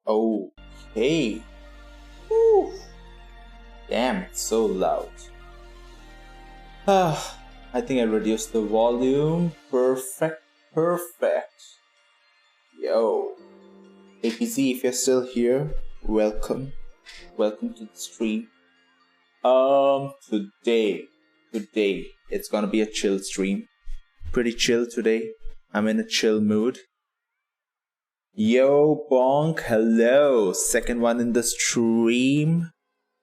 Okay. Whew. Damn, it's so loud. I think I reduced the volume. Perfect. Yo. APZ, if you're still here, welcome. Welcome to the stream. Today, it's gonna be a chill stream. Pretty chill today. I'm in a chill mood. Yo, Bonk, hello. Second one in the stream.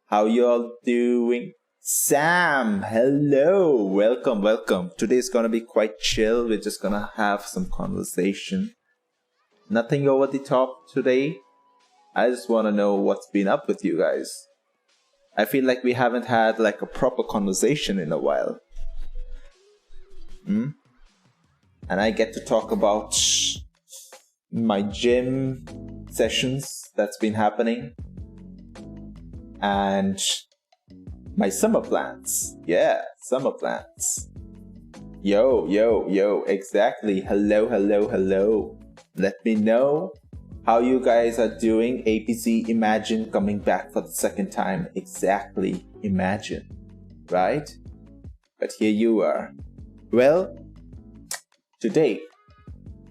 How y'all doing? Sam, hello. Welcome. Today's gonna be quite chill. We're just gonna have some conversation. Nothing over the top today. I just wanna know what's been up with you guys. I feel like we haven't had like a proper conversation in a while. And I get to talk about my gym sessions that's been happening and my summer plans. Yeah, summer plans. Yo, exactly. Hello. Let me know how you guys are doing. APC, imagine coming back for the second time. Exactly, imagine, right? But here you are. Well, today,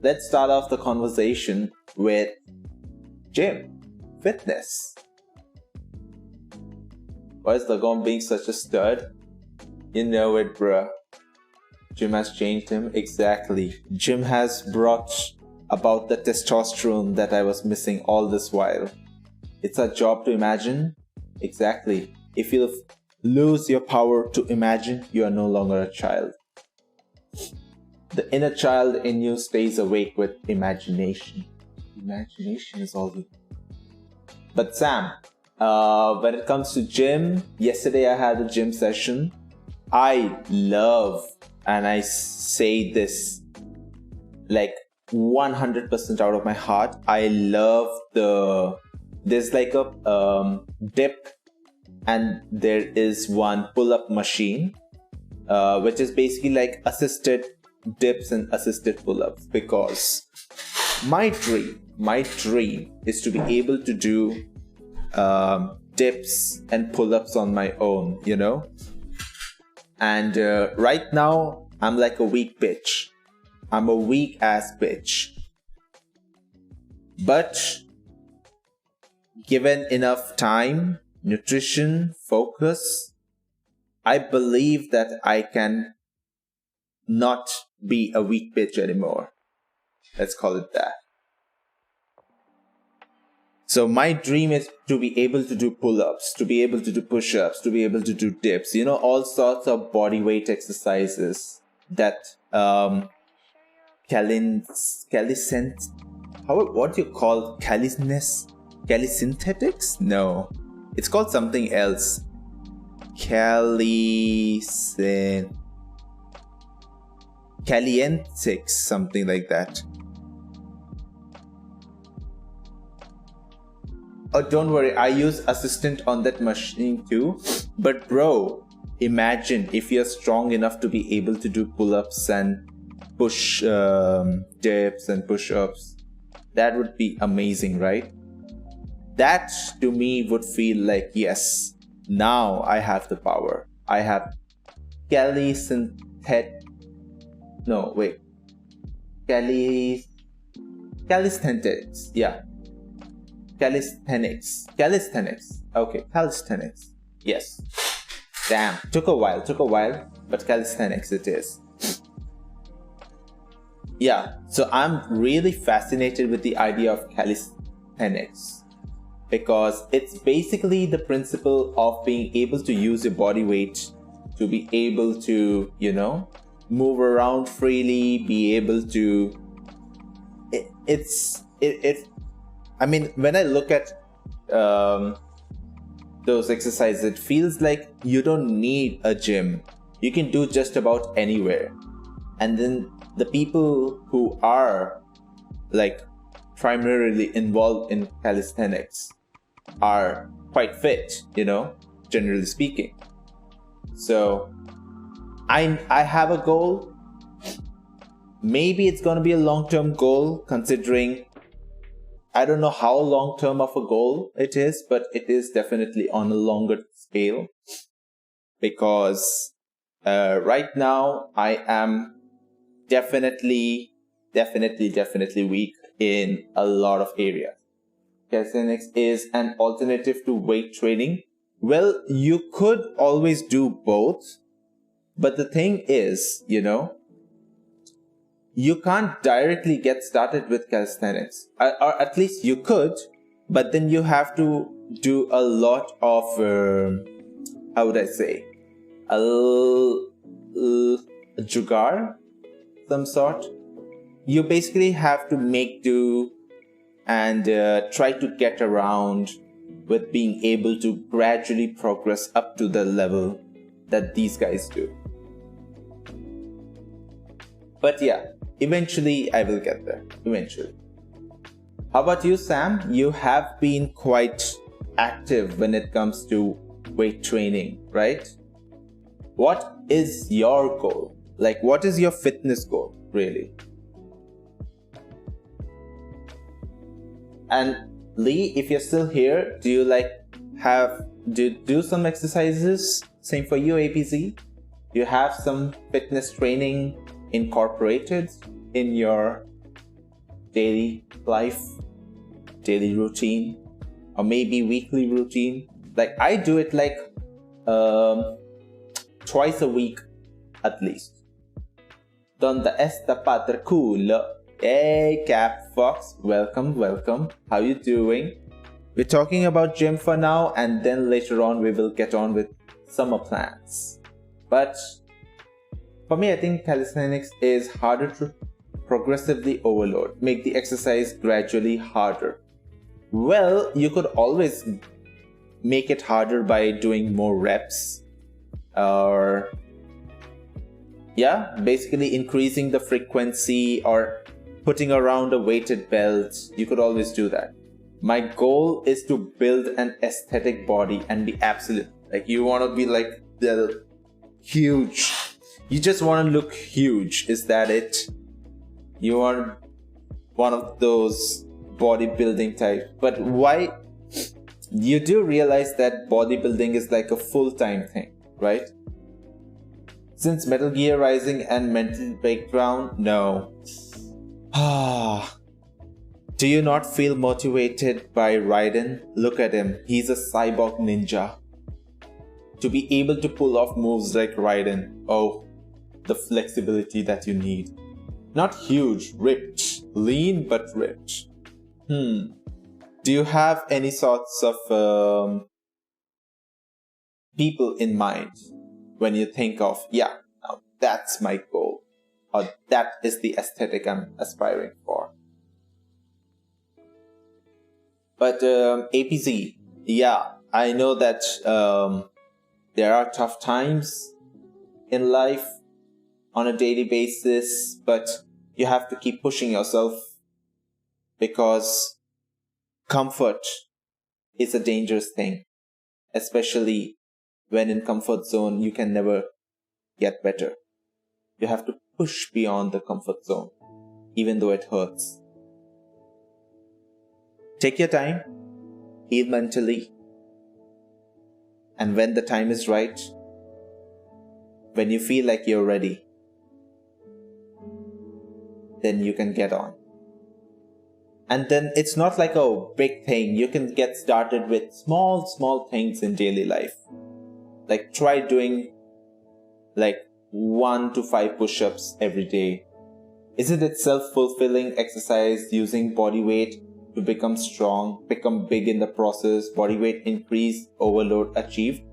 let's start off the conversation with gym, fitness. Why is Lagom being such a stud? You know it, bruh. Gym has changed him. Exactly. Gym has brought about the testosterone that I was missing all this while. It's a job to imagine. Exactly. If you lose your power to imagine, you are no longer a child. The inner child in you stays awake with imagination. Imagination is all you. But Sam, when it comes to gym, yesterday I had a gym session. I love, and I say this like 100% out of my heart, I love there's like a dip and there is one pull-up machine, which is basically like assisted dips and assisted pull-ups, because my dream is to be able to do dips and pull-ups on my own, you know. And right now I'm like a weak bitch. I'm a weak ass bitch. But given enough time, nutrition, focus, I believe that I can not be a weak bitch anymore. Let's call it that. So my dream is to be able to do pull-ups, to be able to do push-ups, to be able to do dips, you know, all sorts of body weight exercises that what do you call calisthenics? No, it's called something else. Calientics, something like that. Oh, don't worry, I use assistant on that machine too. But bro, imagine if you're strong enough to be able to do pull-ups and push dips and push-ups. That would be amazing, right? That to me would feel like, yes, now I have the power. I have calisthenics. Yeah. Calisthenics. Okay, calisthenics. Yes. Damn, took a while, but calisthenics it is. Yeah, so I'm really fascinated with the idea of calisthenics, because it's basically the principle of being able to use your body weight to be able to, you know, move around freely, be able to... I mean, when I look at those exercises, it feels like you don't need a gym. You can do just about anywhere. And then the people who are like primarily involved in calisthenics are quite fit, you know, generally speaking. So I have a goal. Maybe it's going to be a long-term goal, considering I don't know how long term of a goal it is, but it is definitely on a longer scale, because right now I am definitely weak in a lot of areas. Calisthenics is an alternative to weight training. Well, you could always do both, but the thing is, you can't directly get started with calisthenics, or at least you could, but then you have to do a lot of, how would I say, a jugaad, some sort. You basically have to make do and try to get around with being able to gradually progress up to the level that these guys do. But yeah, eventually I will get there. Eventually. How about you, Sam? You have been quite active when it comes to weight training, right? What is your goal? Like, what is your fitness goal, really? And Lee, if you're still here, do you do some exercises? Same for you, APZ? Do you have some fitness training incorporated in your daily life, daily routine, or maybe weekly routine? Like, I do it like twice a week at least. Donde está Padre Cool? Hey, Cap Fox, welcome. How you doing? We're talking about gym for now, and then later on we will get on with summer plans. But for me, I think calisthenics is harder to progressively overload, make the exercise gradually harder. Well, you could always make it harder by doing more reps, or basically increasing the frequency or putting around a weighted belt. You could always do that. My goal is to build an aesthetic body and be absolute. Like, you want to be like the huge. You just want to look huge. Is that it? You want one of those bodybuilding types. But why? You do realize that bodybuilding is like a full-time thing, right? Since Metal Gear Rising and Mental Breakdown, no. Do you not feel motivated by Raiden? Look at him. He's a cyborg ninja. To be able to pull off moves like Raiden, oh, the flexibility that you need. Not huge, ripped. Lean but ripped. Do you have any sorts of people in mind when you think of, now that's my goal, or that is the aesthetic I'm aspiring for? But APZ, I know that there are tough times in life on a daily basis, but you have to keep pushing yourself, because comfort is a dangerous thing, especially when in comfort zone you can never get better. You have to push beyond the comfort zone, even though it hurts. Take your time, heal mentally, and when the time is right, when you feel like you're ready, then you can get on. And then it's not like a big thing. You can get started with small things in daily life. Like, try doing like 1 to 5 push-ups every day. Isn't it self-fulfilling exercise using body weight to become strong, become big in the process, body weight increase, overload achieved?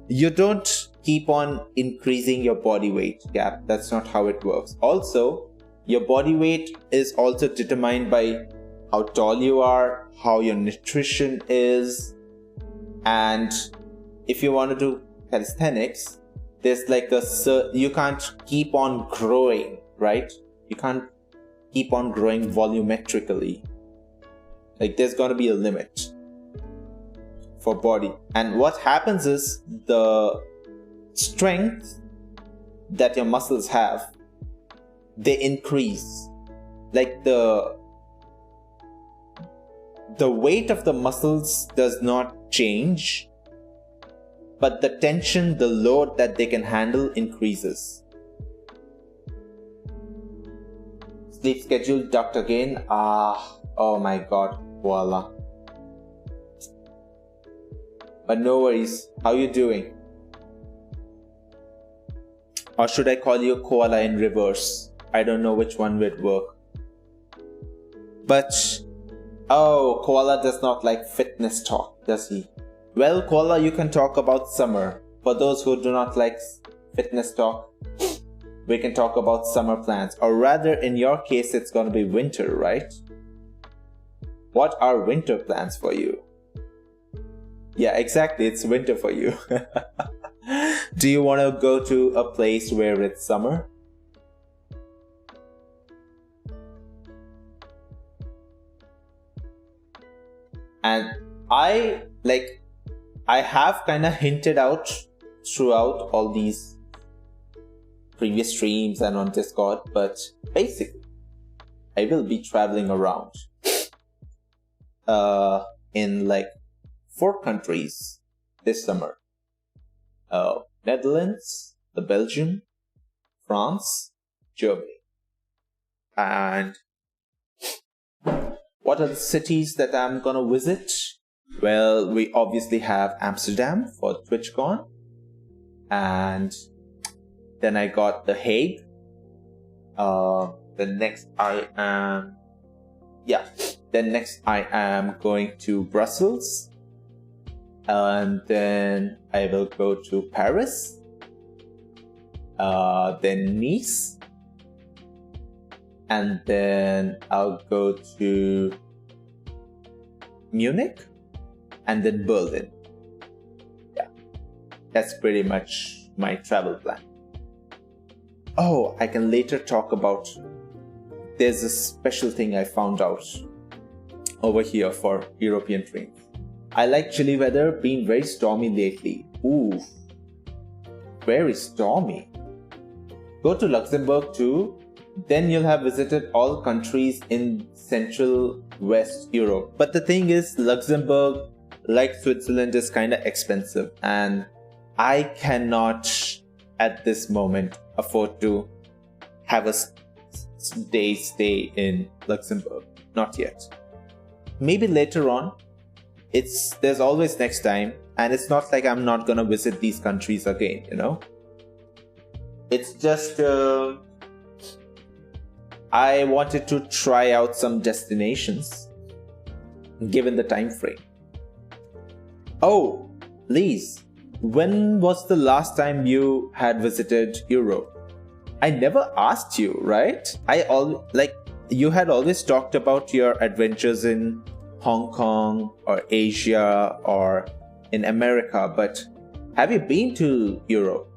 You don't keep on increasing your body weight, Cap. That's not how it works. Also, your body weight is also determined by how tall you are, how your nutrition is, and if you want to do calisthenics, there's like you can't keep on growing, right? You can't keep on growing volumetrically. Like, there's gonna be a limit for body. And what happens is the strength that your muscles have, they increase. Like, the weight of the muscles does not change, but the tension, the load that they can handle increases. Sleep schedule ducked again. Oh my god, koala. But no worries, how you doing? Or should I call you koala in reverse? I don't know which one would work. But, oh, koala does not like fitness talk, does he? Well, koala, you can talk about summer. For those who do not like fitness talk, we can talk about summer plans. Or rather, in your case, it's gonna be winter, right? What are winter plans for you? Yeah, exactly, it's winter for you. Do you want to go to a place where it's summer? And I have kind of hinted out throughout all these previous streams and on Discord, but basically, I will be traveling around in like 4 countries this summer. Netherlands, Belgium, France, Germany. And what are the cities that I'm gonna visit? Well, we obviously have Amsterdam for TwitchCon. And then I got The Hague. Then next I am going to Brussels. And then I will go to Paris, then Nice, and then I'll go to Munich, and then Berlin. Yeah, that's pretty much my travel plan. Oh, I can later talk about, there's a special thing I found out over here for European trains. I like chilly weather, been very stormy lately. Ooh, very stormy. Go to Luxembourg too, then you'll have visited all countries in Central West Europe. But the thing is, Luxembourg, like Switzerland, is kind of expensive, and I cannot at this moment afford to have a day stay in Luxembourg. Not yet. Maybe later on. There's always next time, and it's not like I'm not gonna visit these countries again, you know? It's just I wanted to try out some destinations given the time frame. Oh, Lise, when was the last time you had visited Europe? I never asked you, right? You had always talked about your adventures in Hong Kong or Asia or in America, but have you been to Europe?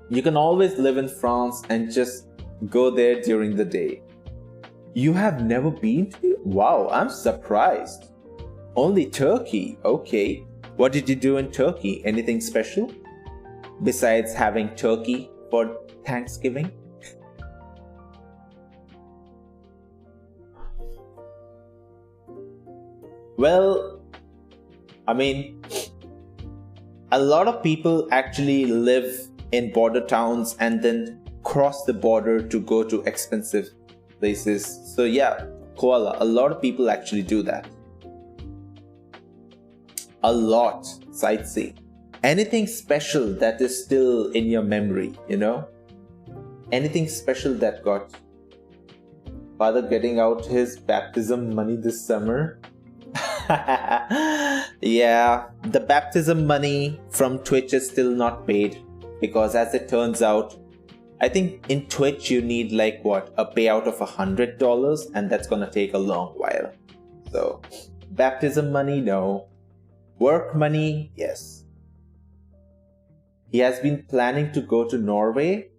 You can always live in France and just go there during the day. You have never been to? Wow, I'm surprised. Only Turkey, okay. What did you do in Turkey? Anything special? Besides having turkey for Thanksgiving? Well, I mean, a lot of people actually live in border towns and then cross the border to go to expensive places. So yeah, Koala, a lot of people actually do that. A lot sightseeing. Anything special that is still in your memory, you know? Anything special that got Father getting out his baptism money this summer? Yeah, the baptism money from Twitch is still not paid because, as it turns out, I think in Twitch you need like what, a payout of $100, and that's gonna take a long while. So baptism money, no. Work money, yes. He has been planning to go to Norway.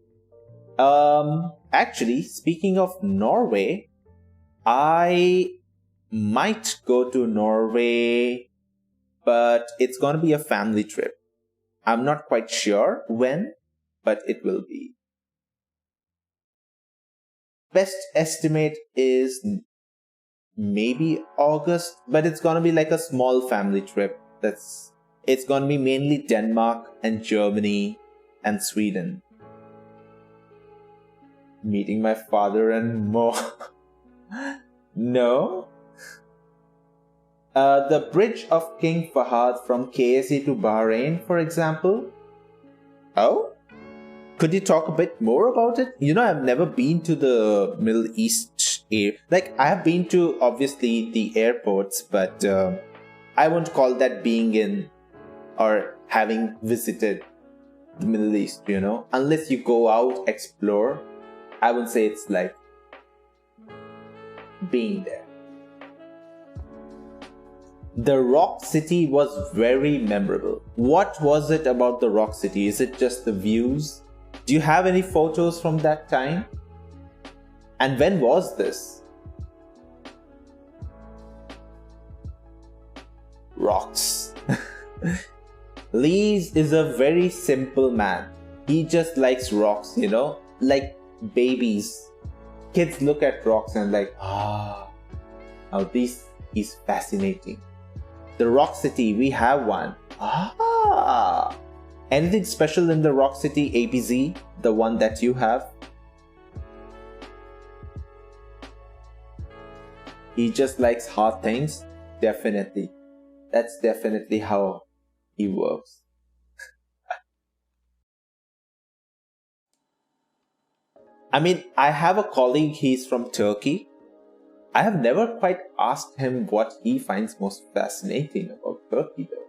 Actually, speaking of Norway, I might go to Norway, but it's gonna be a family trip. I'm not quite sure when, but it will be. Best estimate is maybe August, but it's gonna be like a small family trip. It's gonna be mainly Denmark and Germany and Sweden. Meeting my father and more. No. The bridge of King Fahad from KSA to Bahrain, for example. Oh? Could you talk a bit more about it? You know, I've never been to the Middle East. Like, I have been to, obviously, the airports, but I won't call that being in or having visited the Middle East, you know? Unless you go out, explore, I wouldn't say it's like being there. The Rock City was very memorable. What was it about the Rock City? Is it just the views? Do you have any photos from that time? And when was this? Rocks. Lees is a very simple man. He just likes rocks, you know? Like babies. Kids look at rocks and like, now this is fascinating. The Rock City, we have one. Anything special in the Rock City APZ? The one that you have? He just likes hard things? Definitely. That's definitely how he works. I mean, I have a colleague, he's from Turkey. I have never quite asked him what he finds most fascinating about Turkey though.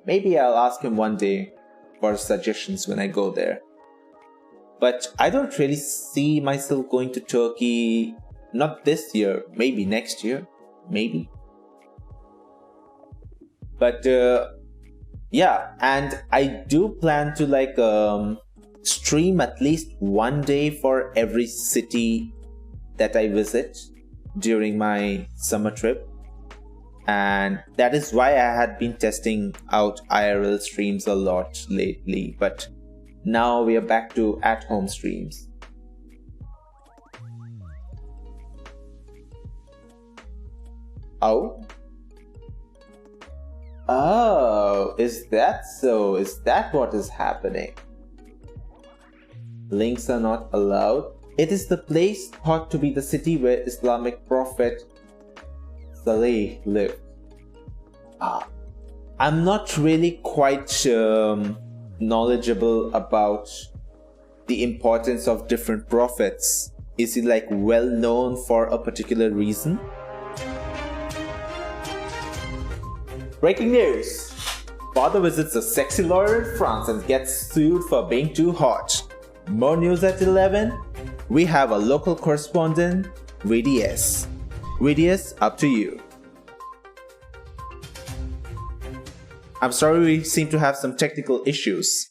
Maybe I'll ask him one day for suggestions when I go there. But I don't really see myself going to Turkey, not this year, maybe next year, maybe. But yeah, and I do plan to like stream at least one day for every city that I visit during my summer trip. And that is why I had been testing out IRL streams a lot lately. But now we are back to at-home streams. Oh, is that so? Is that what is happening? Links are not allowed. It is the place thought to be the city where Islamic prophet Saleh lived. I'm not really quite knowledgeable about the importance of different prophets. Is he like well known for a particular reason? Breaking news! Father visits a sexy lawyer in France and gets sued for being too hot. More news at 11. We have a local correspondent, VDS. VDS, up to you. I'm sorry, we seem to have some technical issues.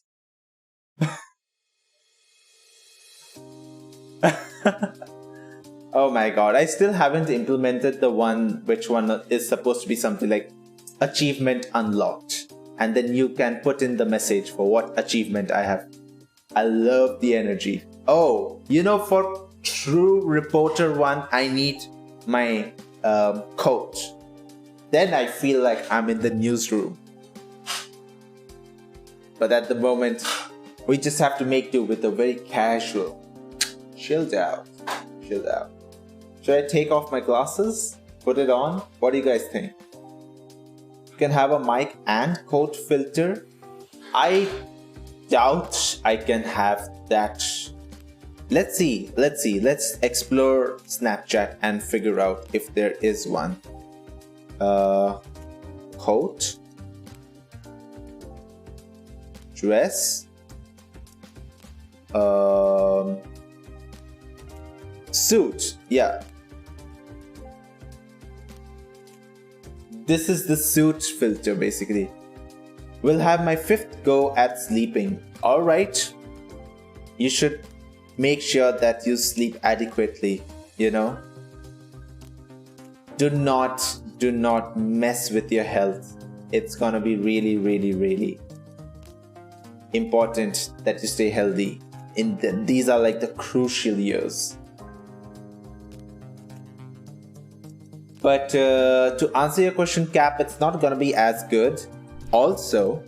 Oh my god, I still haven't implemented the one which one is supposed to be something like achievement unlocked. And then you can put in the message for what achievement I have. I love the energy. Oh, you know, for true reporter one, I need my coat. Then I feel like I'm in the newsroom. But at the moment, we just have to make do with a very casual, chilled out. Should I take off my glasses? Put it on? What do you guys think? You can have a mic and coat filter. I doubt I can have that. Let's see. Let's explore Snapchat and figure out if there is one. Coat. Dress. Suit. Yeah. This is the suit filter basically. Will have my 5th go at sleeping. Alright. You should make sure that you sleep adequately, you know. Do not mess with your health. It's gonna be really important that you stay healthy. These are like the crucial years. But to answer your question, Cap, it's not gonna be as good. Also,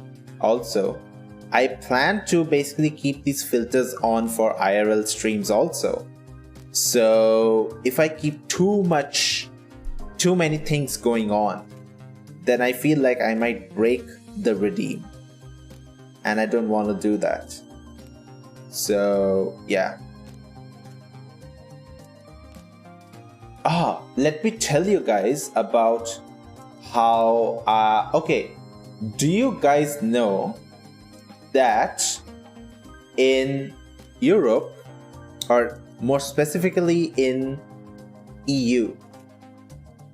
I plan to basically keep these filters on for IRL streams also. So if I keep too many things going on, then I feel like I might break the redeem. And I don't want to do that. So yeah. Let me tell you guys about how okay, do you guys know that in Europe, or more specifically in EU,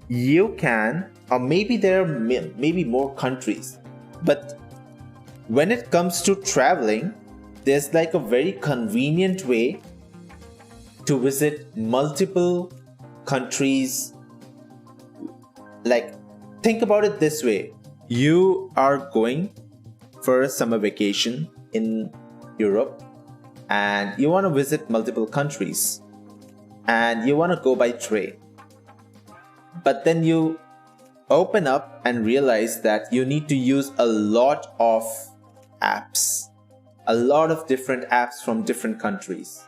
you can, or maybe there are maybe more countries, but when it comes to traveling, there's like a very convenient way to visit multiple countries. Like, think about it this way: you are going for a summer vacation in Europe and you want to visit multiple countries and you want to go by train, but then you open up and realize that you need to use a lot of apps, a lot of different apps from different countries.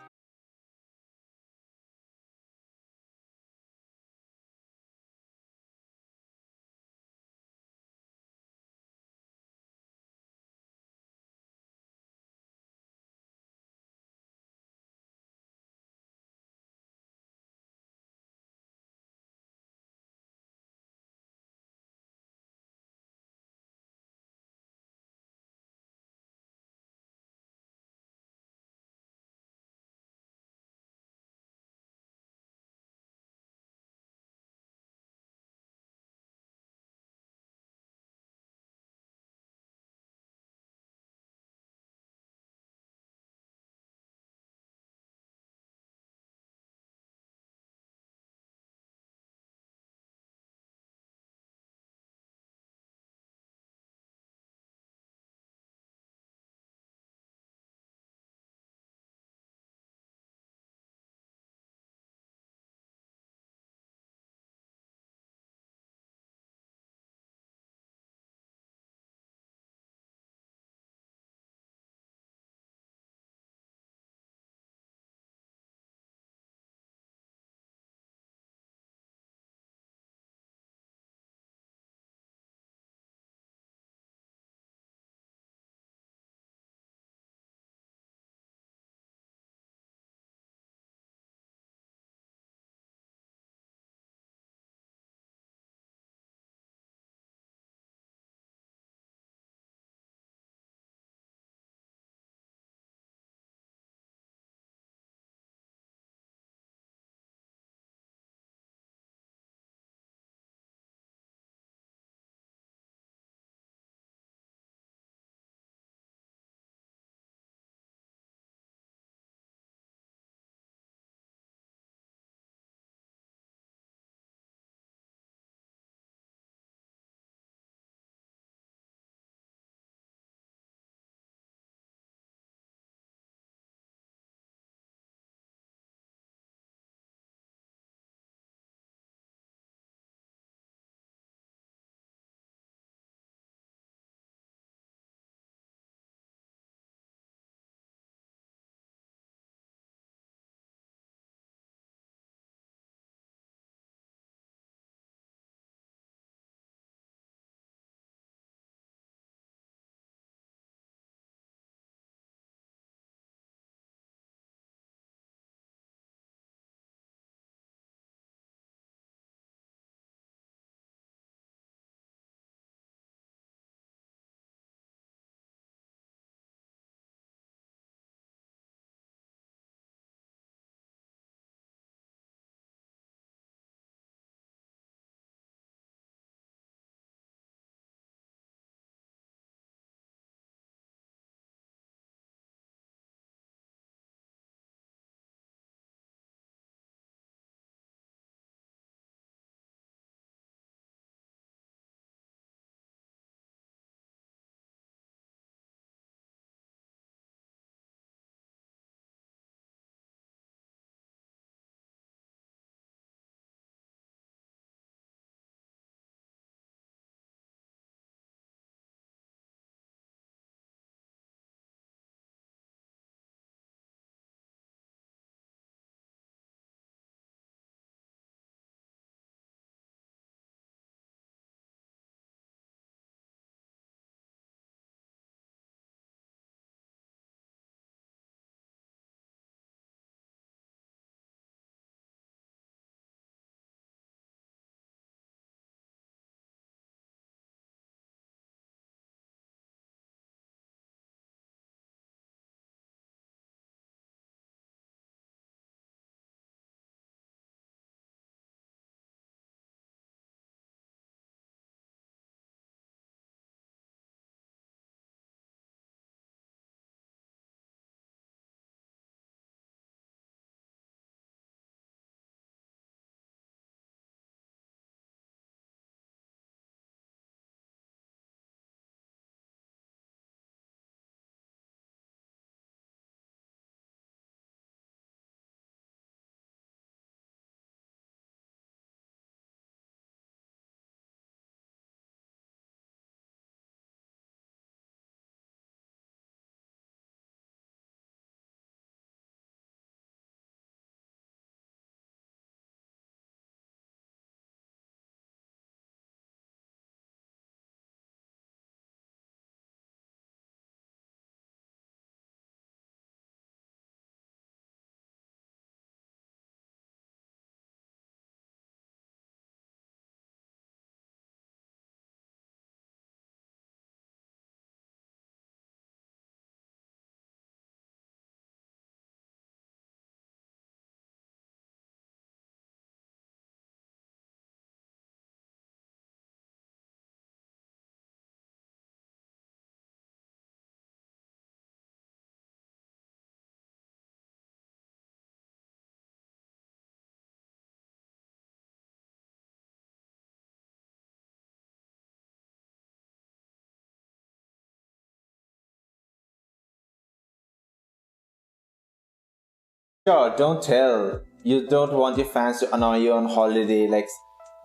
Sure, don't tell. You don't want your fans to annoy you on holiday. Like,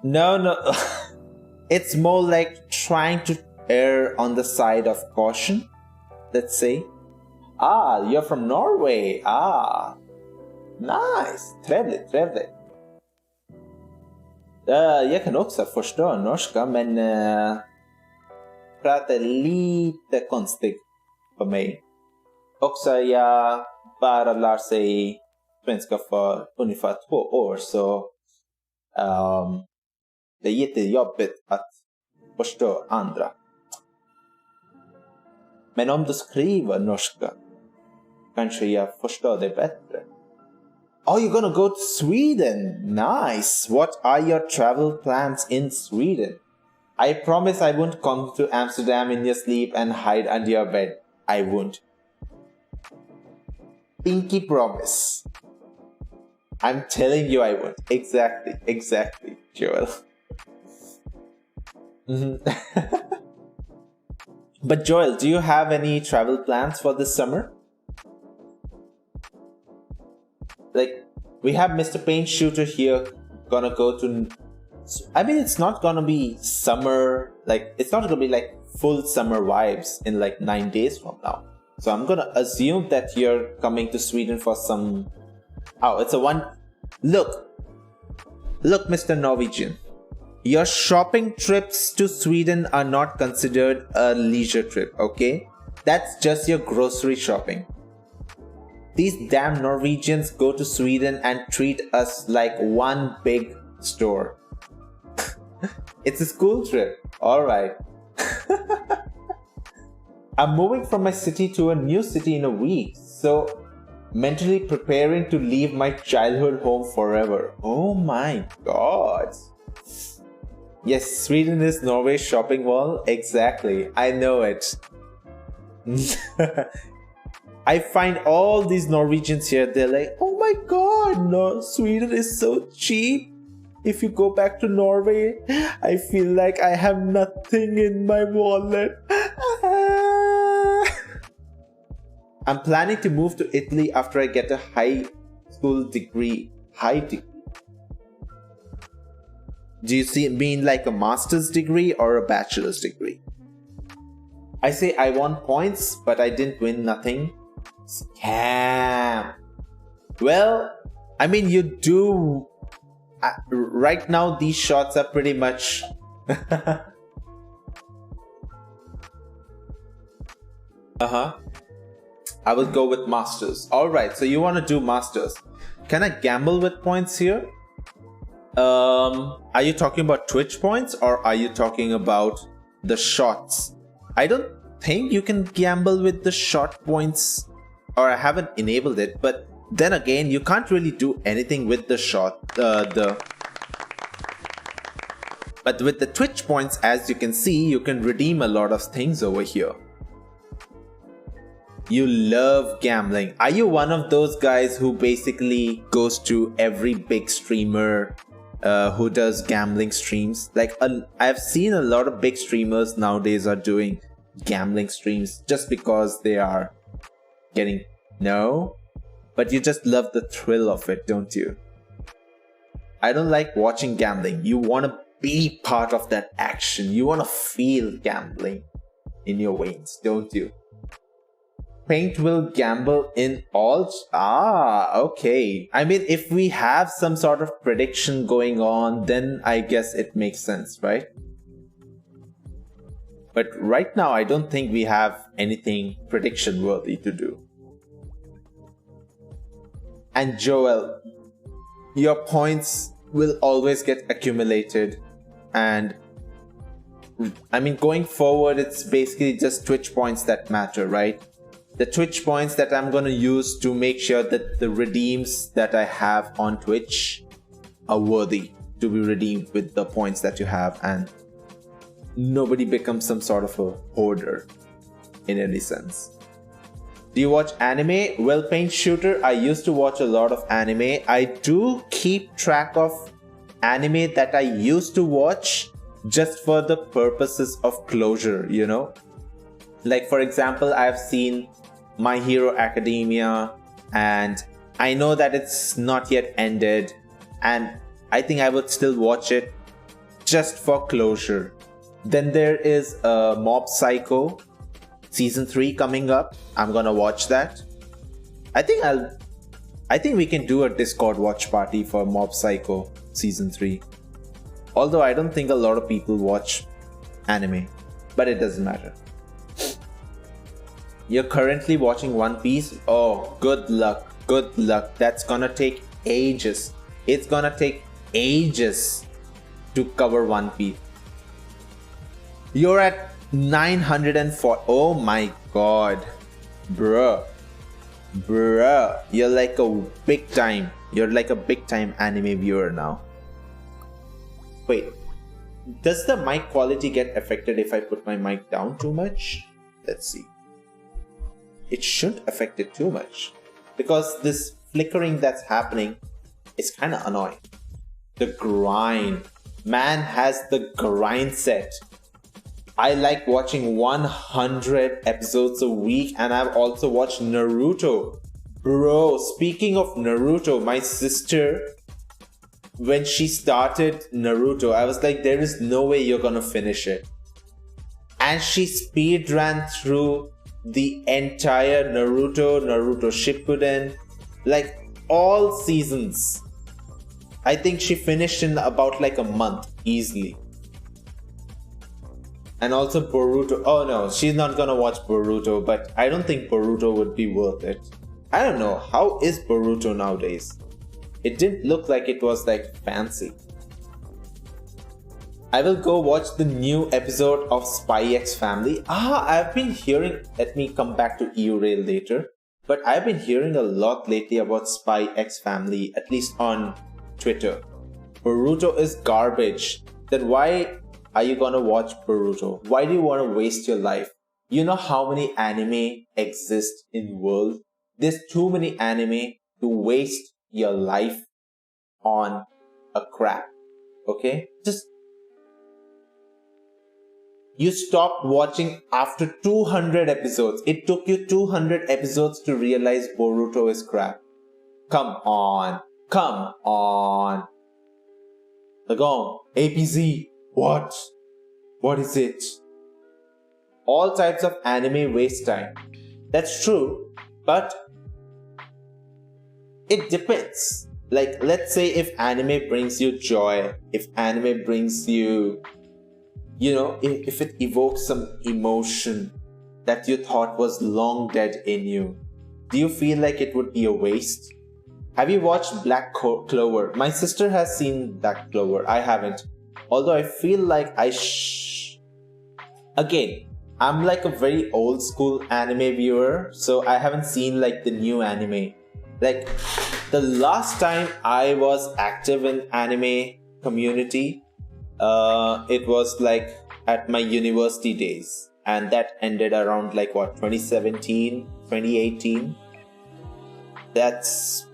no. It's more like trying to err on the side of caution, let's say. Ah, you're from Norway. Ah, nice. Trevligt. Jag kan också förstå norska, men pratar lite konstigt för mig. Också jag bara lär sig svenska för ungefär 2 år, så det är jättejobbigt att förstå andra. Men om du skriver norska, kanske jag förstår det bättre. Oh, you're gonna go to Sweden? Nice! What are your travel plans in Sweden? I promise I won't come to Amsterdam in your sleep and hide under your bed. I won't. Pinky promise. I'm telling you I won't. Exactly, Joel. But Joel, do you have any travel plans for this summer? Like, we have Mr. Paint Shooter here gonna go to... I mean, it's not gonna be summer, like, it's not gonna be like full summer vibes in like 9 days from now. So I'm gonna assume that you're coming to Sweden for some... Oh, it's a one... Look, Mr. Norwegian. Your shopping trips to Sweden are not considered a leisure trip, okay? That's just your grocery shopping. These damn Norwegians go to Sweden and treat us like one big store. It's a school trip. Alright. I'm moving from my city to a new city in a week, so mentally preparing to leave my childhood home forever. Oh my god. Yes, Sweden is Norway's shopping wall. Exactly. I know it. I find all these Norwegians here, they're like, oh my god, no, Sweden is so cheap. If you go back to Norway, I feel like I have nothing in my wallet. I'm planning to move to Italy after I get a high school degree. Do you mean like a master's degree or a bachelor's degree? I say I won points, but I didn't win nothing. Scam. Well, I mean, you do. Right now, these shots are pretty much. I will go with masters. Alright, so you want to do masters. Can I gamble with points here? Are you talking about Twitch points or are you talking about the shots? I don't think you can gamble with the shot points, or I haven't enabled it, but then again, you can't really do anything with the shot, but with the Twitch points, as you can see, you can redeem a lot of things over here. You love gambling. Are you one of those guys who basically goes to every big streamer who does gambling streams? Like, I've seen a lot of big streamers nowadays are doing gambling streams just because they are getting... No? But you just love the thrill of it, don't you? I don't like watching gambling. You want to be part of that action. You want to feel gambling in your veins, don't you? Paint will gamble in all... Ah, okay. I mean, if we have some sort of prediction going on, then I guess it makes sense, right? But right now, I don't think we have anything prediction worthy to do. And Joel, your points will always get accumulated, and I mean, going forward, it's basically just Twitch points that matter, right? The Twitch points that I'm gonna use to make sure that the redeems that I have on Twitch are worthy to be redeemed with the points that you have, and nobody becomes some sort of a hoarder in any sense. Do you watch anime? Well, Paint Shooter, I used to watch a lot of anime. I do keep track of anime that I used to watch just for the purposes of closure, you know? Like, for example, I've seen My Hero Academia, and I know that it's not yet ended, and I think I would still watch it just for closure. Then there is Mob Psycho season 3 coming up. I'm gonna watch that. I think we can do a Discord watch party for Mob Psycho season 3. Although I don't think a lot of people watch anime, but it doesn't matter. You're currently watching One Piece? Oh, good luck. Good luck. That's gonna take ages. It's gonna take ages to cover One Piece. You're at 904. Oh my god. Bruh. You're like a big time anime viewer now. Wait. Does the mic quality get affected if I put my mic down too much? Let's see. It shouldn't affect it too much, because this flickering that's happening is kind of annoying. The grind. Man has the grind set. I like watching 100 episodes a week, and I've also watched Naruto. Bro, speaking of Naruto, my sister, when she started Naruto, I was like, there is no way you're gonna finish it. And she speedran through the entire Naruto Shippuden, like all seasons. I think she finished in about like a month easily. And also Boruto. Oh no, she's not gonna watch Boruto, but I don't think Boruto would be worth it. I don't know, how is Boruto nowadays? It didn't look like it was like fancy. I will go watch the new episode of Spy X Family. I've been hearing, let me come back to EURail later, but I've been hearing a lot lately about Spy X Family, at least on Twitter. Boruto is garbage. Then why are you gonna watch Boruto? Why do you want to waste your life? You know how many anime exist in the world? There's too many anime to waste your life on a crap. Okay? You stopped watching after 200 episodes. It took you 200 episodes to realize Boruto is crap. Come on. Lagong, APZ, what? What is it? All types of anime waste time. That's true, but it depends. Like, let's say if anime brings you joy, if anime brings you, if it evokes some emotion that you thought was long dead in you, do you feel like it would be a waste? Have you watched Black Clover? My sister has seen Black Clover. I haven't. Although I feel like Again, I'm like a very old school anime viewer, so I haven't seen like the new anime. Like, the last time I was active in anime community, it was like at my university days, and that ended around like 2017, 2018. That's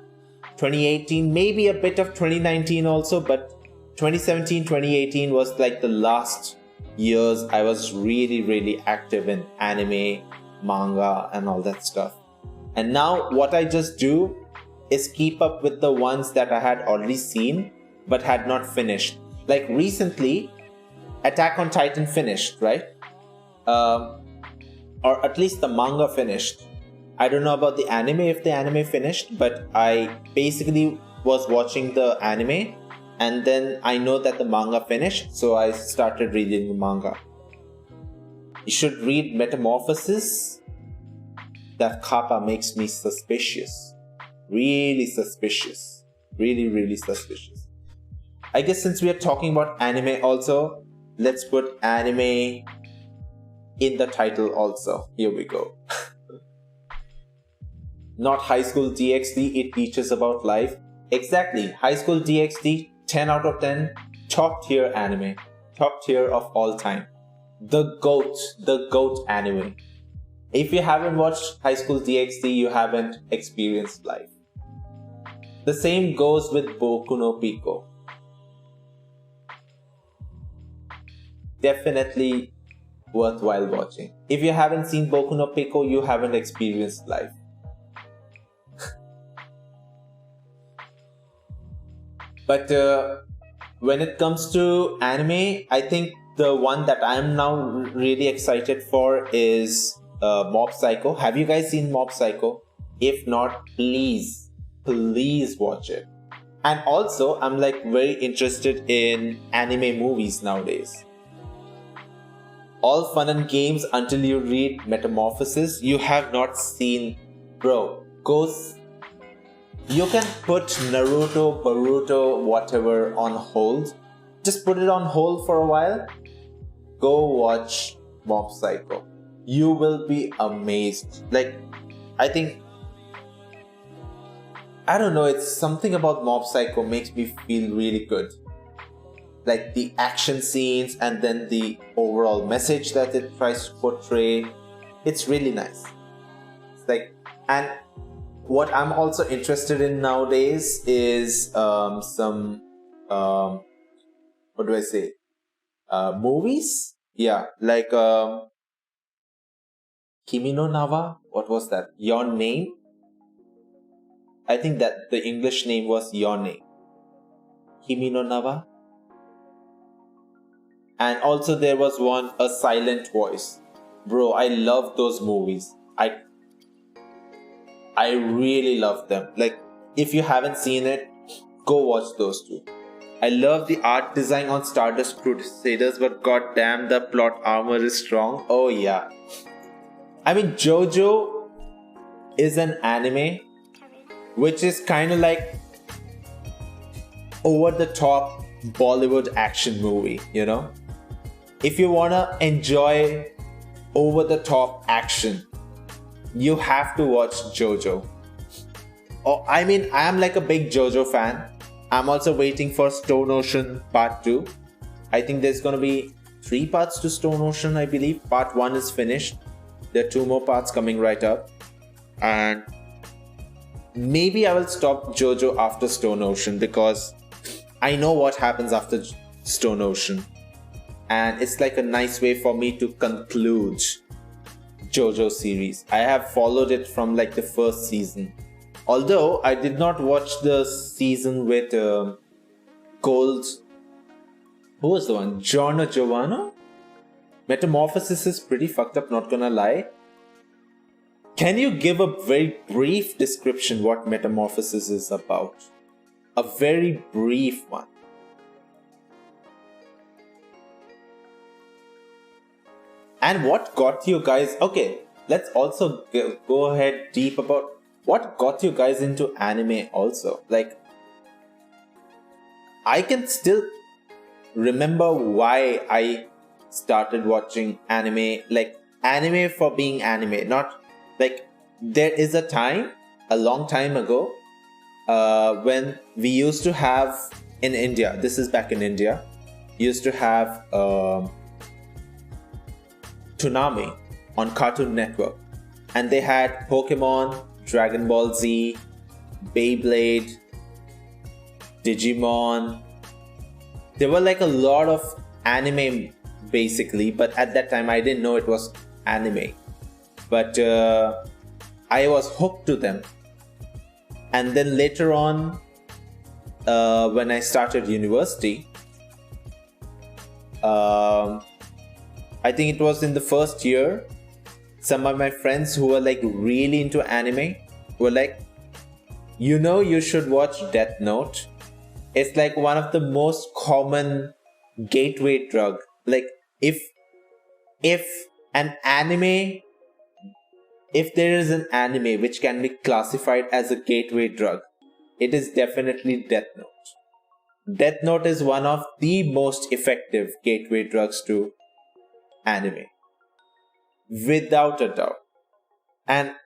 2018, maybe a bit of 2019 also, but 2017, 2018 was like the last years I was really active in anime, manga, and all that stuff. And now what I just do is keep up with the ones that I had already seen but had not finished. Like recently, Attack on Titan finished, right? Or at least the manga finished. I don't know about the anime, if the anime finished, but I basically was watching the anime, and then I know that the manga finished, so I started reading the manga. You should read Metamorphosis. That kappa makes me suspicious. Really suspicious. Really suspicious. I guess since we are talking about anime also, let's put anime in the title also. Here we go. Not High School DxD, it teaches about life. Exactly, High School DxD, 10 out of 10, top tier anime. Top tier of all time. The GOAT anime. If you haven't watched High School DxD, you haven't experienced life. The same goes with Boku no Pico. Definitely worthwhile watching. If you haven't seen Boku no Pico, you haven't experienced life. But when it comes to anime, I think the one that I'm now really excited for is Mob Psycho. Have you guys seen Mob Psycho? If not, please watch it. And also, I'm like very interested in anime movies nowadays. All fun and games until you read Metamorphosis. You have not seen, bro. You can put Naruto, Boruto, whatever on hold. Just put it on hold for a while. Go watch Mob Psycho. You will be amazed. Like, I don't know, it's something about Mob Psycho makes me feel really good. Like the action scenes and then the overall message that it tries to portray. It's really nice. It's like, and what I'm also interested in nowadays is some what do I say? Movies? Yeah, like Kimi no Nawa. What was that? Your Name? I think that the English name was Your Name. Kimi no Nawa. And also there was one, A Silent Voice. Bro, I love those movies. I really love them. Like, if you haven't seen it, go watch those two. I love the art design on Stardust Crusaders, but goddamn, the plot armor is strong. Oh yeah. I mean, JoJo is an anime which is kind of like over the top Bollywood action movie, you know? If you wanna enjoy over the top action, you have to watch JoJo. Oh, I mean, I am like a big JoJo fan. I'm also waiting for Stone Ocean Part 2. I think there's gonna be 3 parts to Stone Ocean, I believe. Part 1 is finished. There are 2 more parts coming right up. And maybe I will stop JoJo after Stone Ocean because I know what happens after Stone Ocean. And it's like a nice way for me to conclude JoJo series. I have followed it from like the first season. Although I did not watch the season with Gold. Who was the one? Giorno Giovanna? Metamorphosis is pretty fucked up, not gonna lie. Can you give a very brief description what Metamorphosis is about? A very brief one. And what got you guys... Okay, let's also go ahead deep about what got you guys into anime also. Like, I can still remember why I started watching anime. Like, anime for being anime. Not like, there is a time, a long time ago, when we used to have in India, this is back in India, used to have Toonami on Cartoon Network, and they had Pokemon, Dragon Ball Z, Beyblade, Digimon. There were like a lot of anime basically, but at that time I didn't know it was anime. But I was hooked to them. And then later on, when I started university, I think it was in the first year, some of my friends who were like really into anime were like, you know, you should watch Death Note. It's like one of the most common gateway drug. Like, if there is an anime which can be classified as a gateway drug, it is definitely Death Note. Death Note is one of the most effective gateway drugs to anime, without a doubt. And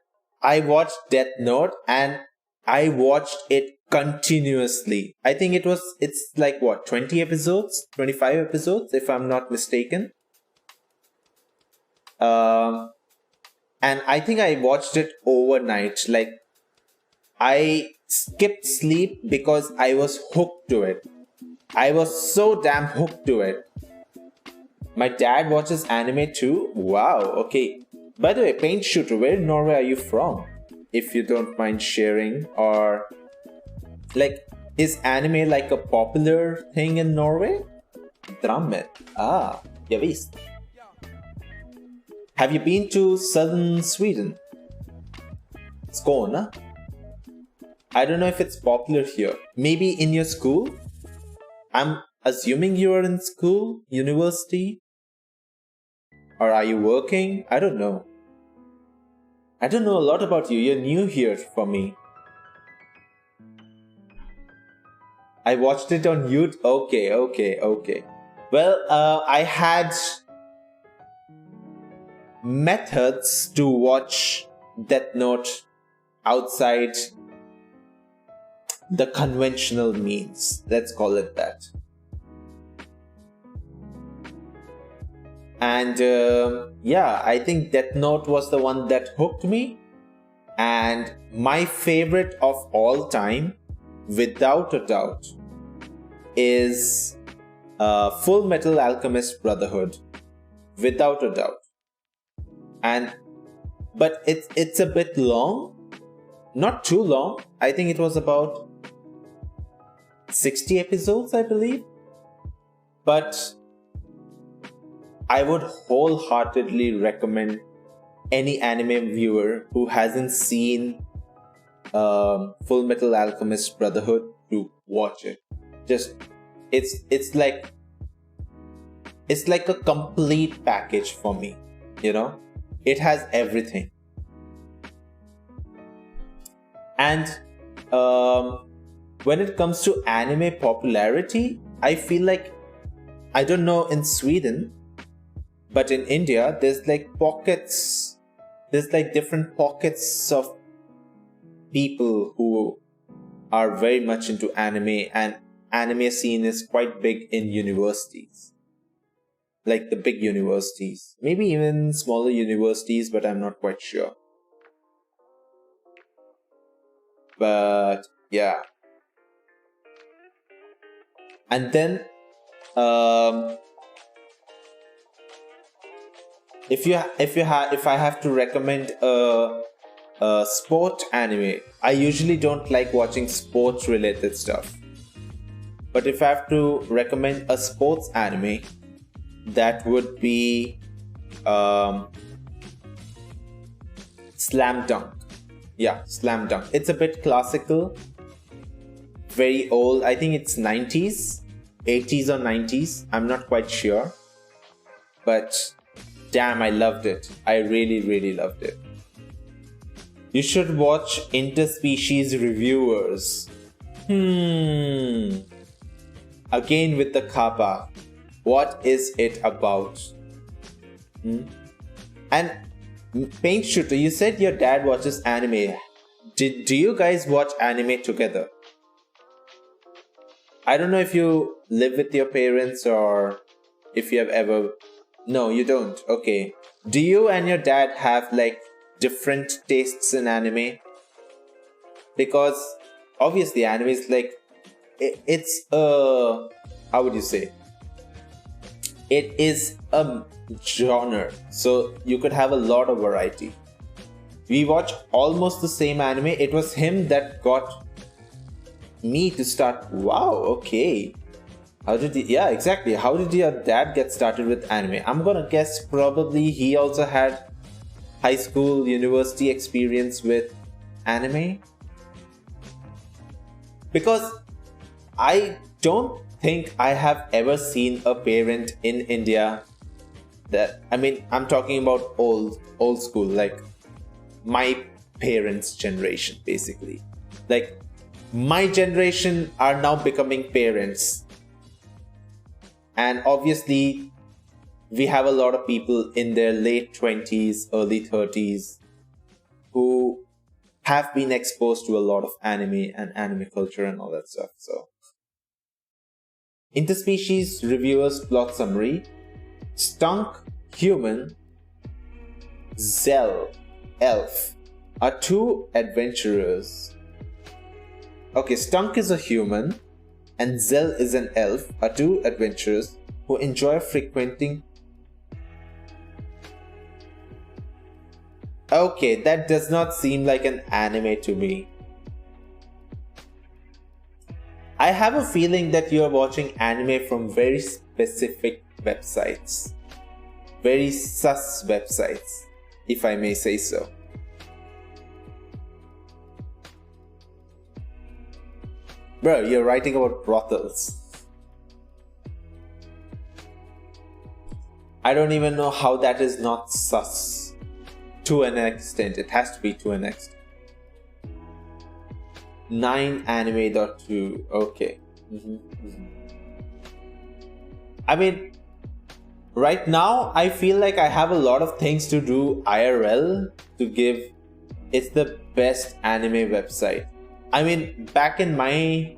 I watched Death Note and I watched it continuously. I think it's like what, 20 episodes, 25 episodes if I'm not mistaken. And I think I watched it overnight. Like, I skipped sleep because I was hooked to it. I was so damn hooked to it. My dad watches anime too. Wow, okay. By the way, Paint Shooter, where in Norway are you from? If you don't mind sharing. Or like, Is anime like a popular thing in Norway? Drammen. Ah, ja visst. Have you been to southern Sweden? Skåne? I don't know if it's popular here. Maybe in your school? I'm assuming you are in school, university? Or are you working? I don't know. I don't know a lot about you. You're new here for me. I watched it on YouTube. Okay. Well, I had methods to watch Death Note outside the conventional means. Let's call it that. And yeah, I think Death Note was the one that hooked me. And my favorite of all time, without a doubt, is Full Metal Alchemist Brotherhood. Without a doubt. But it's a bit long. Not too long. I think it was about 60 episodes, I believe. But I would wholeheartedly recommend any anime viewer who hasn't seen Full Metal Alchemist Brotherhood to watch it. Just it's like a complete package for me, you know? It has everything. And when it comes to anime popularity, I feel like, I don't know in Sweden, but in India, there's like pockets, there's like different pockets of people who are very much into anime, and anime scene is quite big in universities. Like the big universities. Maybe even smaller universities, but I'm not quite sure. But yeah. And then if I have to recommend a sport anime, I usually don't like watching sports related stuff. But if I have to recommend a sports anime, that would be Slam Dunk. Yeah, Slam Dunk. It's a bit classical, very old. I think it's 90s, 80s or 90s. I'm not quite sure. But damn, I loved it. I really, really loved it. You should watch Interspecies Reviewers. Again with the kappa. What is it about? And Paint Shooter, you said your dad watches anime. Do you guys watch anime together? I don't know if you live with your parents or if you have ever... No, you don't. Okay. Do you and your dad have like different tastes in anime? Because obviously anime is like... It's a... How would you say? It is a genre, so you could have a lot of variety. We watch almost the same anime. It was him that got me to start. Wow, okay. How did he? Yeah, exactly. How did your dad get started with anime? I'm gonna guess probably he also had high school, university experience with anime. Because I don't think I have ever seen a parent in India that, I mean, I'm talking about old school, like my parents' generation, basically. Like my generation are now becoming parents, and obviously we have a lot of people in their late 20s, early 30s who have been exposed to a lot of anime and anime culture and all that stuff. So Interspecies Reviewers plot summary: Stunk, human, Zell, elf, are two adventurers. Okay, Stunk is a human and Zell is an elf, are two adventurers who enjoy frequenting... Okay, that does not seem like an anime to me. I have a feeling that you are watching anime from very specific websites. Very sus websites, if I may say so. Bro, you're writing about brothels. I don't even know how that is not sus. To an extent, it has to be to an extent. 9anime.2. Okay. I mean, right now, I feel like I have a lot of things to do IRL to give. It's the best anime website. I mean, back in my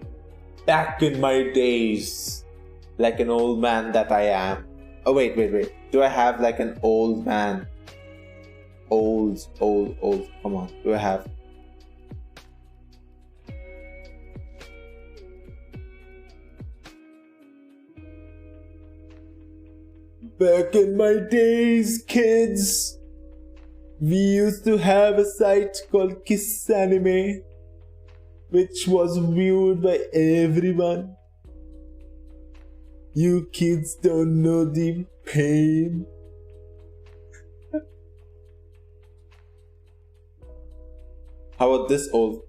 days, like an old man that I am. Oh, wait. Do I have like an old man? Old. Come on. Do I have? Back in my days, kids, we used to have a site called Kiss Anime, which was viewed by everyone. You kids don't know the pain. How about this old?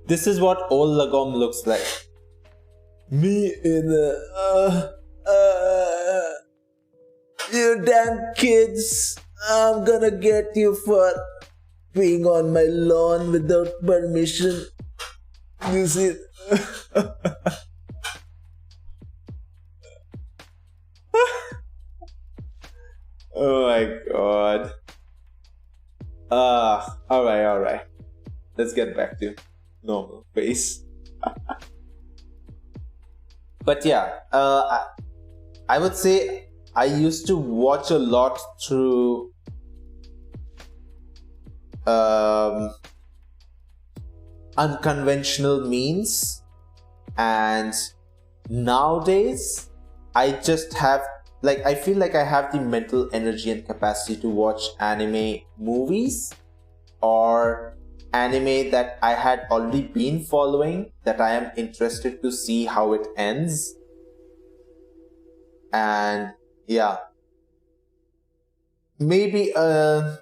This is what old Lagom looks like. Me in you damn kids, I'm gonna get you for being on my lawn without permission. You see? Oh my god. Alright. Let's get back to normal face. But yeah, I would say I used to watch a lot through unconventional means, and nowadays I just have I feel like I have the mental energy and capacity to watch anime movies or anime that I had already been following that I am interested to see how it ends. And yeah, maybe a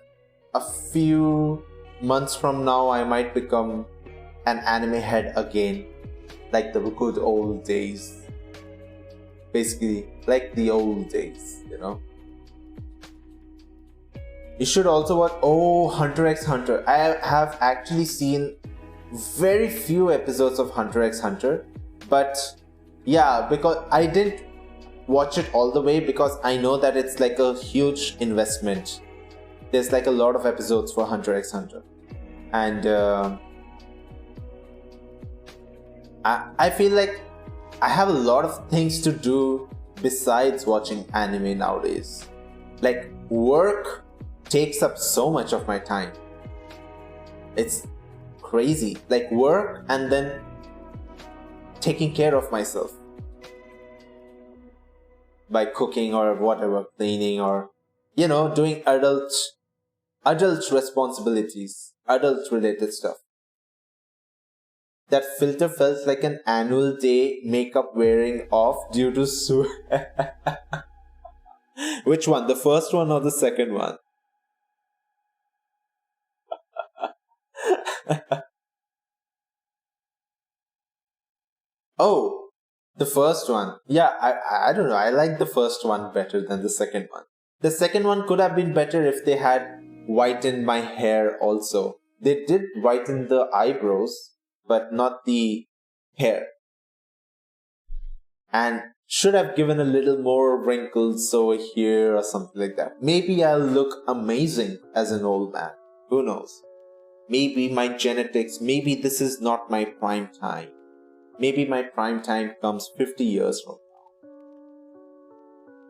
few months from now I might become an anime head again, like the good old days. Basically, like the old days, you know. You should also watch Hunter x Hunter. I have actually seen very few episodes of Hunter x Hunter, but yeah, because I didn't watch it all the way because I know that it's like a huge investment. There's like a lot of episodes for Hunter x Hunter, and I feel like I have a lot of things to do besides watching anime nowadays. Like, work takes up so much of my time. It's crazy. Like, work and then taking care of myself by cooking or whatever, cleaning, or, you know, doing adult responsibilities, adult related stuff. That filter felt like an annual day makeup wearing off due to Which one? The first one or the second one? Oh, the first one. Yeah, I don't know. I like the first one better than the second one. The second one could have been better if they had whitened my hair also. They did whiten the eyebrows, but not the hair. And should have given a little more wrinkles over here or something like that. Maybe I'll look amazing as an old man. Who knows? Maybe my genetics, maybe this is not my prime time. Maybe my prime time comes 50 years from now.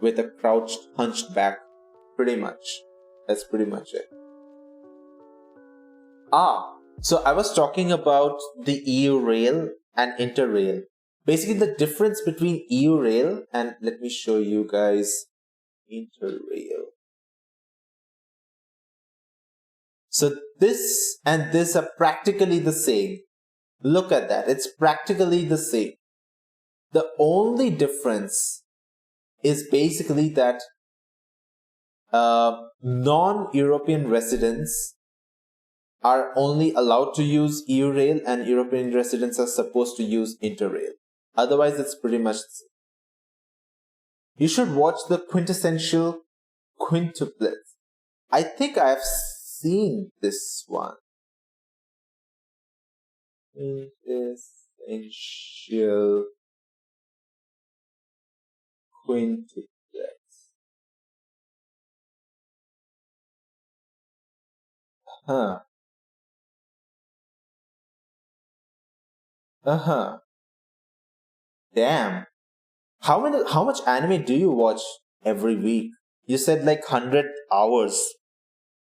With a crouched, hunched back. Pretty much. That's pretty much it. So I was talking about the EU rail and Interrail. Basically, the difference between EU rail and, let me show you guys, Interrail. So this and this are practically the same. Look at that. It's practically the same. The only difference is basically that non-European residents are only allowed to use EU-Rail and European residents are supposed to use Interrail. Otherwise, it's pretty much the same. You should watch the quintessential quintuplets. I think I've seen this one. Quintessential quintuplets. Huh. Uh-huh. Damn. How much anime do you watch every week? You said like 100 hours.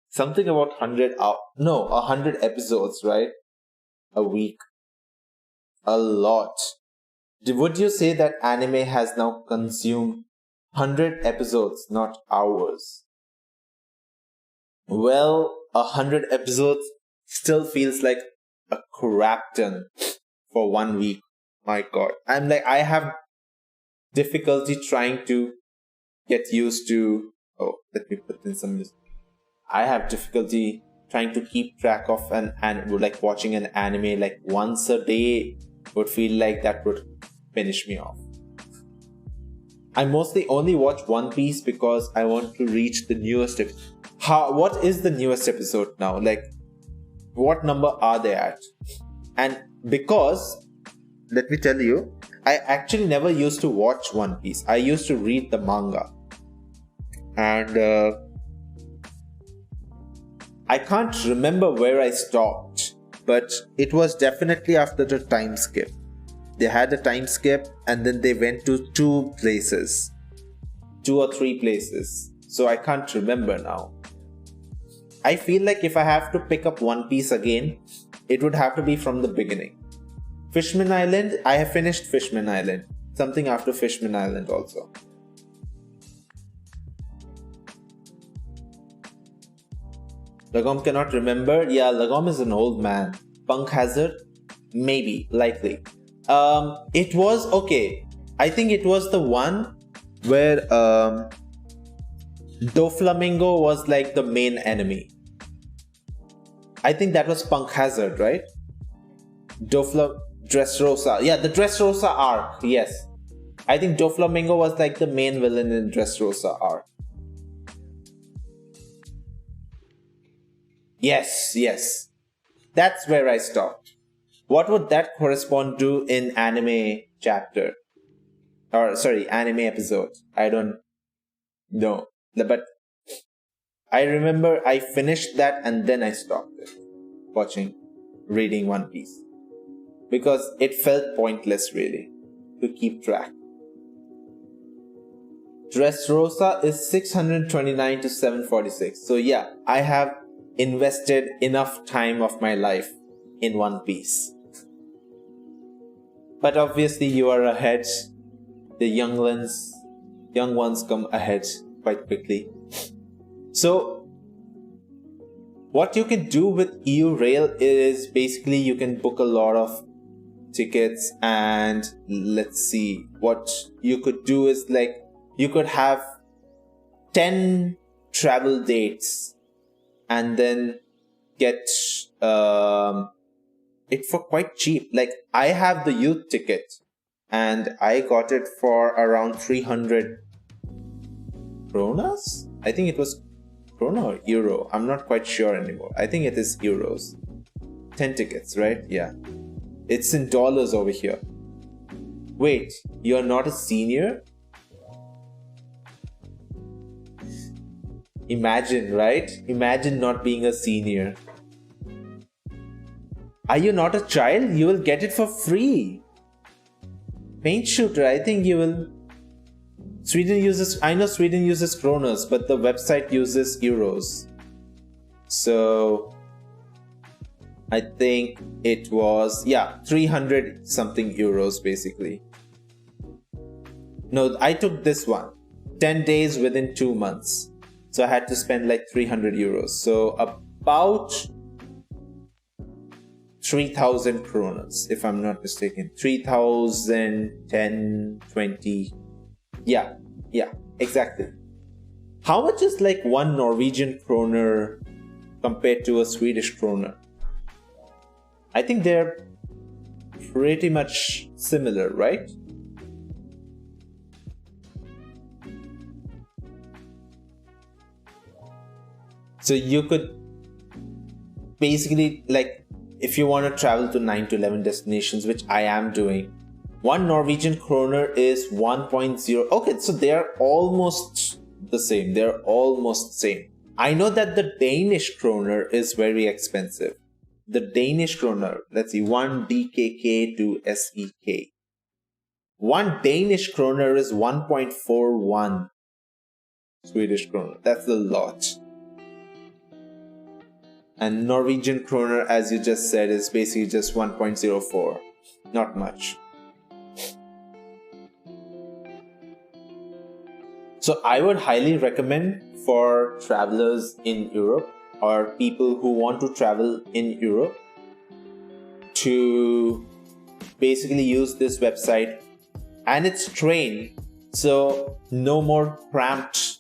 Something about 100 no, 100 episodes, right? A week. A lot. Would you say that anime has now consumed 100 episodes, not hours? Well, 100 episodes still feels like a crap ton for 1 week. My god. I have difficulty trying to get used to. Oh, let me put in some music. I have difficulty trying to keep track of like watching an anime like once a day would feel like that would finish me off. I mostly only watch One Piece because I want to reach the newest episode. What is the newest episode now? Like, what number are they at? And because, let me tell you, I actually never used to watch One Piece. I used to read the manga. And I can't remember where I stopped, but it was definitely after the time skip. They had a time skip and then they went to 2 places. 2 or 3 places. So I can't remember now. I feel like if I have to pick up One Piece again, it would have to be from the beginning. Fishman Island, I have finished Fishman Island. Something after Fishman Island also. Lagom cannot remember. Yeah, Lagom is an old man. Punk Hazard? Maybe, likely. It was okay. I think it was the one where Doflamingo was like the main enemy. I think that was Punk Hazard, right? Dressrosa. Yeah, the Dressrosa arc. Yes. I think Doflamingo was like the main villain in Dressrosa arc. Yes. That's where I stopped. What would that correspond to in anime chapter? Or, sorry, anime episode? I don't know. But I remember I finished that and then I stopped it. Reading One Piece. Because it felt pointless, really, to keep track. Dressrosa is 629 to 746. So yeah, I have invested enough time of my life in One Piece. But obviously you are ahead. The young ones come ahead quite quickly. So what you can do with EU-Rail is basically you can book a lot of tickets, and let's see, what you could do is like you could have 10 travel dates and then get it for quite cheap. Like, I have the youth ticket and I got it for around 300 kronas. I think it was krona or euro. I'm not quite sure anymore. I think it is euros. 10 tickets, right? Yeah. It's in dollars over here. Wait, you're not a senior? Imagine, right? Imagine not being a senior. Are you not a child? You will get it for free. Paint shooter, I think you will. I know Sweden uses kronas, but the website uses euros. So I think it was, 300 something euros basically. No, I took this one. 10 days within 2 months. So I had to spend like 300 euros. So about 3,000 kronas, if I'm not mistaken. 3,000, 10, 20. Yeah, exactly. How much is like 1 Norwegian kroner compared to a Swedish kroner? I think they're pretty much similar, right? So you could basically, like, if you want to travel to 9 to 11 destinations, which I am doing, 1 Norwegian kroner is 1.0. Okay, so they're almost the same. I know that the Danish kroner is very expensive. The Danish kroner, let's see, 1 DKK to SEK. 1 Danish kroner is 1.41 Swedish kroner. That's a lot. And Norwegian kroner, as you just said, is basically just 1.04. Not much. So I would highly recommend for travelers in Europe or people who want to travel in Europe to basically use this website. And it's train, so no more cramped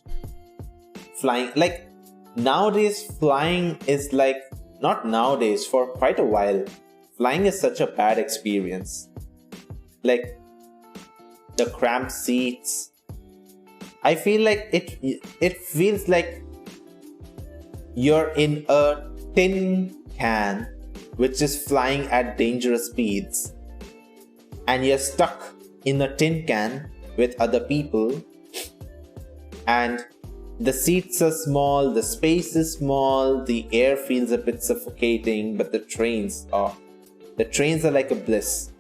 flying. Like, nowadays, flying is like, not nowadays, for quite a while, flying is such a bad experience. Like, the cramped seats. I feel like it feels like you're in a tin can which is flying at dangerous speeds, and you're stuck in a tin can with other people, and the seats are small, the space is small, the air feels a bit suffocating, but the trains are like a bliss.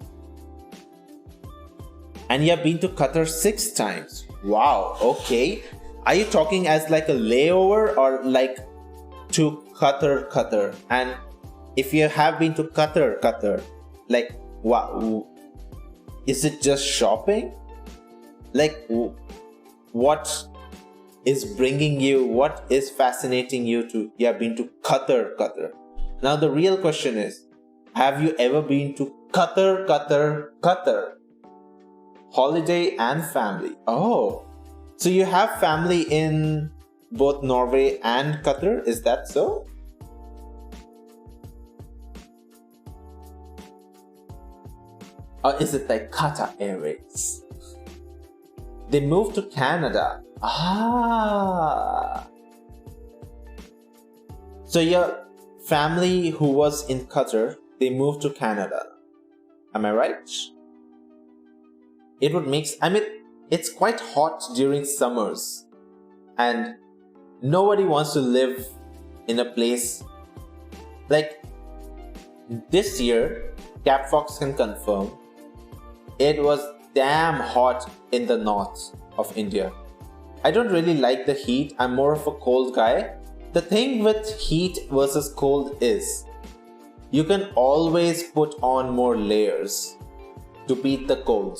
And you have been to Qatar 6 times. Wow, okay. Are you talking as like a layover or like to Qatar? And if you have been to Qatar, like, wow, is it just shopping? Like, what is bringing you, what is fascinating you to, you have been to Qatar? Now the real question is, have you ever been to Qatar? Holiday and family. Oh, so you have family in both Norway and Qatar, is that so? Or is it like Qatar Airways? They moved to Canada. So your family who was in Qatar, they moved to Canada. Am I right? It would make, I mean, it's quite hot during summers, and nobody wants to live in a place like this year. CapFox can confirm it was damn hot in the north of India. I don't really like the heat. I'm more of a cold guy. The thing with heat versus cold is you can always put on more layers to beat the cold,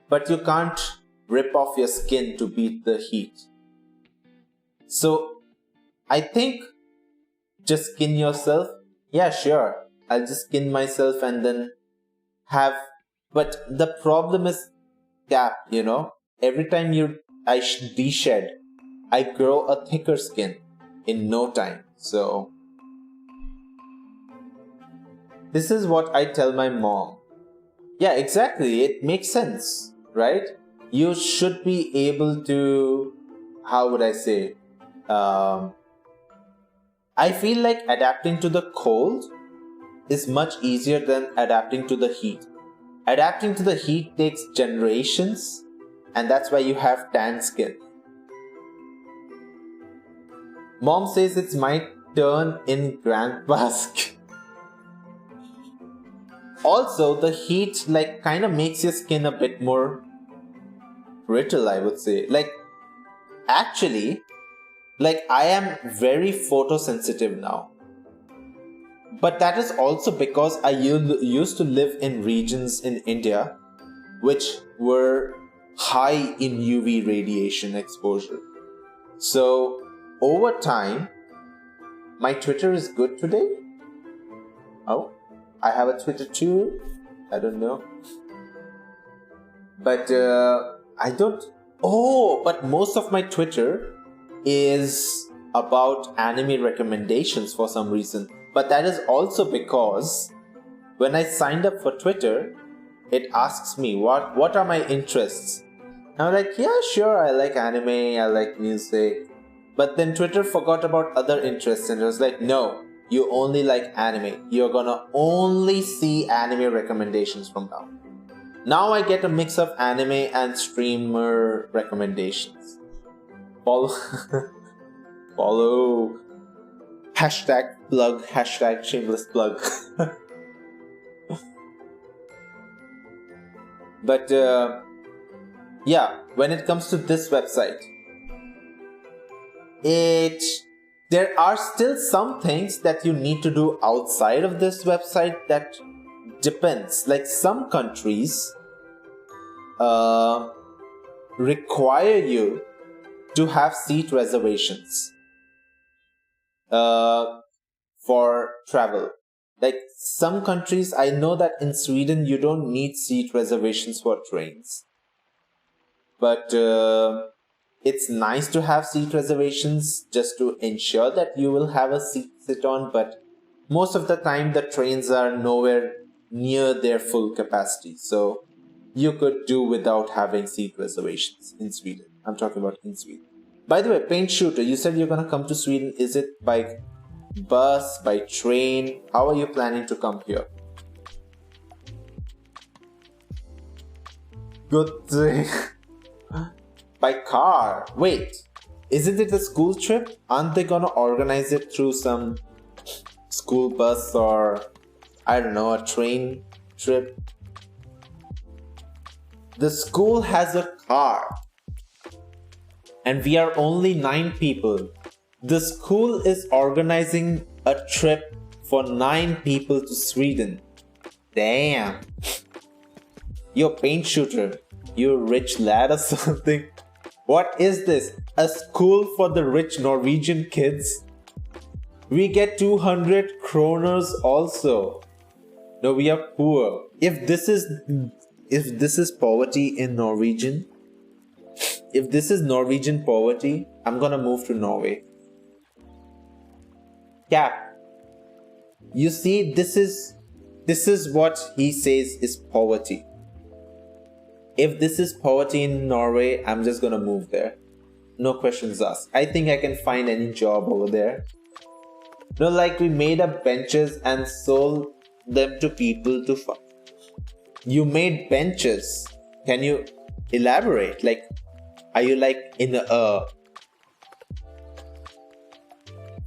but you can't rip off your skin to beat the heat. So I think just skin yourself. Yeah, sure, I'll just skin myself and then have, but the problem is cap, you know, every time I de-shed, I grow a thicker skin in no time. So this is what I tell my mom. Yeah, exactly, it makes sense, right? You should be able to, how would I say, I feel like adapting to the cold is much easier than adapting to the heat. Adapting to the heat takes generations, and that's why you have tan skin. Mom says it's my turn in grandpa's. Also, the heat like kind of makes your skin a bit more brittle, I would say. Like, actually, like, I am very photosensitive now. But that is also because I used to live in regions in India which were high in UV radiation exposure. So over time, my Twitter is good today. Oh, I have a Twitter too. I don't know. But I don't... Oh, but most of my Twitter is about anime recommendations for some reason. But that is also because when I signed up for Twitter, it asks me what are my interests. I'm like, yeah, sure, I like anime, I like music. But then Twitter forgot about other interests and it was like, no, you only like anime. You're gonna only see anime recommendations from now. Now I get a mix of anime and streamer recommendations. Follow. Follow. Hashtag plug, hashtag shameless plug. But yeah, when it comes to this website, there are still some things that you need to do outside of this website that depends. Like some countries require you to have seat reservations for travel. Like some countries, I know that in Sweden you don't need seat reservations for trains. But it's nice to have seat reservations just to ensure that you will have a seat to sit on. But most of the time the trains are nowhere near their full capacity. So you could do without having seat reservations in Sweden. I'm talking about in Sweden. By the way, Paint Shooter, you said you're going to come to Sweden. Is it by bus, by train? How are you planning to come here? Good thing. By car. Wait, isn't it a school trip? Aren't they gonna organize it through some school bus or, I don't know, a train trip? The school has a car and we are only 9 people. The school is organizing a trip for 9 people to Sweden. Damn. You're Paint Shooter. You rich lad or something. What is this? A school for the rich Norwegian kids? We get 200 kroners also. No, we are poor. If this is poverty in Norwegian, if this is Norwegian poverty, I'm gonna move to Norway. Cap. You see, this is what he says is poverty. If this is poverty in Norway, I'm just gonna move there. No questions asked. I think I can find any job over there. No, like we made up benches and sold them to people to fuck. You made benches. Can you elaborate? Like, are you like in a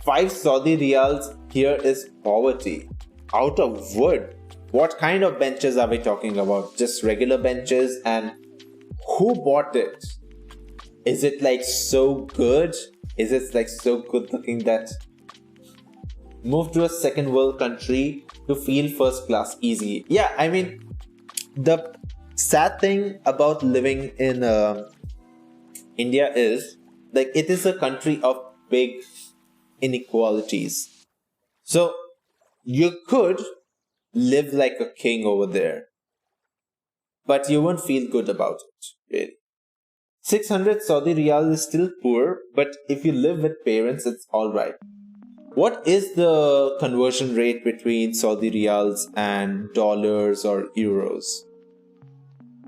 5 Saudi riyals here is poverty. Out of wood. What kind of benches are we talking about? Just regular benches? And who bought it? Is it like so good? Is it like so good looking that move to a second world country to feel first class easy? Yeah, I mean, the sad thing about living in India is like it is a country of big inequalities. So you could live like a king over there, but you won't feel good about it, really. 600 Saudi riyal is still poor, but if you live with parents, it's alright. What is the conversion rate between Saudi riyals and dollars or euros?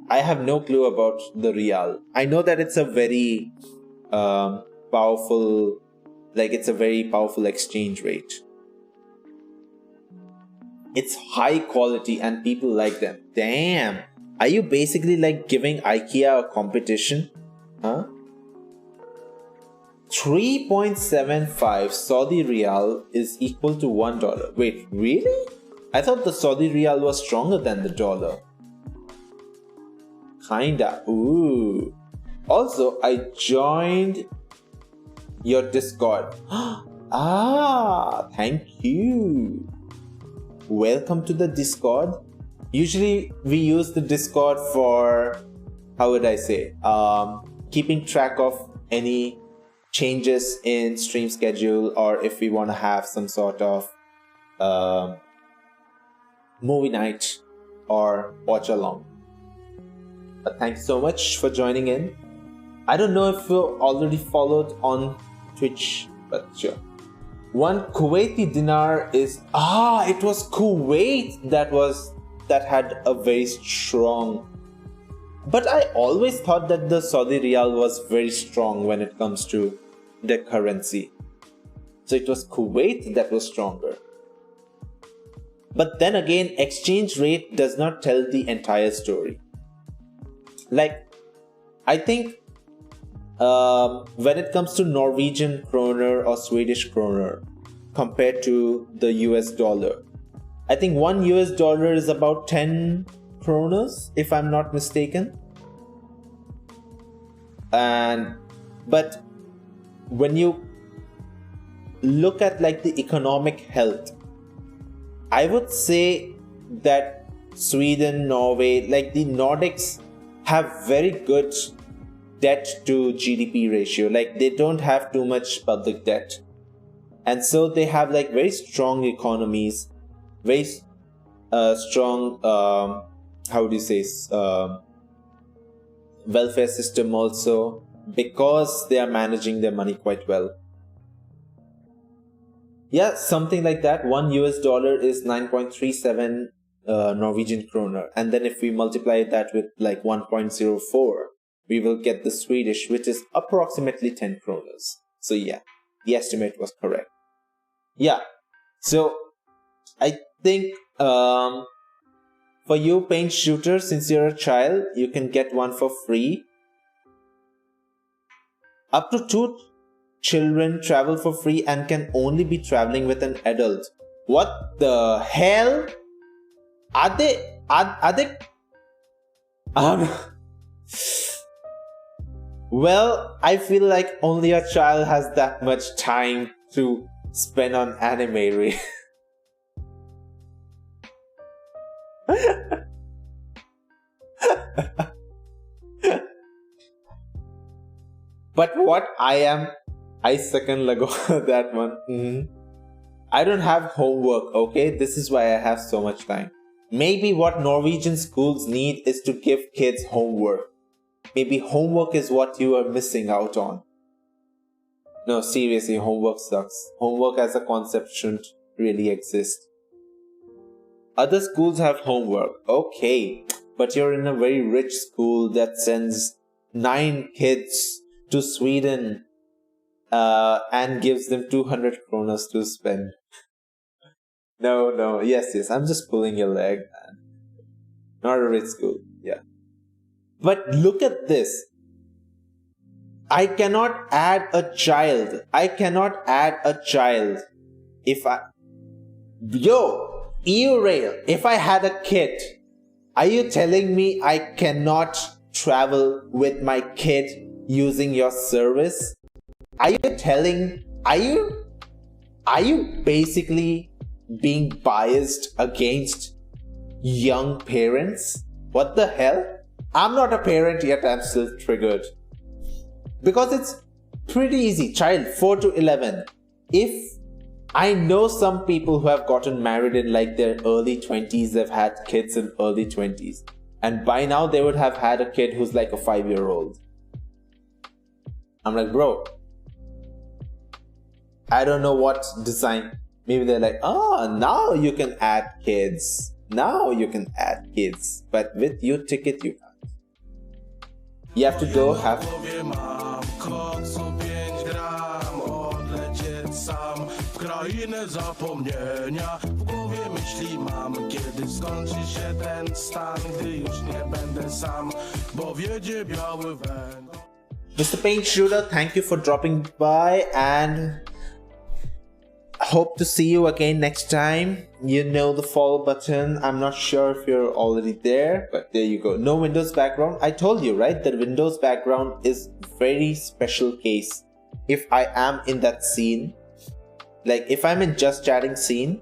I have no clue about the riyal. I know that it's a very powerful, like it's a very powerful exchange rate. It's high quality and people like them. Damn. Are you basically like giving IKEA a competition? Huh? 3.75 Saudi riyal is equal to $1. Wait, really? I thought the Saudi riyal was stronger than the dollar. Kinda. Ooh. Also, I joined your Discord. Ah, thank you. Welcome to the Discord. Usually we use the Discord for, how would I say, keeping track of any changes in stream schedule, or if we want to have some sort of movie night or watch along. But thanks so much for joining in. I don't know if you already followed on Twitch, but sure. One Kuwaiti dinar is it was Kuwait that had a very strong. But I always thought that the Saudi Riyal was very strong when it comes to their currency. So it was Kuwait that was stronger. But then again, exchange rate does not tell the entire story. Like, I think when it comes to Norwegian kroner or Swedish kroner compared to the US dollar, I think one US dollar is about 10 kroners, if I'm not mistaken. But when you look at like the economic health, I would say that Sweden, Norway, like the Nordics have very good debt to GDP ratio. Like they don't have too much public debt. And so they have like very strong economies, very strong, welfare system also, because they are managing their money quite well. Yeah, something like that. One US dollar is 9.37 Norwegian kroner. And then if we multiply that with like 1.04, we will get the Swedish, which is approximately 10 kroners. So yeah, the estimate was correct. Yeah, so I think for you paint shooter, since you're a child, you can get one for free. Up to 2 children travel for free and can only be traveling with an adult. What the hell? Are they well, I feel like only a child has that much time to spend on anime. But what I second Lego that one. I don't have homework, okay? This is why I have so much time. Maybe what Norwegian schools need is to give kids homework. Maybe homework is what you are missing out on. No, seriously, homework sucks. Homework as a concept shouldn't really exist. Other schools have homework, okay, but you're in a very rich school that sends 9 kids to Sweden and gives them 200 kronas to spend. No, yes, I'm just pulling your leg, man. Not a rich school, yeah. But look at this. I cannot add a child. E-Rail, if I had a kid, are you telling me I cannot travel with my kid using your service? Are you basically being biased against young parents? What the hell? I'm not a parent yet, I'm still triggered. Because it's pretty easy. Child 4 to 11. If I know some people who have gotten married in like their early 20s, they've had kids in early 20s. And by now they would have had a kid who's like a 5-year-old. I'm like, bro, I don't know what design. Maybe they're like, now you can add kids. But with your ticket, you can't. You have to go have... Krainę zapomnienia, w głowie myśli mam, kiedy skończy się ten stan, gdy już nie będę sam, bo wiedzie biały węgiel. Mr. Paint Shooter, thank you for dropping by and hope to see you again next time. You know the follow button. I'm not sure if you're already there, but there you go. No Windows background. I told you, right? The Windows background is very special case. If I am in that scene, like if I'm in just chatting scene,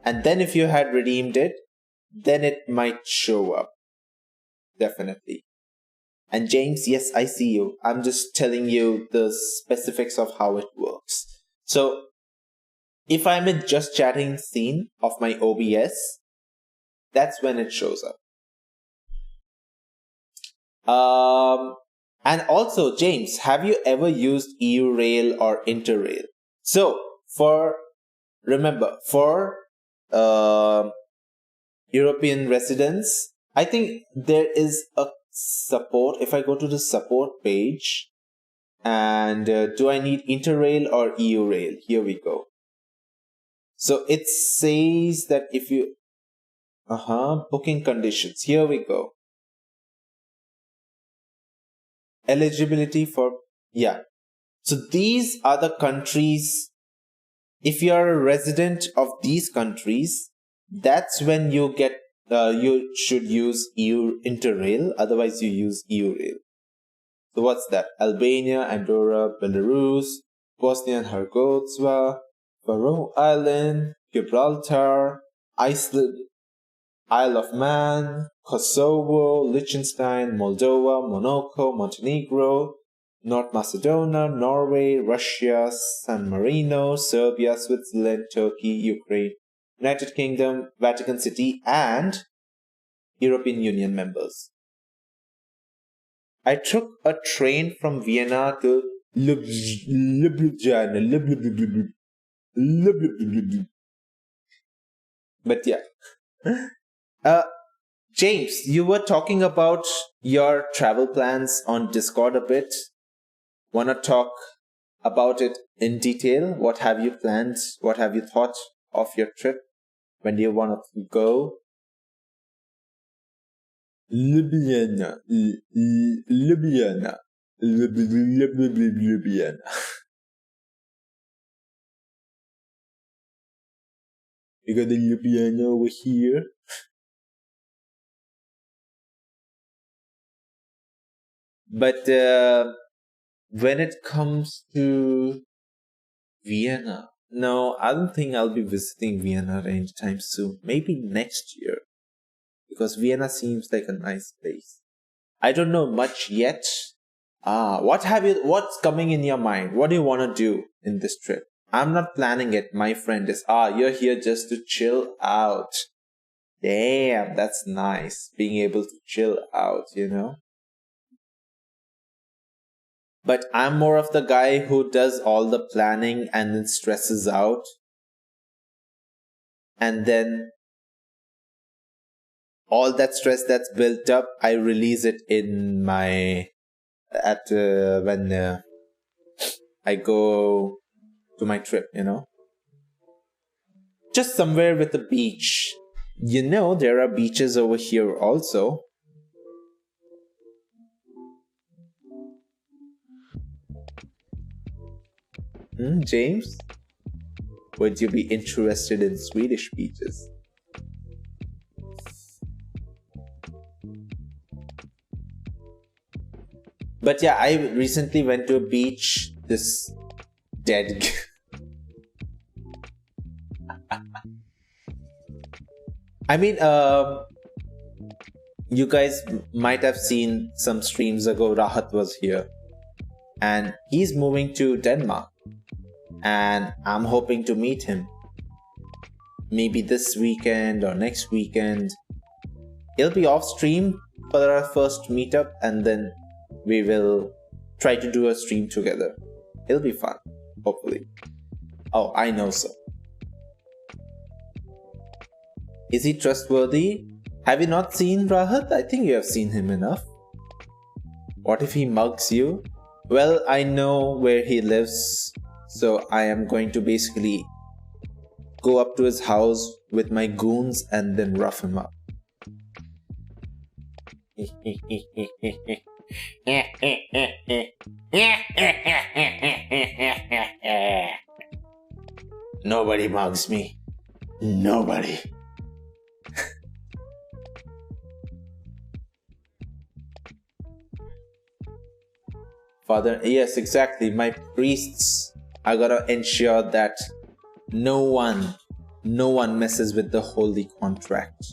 and then if you had redeemed it, then it might show up. Definitely. And James, yes, I see you. I'm just telling you the specifics of how it works. So if I'm in just chatting scene of my OBS, That's when it shows up. And also, James, have you ever used EURail or Interrail? So, remember, for European residents, I think there is a support. If I go to the support page, and do I need Interrail or EURail? Here we go. So it says that if you, booking conditions. Here we go. Eligibility for, So these are the countries. If you are a resident of these countries, that's when you get, you should use Interrail. Otherwise, you use EURail. So what's that? Albania, Andorra, Belarus, Bosnia and Herzegovina, Faroe Island, Gibraltar, Iceland, Isle of Man, Kosovo, Liechtenstein, Moldova, Monaco, Montenegro, North Macedonia, Norway, Russia, San Marino, Serbia, Switzerland, Turkey, Ukraine, United Kingdom, Vatican City, and European Union members. I took a train from Vienna to Ljubljana. But yeah. James, you were talking about your travel plans on Discord a bit. Wanna talk about it in detail? What have you planned? What have you thought of your trip? When do you want to go? Ljubljana. Ljubljana. Ljubljana. You got the Ljubljana over here. But when it comes to Vienna, no, I don't think I'll be visiting Vienna anytime soon. Maybe next year. Because Vienna seems like a nice place. I don't know much yet. What's coming in your mind? What do you want to do in this trip? I'm not planning it. My friend is, you're here just to chill out. Damn, that's nice. Being able to chill out, you know? But I'm more of the guy who does all the planning and then stresses out. And then all that stress that's built up, I release it in when I go to my trip, you know. Just somewhere with a beach. You know, there are beaches over here also. James? Would you be interested in Swedish beaches? But yeah, I recently went to a beach. This dead... I mean, you guys might have seen some streams ago, Rahat was here. And he's moving to Denmark. And I'm hoping to meet him. Maybe this weekend or next weekend. He'll be off stream for our first meetup, and then we will try to do a stream together. It'll be fun, hopefully. Oh, I know so. Is he trustworthy? Have you not seen Rahat? I think you have seen him enough. What if he mugs you? Well, I know where he lives, so I am going to basically go up to his house with my goons and then rough him up. Nobody mugs me. Nobody. Father, yes, exactly. My priests, I gotta ensure that no one messes with the holy contract.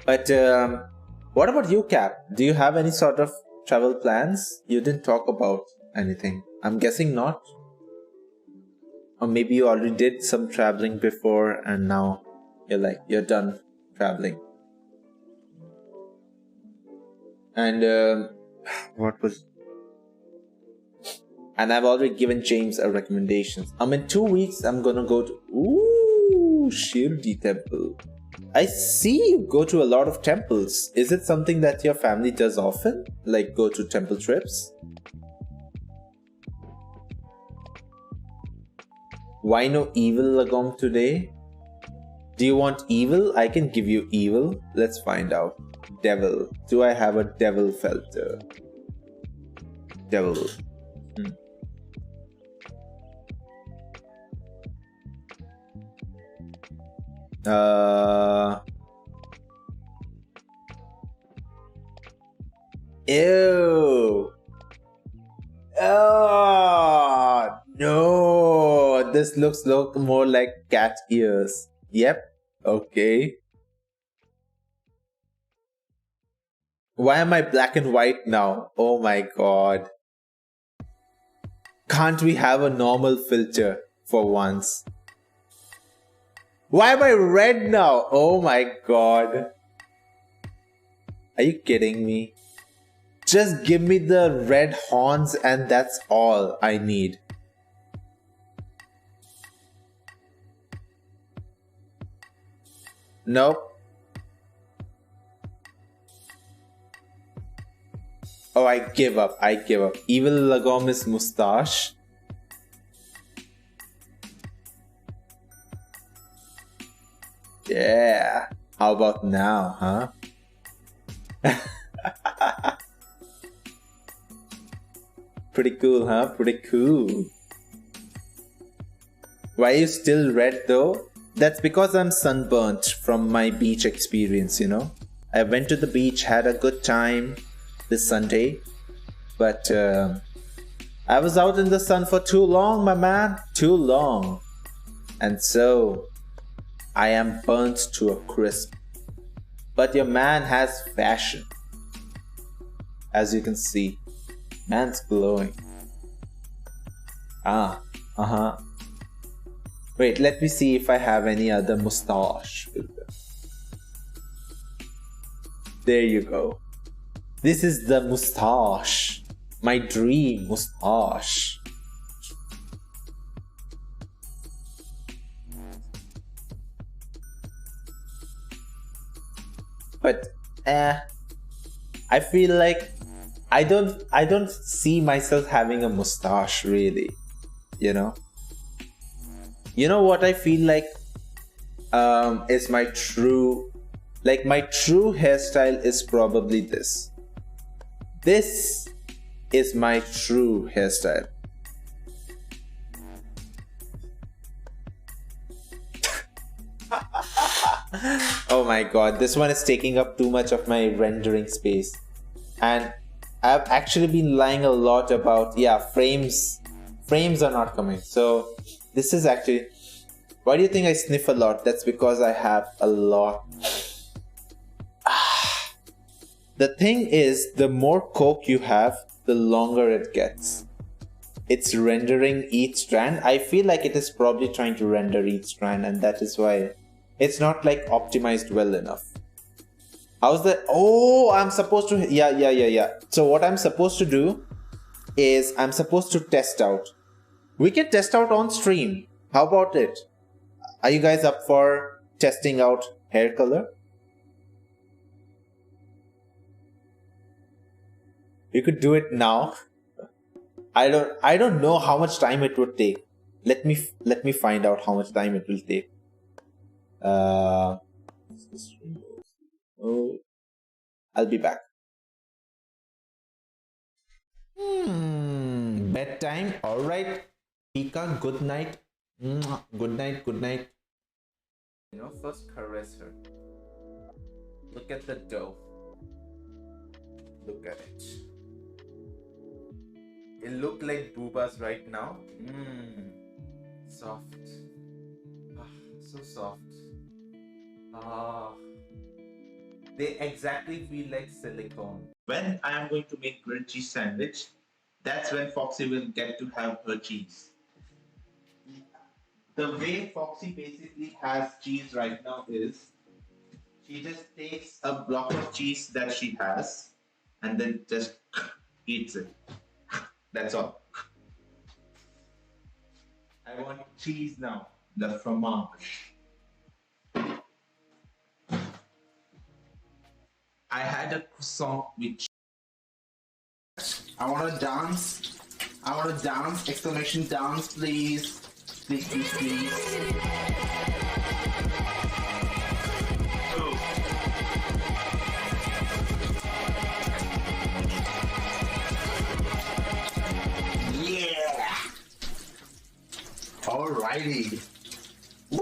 But what about you, Cap? Do you have any sort of travel plans? You didn't talk about anything. I'm guessing not. Or maybe you already did some traveling before and now you're done traveling. And what was... And I've already given James a recommendation. In 2 weeks, I'm gonna go to... Ooh, Shirdi Temple. I see you go to a lot of temples. Is it something that your family does often? Like go to temple trips? Why no evil Lagom today? Do you want evil? I can give you evil. Let's find out. Devil. Do I have a devil filter? Devil. Ew. Oh, no. This looks more like cat ears. Yep. Okay. Why am I black and white now? Oh my god. Can't we have a normal filter for once? Why am I red now? Oh my god. Are you kidding me? Just give me the red horns and that's all I need. Nope. Oh, I give up. Evil Lagom's mustache. Yeah. How about now, huh? Pretty cool, huh? Pretty cool. Why are you still red though? That's because I'm sunburnt from my beach experience, you know? I went to the beach, had a good time this Sunday, but I was out in the sun for too long, my man. Too long. And so I am burnt to a crisp. But your man has fashion. As you can see, man's glowing. Wait, let me see if I have any other mustache filter. There you go. This is the mustache. My dream mustache. But I feel like I don't see myself having a mustache really, you know? You know what I feel like is my true hairstyle is probably this. This is my true hairstyle. Oh my god, this one is taking up too much of my rendering space. And I've actually been lying a lot about, frames are not coming. So this is actually, why do you think I sniff a lot? That's because I have a lot. The thing is, the more coke you have, the longer it gets. It's rendering each strand. I feel like it is probably trying to render each strand, and that is why it's not like optimized well enough. How's that? Oh, I'm supposed to, yeah. So what I'm supposed to do is I'm supposed to test out. We can test out on stream. How about it? Are you guys up for testing out hair color? You could do it now. I don't know how much time it would take. Let me find out how much time it will take. Oh, I'll be back. Bedtime. All right. Pika, good night. Good night. You know, first caress her. Look at the dough. Look at it. It look like boobas right now. Soft. So soft. They exactly feel like silicone. When I am going to make grilled cheese sandwich, that's when Foxy will get to have her cheese. The way Foxy basically has cheese right now is she just takes a block of cheese that she has and then just eats it. That's all. I want cheese now. The fromage. I had a croissant with cheese. I want to dance. I want to dance. Exclamation dance, please. Please, please, please. Yeah. Alrighty. Woo!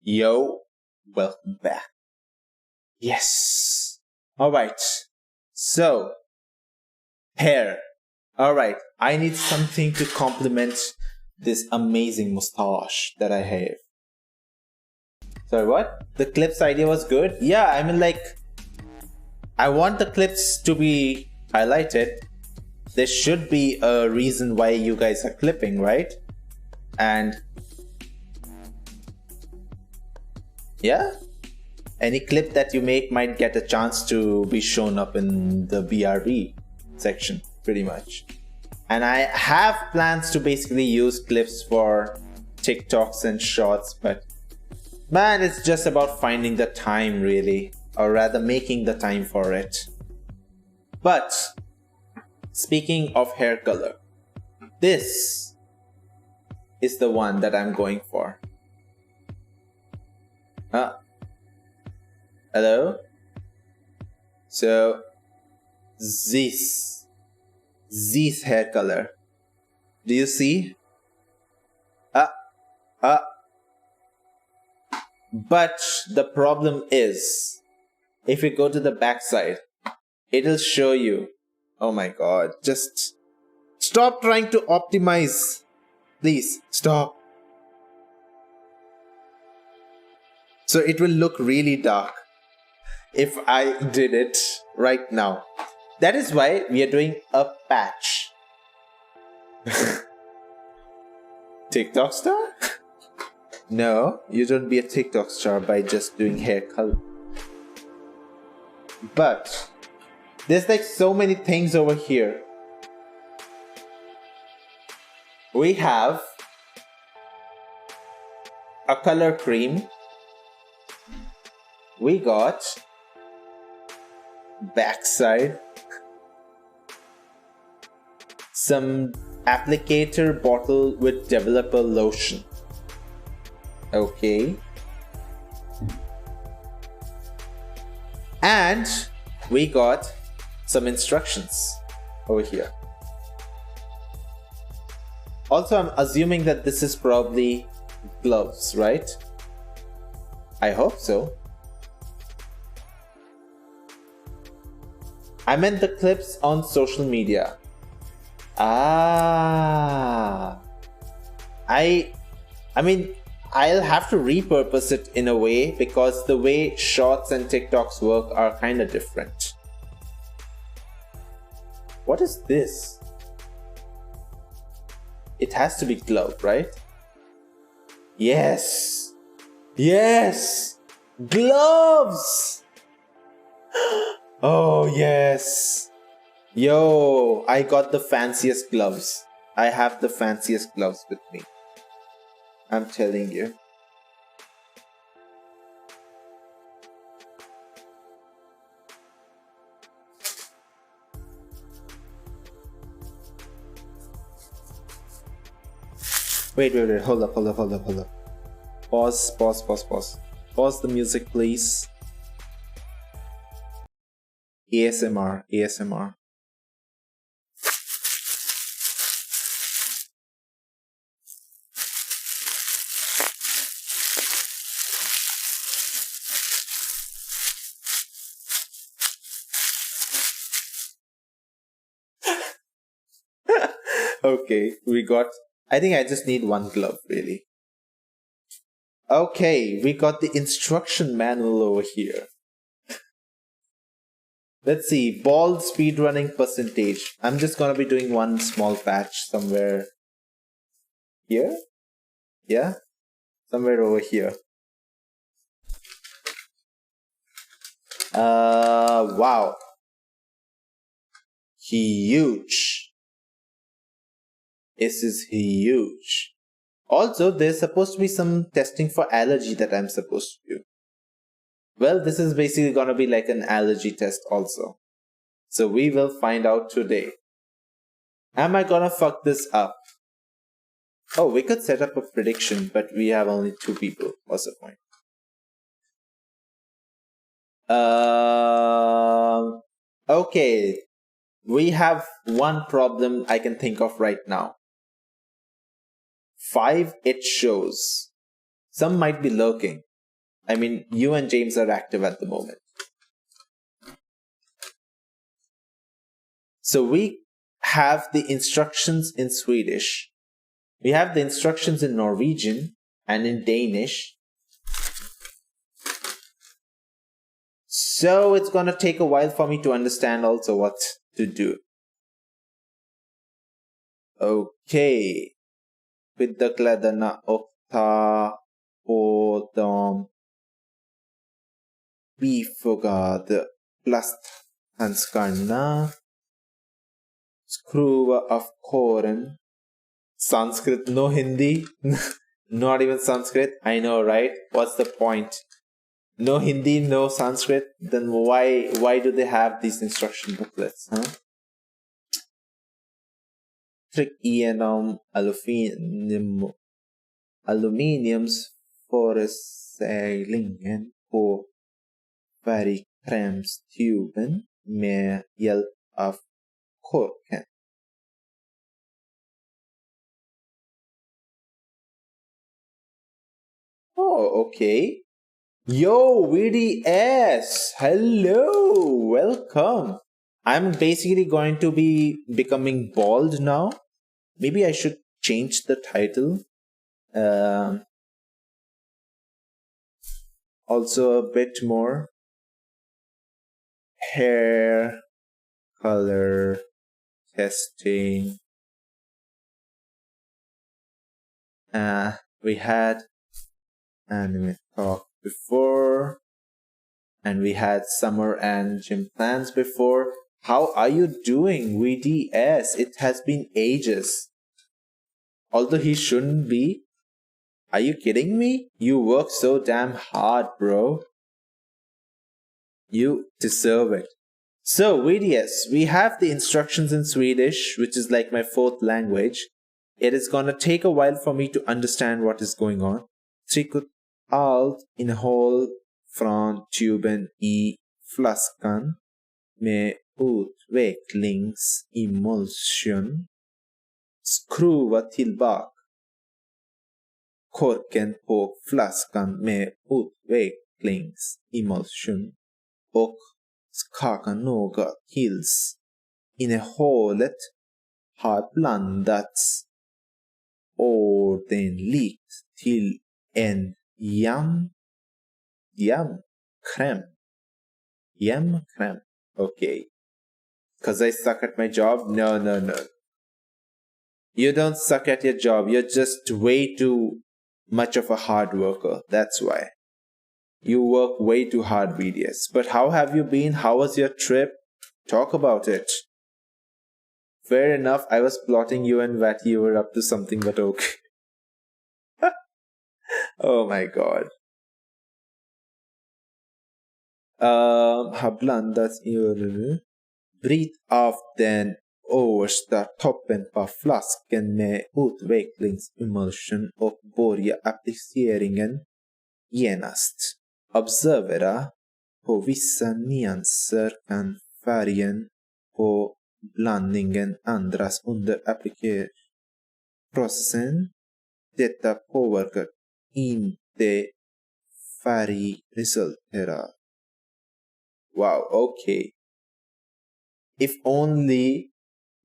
Yo, welcome back. Yes. Alright. So, hair. Alright, I need something to complement this amazing mustache that I have. Sorry, what? The clips idea was good? Yeah, I mean, like, I want the clips to be highlighted. There should be a reason why you guys are clipping, right? And yeah, any clip that you make might get a chance to be shown up in the BRB section, pretty much. And I have plans to basically use clips for TikToks and shorts, but man, it's just about finding the time, really, or rather making the time for it. But speaking of hair color, this is the one that I'm going for. Hello? So, this hair color. Do you see? But the problem is, if you go to the backside, it'll show you. Oh my god, just stop trying to optimize. Please, stop. So it will look really dark if I did it right now. That is why we are doing a patch. TikTok star? No, you don't be a TikTok star by just doing hair color. But there's like so many things over here. We have a color cream. We got backside, some applicator bottle with developer lotion. Okay. And we got some instructions over here. Also, I'm assuming that this is probably gloves, right? I hope so. I meant the clips on social media. I mean, I'll have to repurpose it in a way because the way shorts and TikToks work are kind of different. What is this? It has to be glove, right? Yes! Yes! Gloves! Oh, yes! Yo, I got the fanciest gloves. I have the fanciest gloves with me. I'm telling you. Wait, hold up. Pause. Pause the music, please. ASMR. Okay, we got... I think I just need one glove, really. Okay, we got the instruction manual over here. Let's see, bald speedrunning percentage. I'm just gonna be doing one small patch somewhere here. Yeah, somewhere over here. Wow. Huge. This is huge. Also, there's supposed to be some testing for allergy that I'm supposed to do. Well, this is basically gonna be like an allergy test also. So we will find out today. Am I gonna fuck this up? Oh, we could set up a prediction, but we have only 2 people. What's the point? Okay. We have one problem I can think of right now. 5 it shows. Some might be lurking. I mean, you and James are active at the moment. So we have the instructions in Swedish. We have the instructions in Norwegian and in Danish. So it's gonna take a while for me to understand also what to do. Okay. Piddakläderna och ta på de bifogade plasthandskarna. Skruva av kåren. Sanskrit, no Hindi. Not even Sanskrit. I know, right? What's the point? No Hindi, no Sanskrit. Then why do they have these instruction booklets? Huh? Tryck igenom aluminiumsföreställningen på färgkrämstuben med hjälp av korken. Oh, okay. Yo, VDS! Hello! Welcome! I'm basically going to be becoming bald now. Maybe I should change the title. Also a bit more. Hair color testing. We had anime talk before, and we had summer and gym plans before. How are you doing, VDS? It has been ages. Although he shouldn't be. Are you kidding me? You work so damn hard, bro. You deserve it. So, VDS, we have the instructions in Swedish, which is like my 4th language. It is gonna take a while for me to understand what is going on. Tryck allt innehåll från tuben i flaskan med utvecklingsemulsion. Skruva tillbaka korken på flaskan med utvecklingsemulsion och skaka något tills innehållet har blandats ordentligt till en jämn crème. Okay. Because I suck at my job? No. You don't suck at your job. You're just way too much of a hard worker. That's why. You work way too hard, VDS. But how have you been? How was your trip? Talk about it. Fair enough, I was plotting you and Vat you were up to something, but okay. Oh my god. Har blandats i öronen. Bryt av den översta toppen på flaskan med utvecklingsemulsion och börja appliceringen genast. Observera på vissa nyanser kan färgen på blandningen ändras under applikeringsprocessen. Detta påverkar inte färgresultatet. Wow, okay. If only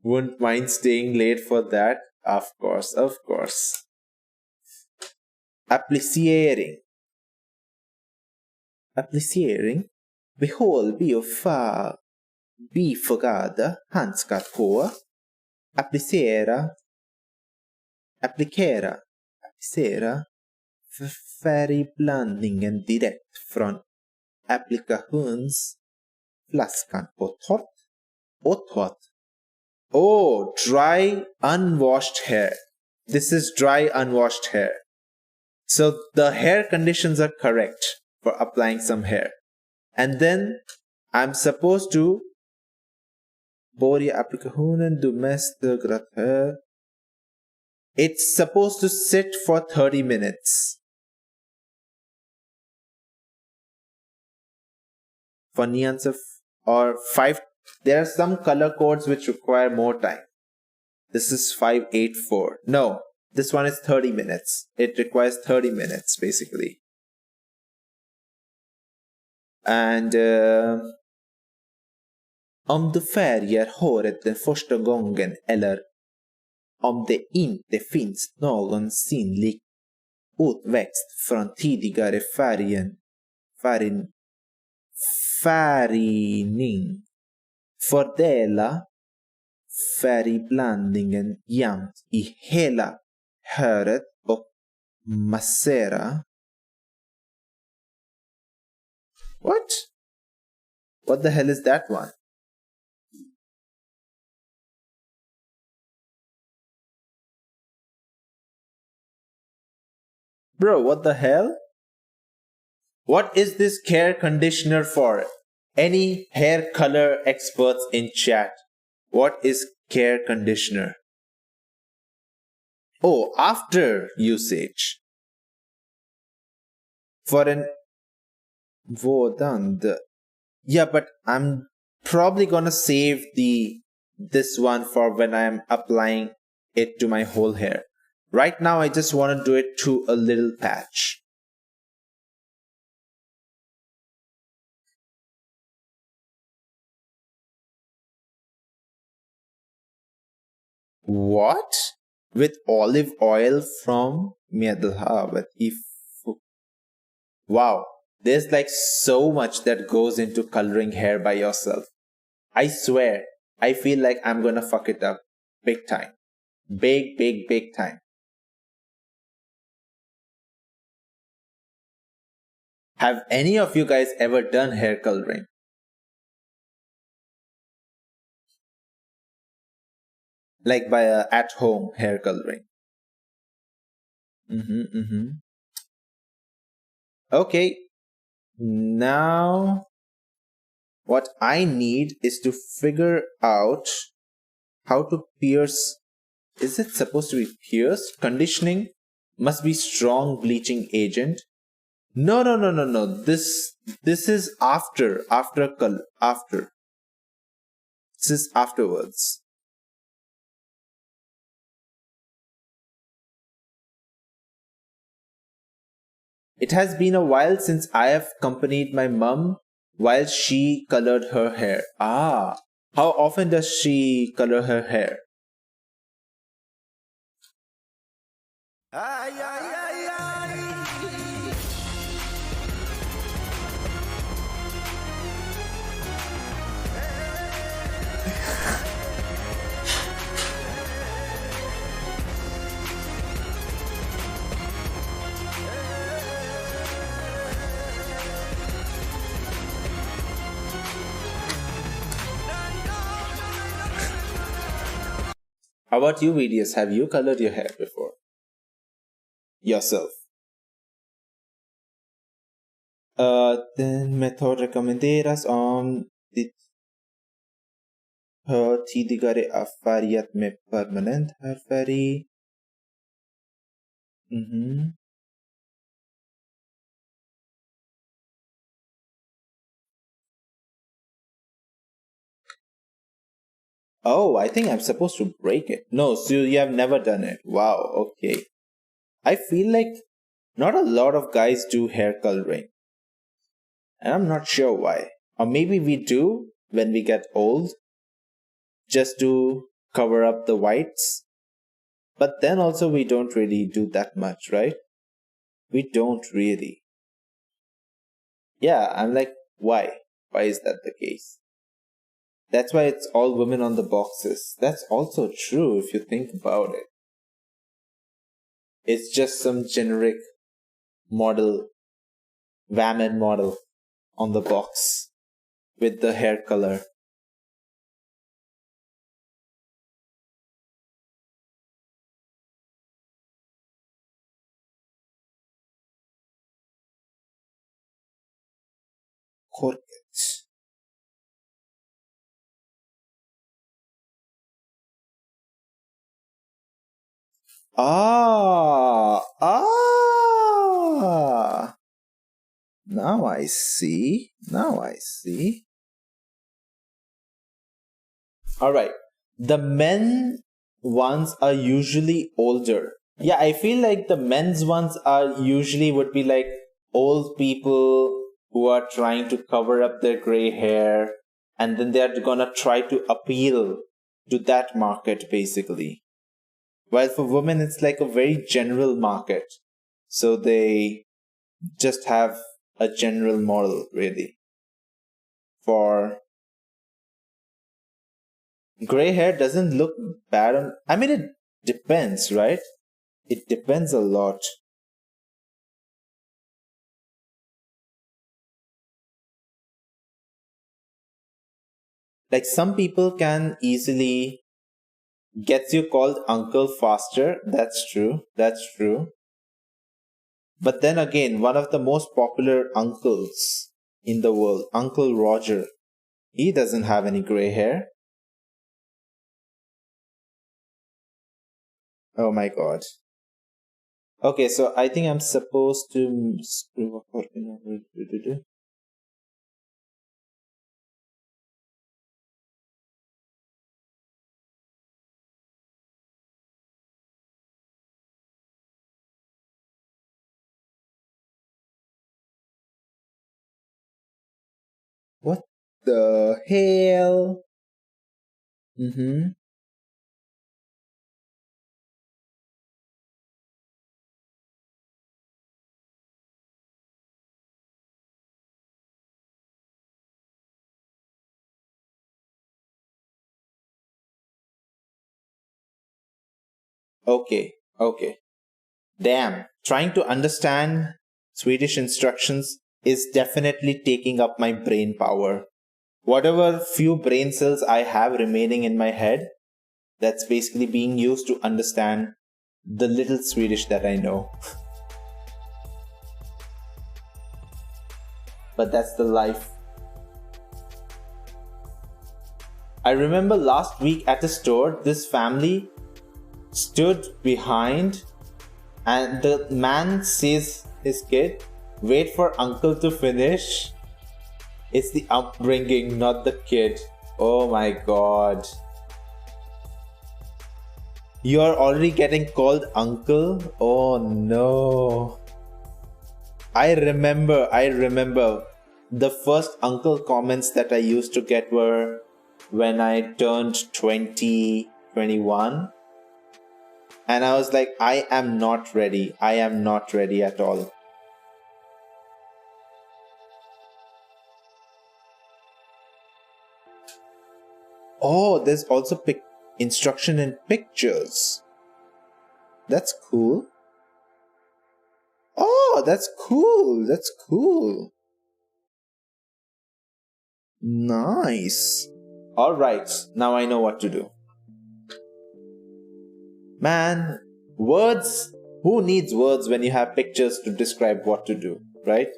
wouldn't mind staying late for that. Of course. Applicering. Behåll biofärg bifogade handskar på, applicera färgblandningen direkt från applikationsflaskan på torrt och torrt. Oh, dry unwashed hair. This is dry unwashed hair. So the hair conditions are correct for applying some hair. And then I'm supposed to börja applikationen du måste gratta. It's supposed to sit for 30 minutes. For nuance or 5. There are some color codes which require more time. This is 584. No, this one is 30 minutes. It requires 30 minutes basically. And om du färgar håret den första gången eller om det inte finns någon synlig utväxt från tidigare färgning. Fördela färgblandningen jämnt i hela håret och massera. What the hell is that one? Bro, what the hell? What is this hair conditioner for? Any hair color experts in chat? What is hair conditioner? Oh, after usage. For an vårdande. Yeah, but I'm probably gonna save this one for when I'm applying it to my whole hair. Right now, I just want to do it to a little patch. What? With olive oil from Medelhavet. Wow, there's like so much that goes into coloring hair by yourself. I swear, I feel like I'm gonna fuck it up big time. Big time. Have any of you guys ever done hair coloring? Like by at-home hair coloring? Okay, now what I need is to figure out how to pierce. Is it supposed to be pierced? Conditioning must be strong bleaching agent. No. This is after. This is afterwards. It has been a while since I have accompanied my mum while she colored her hair. Ah, how often does she color her hair? How about you, VDS? Have you colored your hair before? Yourself? Den metod rekommenderas om ditt hår tidigare är färgat med permanent hårfärg. Oh, I think I'm supposed to break it. No, so you have never done it. Wow, okay. I feel like not a lot of guys do hair coloring. And I'm not sure why. Or maybe we do when we get old. Just to cover up the whites. But then also we don't really do that much, right? We don't really. Yeah, I'm like, why? Why is that the case? That's why it's all women on the boxes. That's also true if you think about it. It's just some generic model, Vaman model on the box with the hair color. Korket. Now I see. Alright. The men ones are usually older. Yeah, I feel like the men's ones are usually would be like old people who are trying to cover up their gray hair, and then they're gonna try to appeal to that market basically. While for women, it's like a very general market. So they just have a general model, really. For gray hair doesn't look bad on... I mean, it depends, right? It depends a lot. Like some people can easily gets you called uncle faster. That's true. But then again, one of the most popular uncles in the world, Uncle Roger, he doesn't have any gray hair. Oh my god. Okay, so I think I'm supposed to screw up. What the hell? Okay. Damn, trying to understand Swedish instructions is definitely taking up my brain power. Whatever few brain cells I have remaining in my head, that's basically being used to understand the little Swedish that I know. But that's the life. I remember last week at a store, this family stood behind and the man says his kid, wait for uncle to finish. It's the upbringing, not the kid. Oh my god. You're already getting called uncle? Oh no. I remember the first uncle comments that I used to get were when I turned 20, 21. And I was like, I am not ready at all. Oh, there's also instruction in pictures. That's cool. Oh, that's cool. Nice. Alright, now I know what to do. Man, words? Who needs words when you have pictures to describe what to do, right?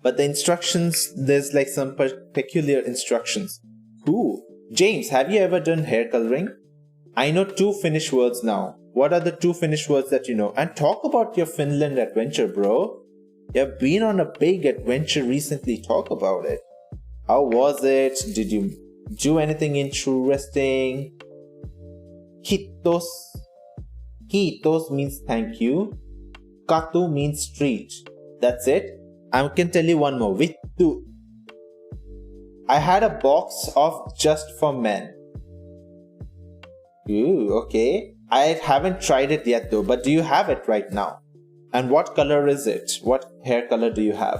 But the instructions, there's like some peculiar instructions. Cool. James, have you ever done hair coloring? I know 2 Finnish words now. What are the 2 Finnish words that you know? And talk about your Finland adventure, bro. You've been on a big adventure recently. Talk about it. How was it? Did you do anything interesting? Kiitos. Kiitos means thank you. Katu means street. That's it. I can tell you one more. Vittu. I had a box of just for men. Ooh, okay. I haven't tried it yet though, but do you have it right now? And what color is it? What hair color do you have?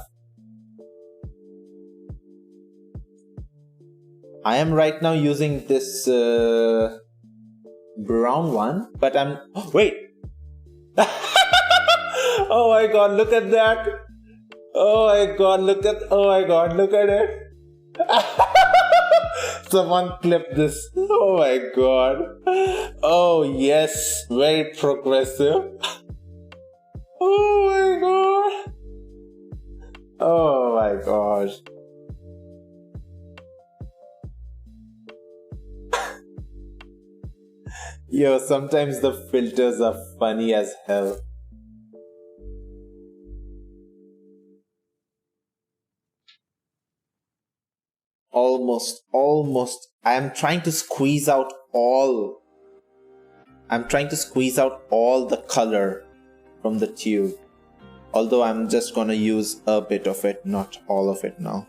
I am right now using this brown one, but I'm... Oh, wait! Oh my god, look at that! Oh my god, look at it! Someone clip this. Oh my god. Oh yes, very progressive. Oh my god. Oh my gosh. Yo, sometimes the filters are funny as hell. Almost. I am trying to squeeze out all. I'm trying to squeeze out all the color from the tube. Although I'm just gonna use a bit of it, not all of it now.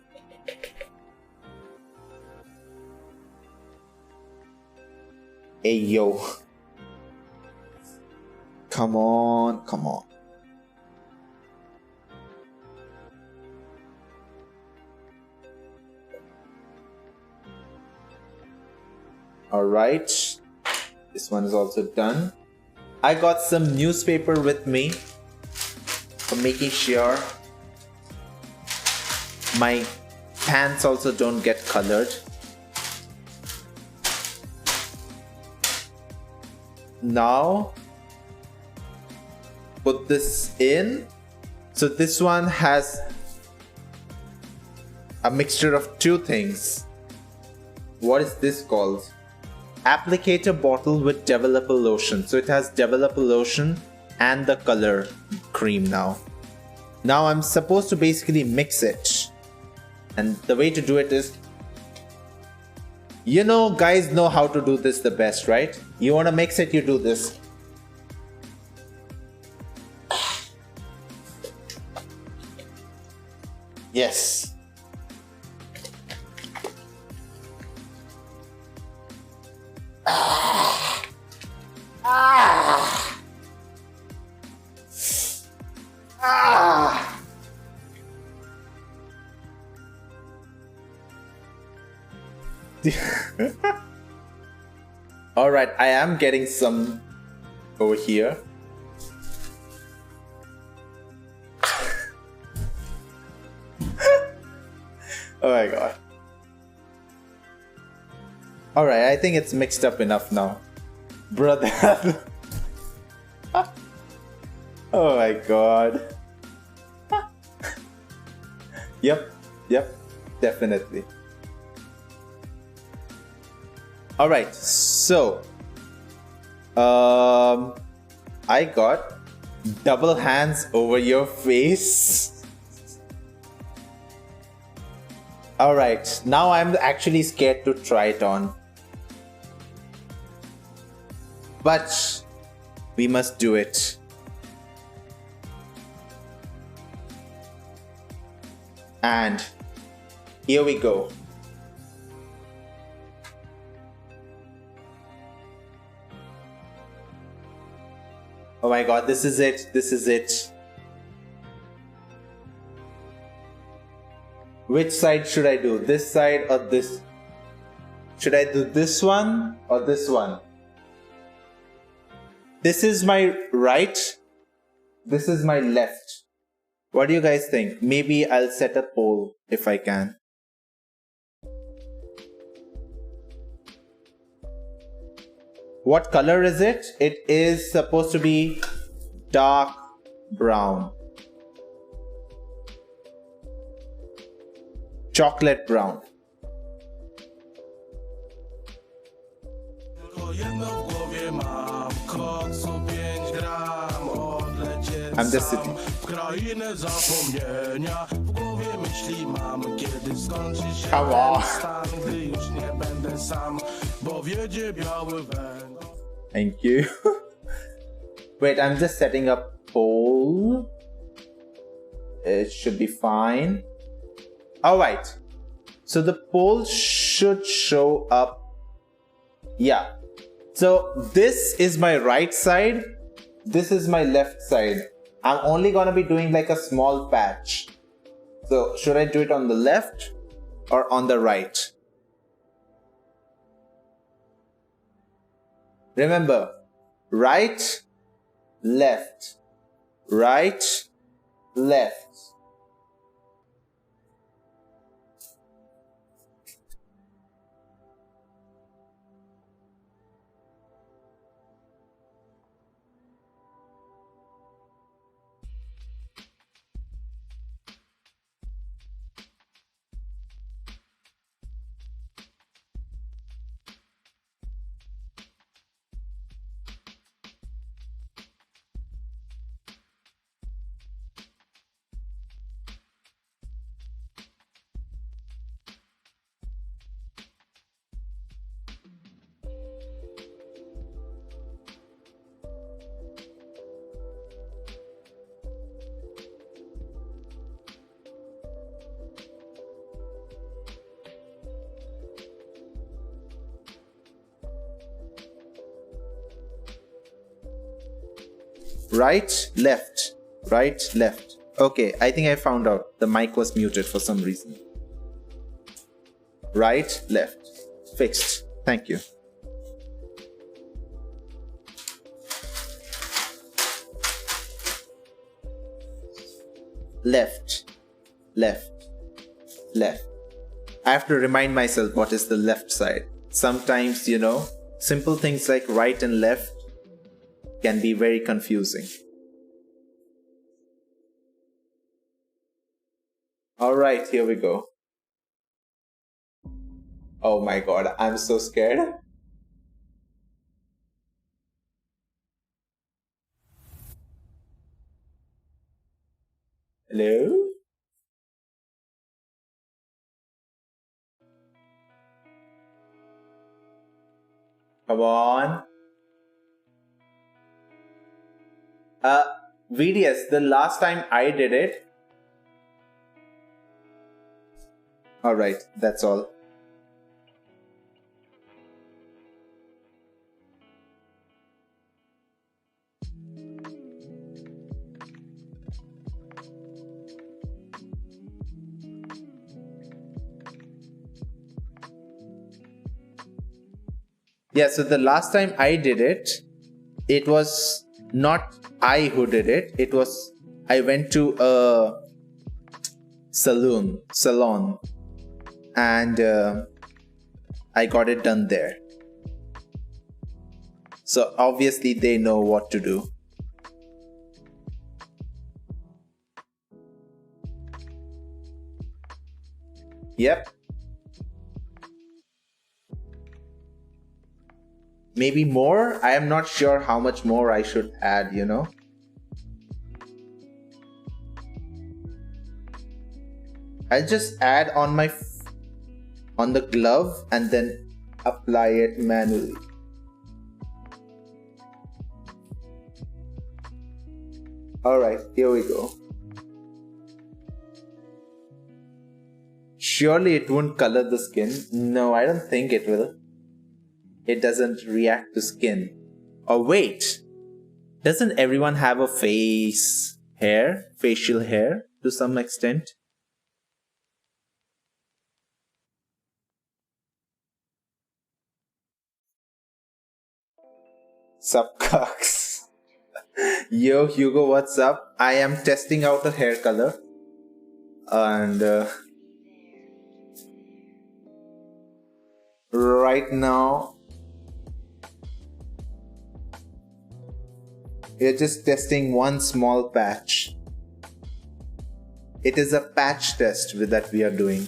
Hey yo. Come on. Alright. This one is also done. I got some newspaper with me for making sure my pants also don't get colored. Now put this in. So this one has a mixture of two things. What is this called? Applicator bottle with developer lotion. So it has developer lotion and the color cream now. Now I'm supposed to basically mix it. And the way to do it is, you know, guys know how to do this the best, right? You want to mix it, you do this. Yes. Alright, I am getting some over here. Oh my god. Alright, I think it's mixed up enough now. Brother. Oh my god. Yep, definitely. Alright, so I got double hands over your face. Alright, now I'm actually scared to try it on. But we must do it. And here we go. Oh my god, this is it. Which side should I do? This side or this? Should I do this one or this one? This is my right. This is my left. What do you guys think? Maybe I'll set a poll if I can. What color is it? It is supposed to be dark brown. Chocolate brown. I'm just sitting. Come on. Thank you. Wait, I'm just setting up poll. It should be fine. Alright. So the poll should show up. Yeah. So this is my right side. This is my left side. I'm only gonna be doing like a small patch. So should I do it on the left or on the right? Remember, right, left, right, left. Right, left, right, left. Okay, I think I found out. The mic was muted for some reason. Right, left. Fixed. Thank you. Left, left, left. I have to remind myself what is the left side. Sometimes, simple things like right and left can be very confusing. All right, here we go. Oh my god, I'm so scared. Hello? Come on. VDS, the last time I did it. Alright, that's all. Yeah, so the last time I did it, it was not I who did it. It was, I went to a salon, and I got it done there. So obviously they know what to do. Yep. Maybe more? I am not sure how much more I should add, I'll just add on on the glove and then apply it manually. Alright, here we go. Surely it won't color the skin. No, I don't think it will. It doesn't react to skin. Oh wait, doesn't everyone have a facial hair to some extent? Sup, cocks? Yo, Hugo, what's up? I am testing out a hair color. And right now, we're just testing one small patch. It is a patch test that we are doing.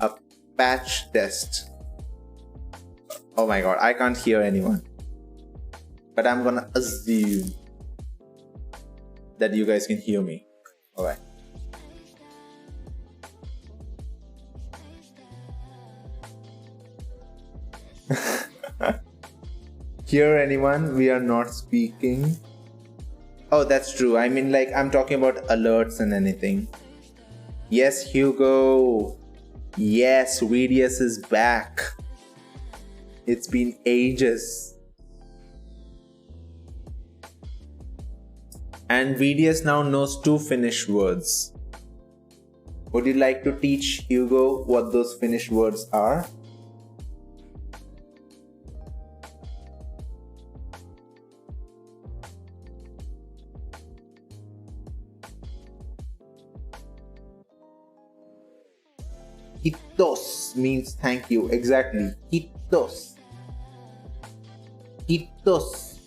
A patch test. Oh my god, I can't hear anyone. But I'm gonna assume that you guys can hear me. Alright. Hear anyone? We are not speaking. Oh, that's true. I mean, like, I'm talking about alerts and anything. Yes, Hugo. Yes, VDS is back. It's been ages. And VDS now knows 2 Finnish words. Would you like to teach Hugo what those Finnish words are? Hitos means thank you. Exactly. Hitos. Hitos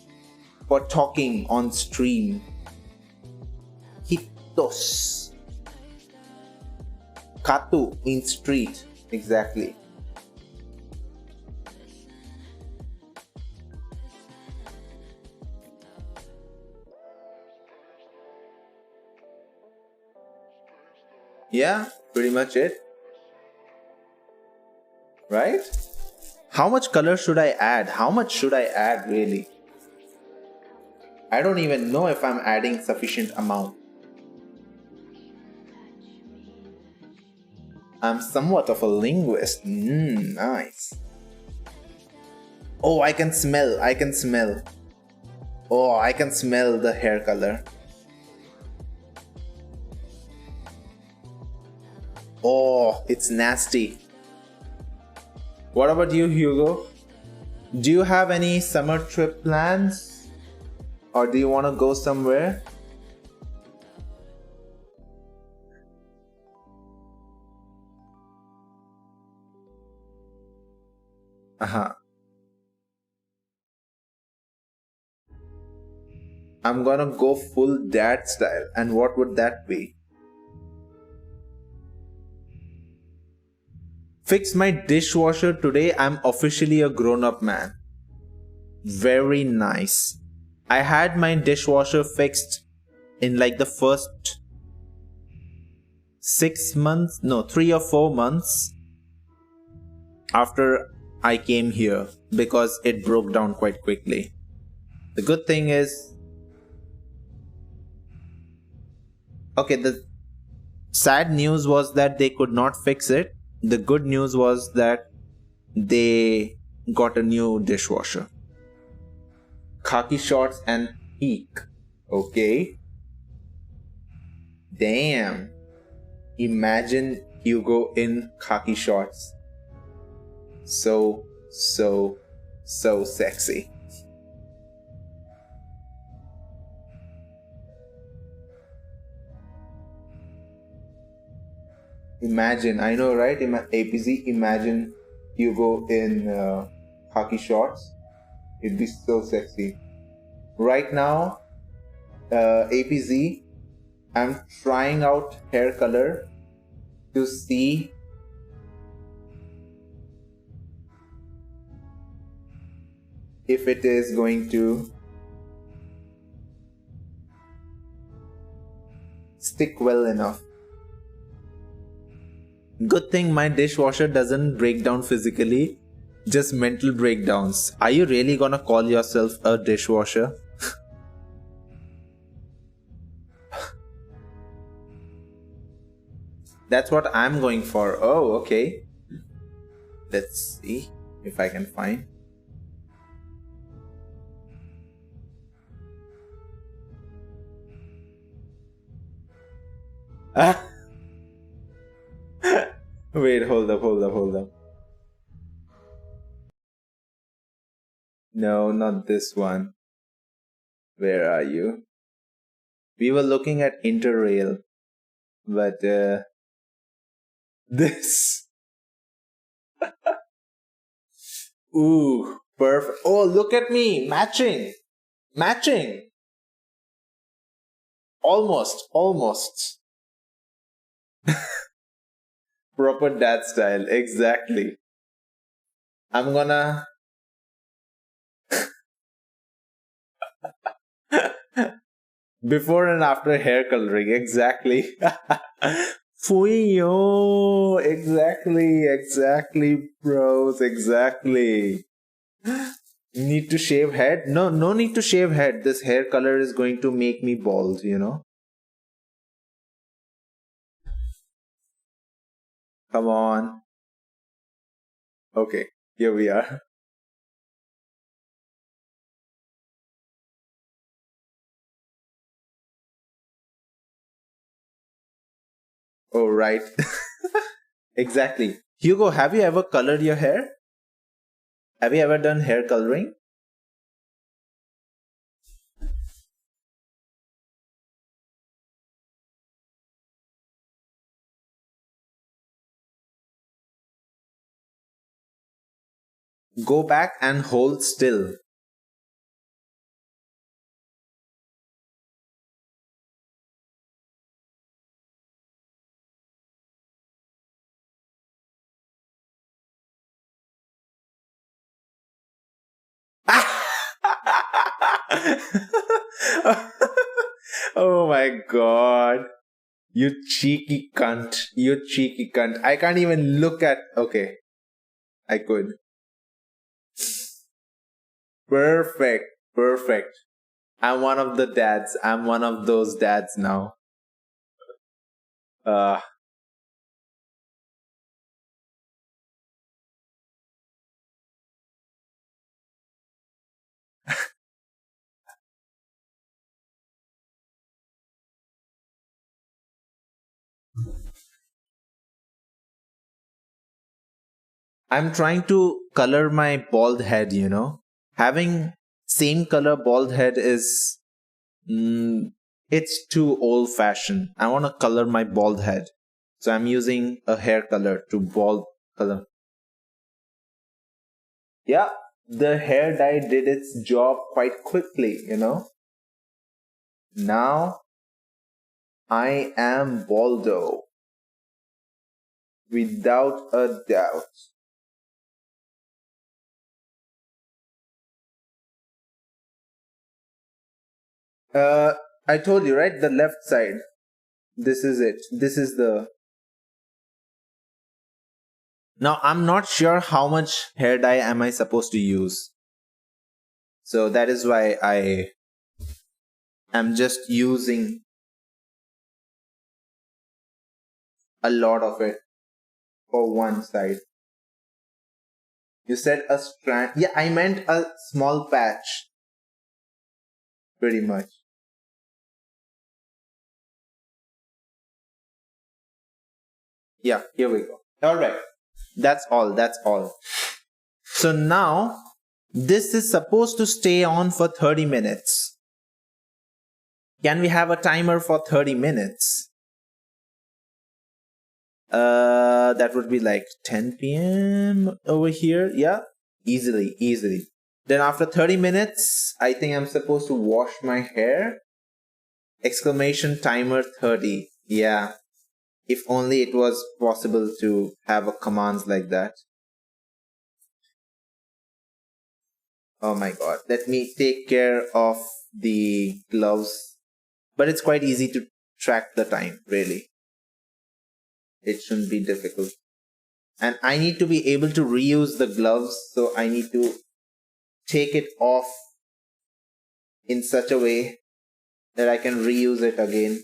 for talking on stream. Hitos. Katu means street. Exactly. Yeah, pretty much it. Right? How much color should I add? How much should I add really? I don't even know if I'm adding sufficient amount. I'm somewhat of a linguist. Nice. Oh, I can smell. Oh, I can smell the hair color. Oh, it's nasty. What about you, Hugo? Do you have any summer trip plans? Or do you want to go somewhere? I'm gonna go full dad style. And what would that be? Fix my dishwasher today. I'm officially a grown-up man. Very nice. I had my dishwasher fixed in like the first 3 or 4 months after I came here because it broke down quite quickly. The good thing is, okay, the sad news was that they could not fix it. The good news was that they got a new dishwasher. Khaki shorts and peak. Okay. Damn. Imagine Hugo in khaki shorts. So sexy. Imagine, I know, right? APZ, imagine Hugo in khaki shorts. It'd be so sexy. Right now, APZ, I'm trying out hair color to see if it is going to stick well enough. Good thing my dishwasher doesn't break down physically, just mental breakdowns. Are you really gonna call yourself a dishwasher? That's what I'm going for. Oh, okay. Let's see if I can find. Wait, hold up. No, not this one. Where are you? We were looking at Interrail, but this. Ooh, perfect. Oh, look at me, matching. Almost. Proper dad style, exactly. I'm gonna before and after hair coloring, exactly. Fuyo, exactly, bros, exactly. Need to shave head? No need to shave head. This hair color is going to make me bald, you know. Come on. Okay, here we are. Oh, right. Exactly. Hugo, have you ever colored your hair? Have you ever done hair coloring? Go back and hold still. Oh my god. You cheeky cunt. You cheeky cunt. I can't even look at. Okay. I could. Perfect. Perfect. I'm one of the dads. I'm one of those dads now. Uh. I'm trying to color my bald head, you know. Having same color bald head is it's too old fashioned. I want to color my bald head. So I'm using a hair color to bald color. Yeah, the hair dye did its job quite quickly, you know. Now I am baldo. Without a doubt. I told you, right? The left side. This is it. This is the. Now, I'm not sure how much hair dye am I supposed to use. So that is why I am just using a lot of it for one side. You said a strand. Yeah, I meant a small patch. Pretty much. Yeah, here we go. Alright. That's all. That's all. So now, this is supposed to stay on for 30 minutes. Can we have a timer for 30 minutes? That would be like 10 p.m. over here. Yeah, easily, easily. Then after 30 minutes, I think I'm supposed to wash my hair. Exclamation timer 30. Yeah. If only it was possible to have a commands like that. Oh my god. Let me take care of the gloves. But it's quite easy to track the time, really. It shouldn't be difficult. And I need to be able to reuse the gloves, so I need to take it off in such a way that I can reuse it again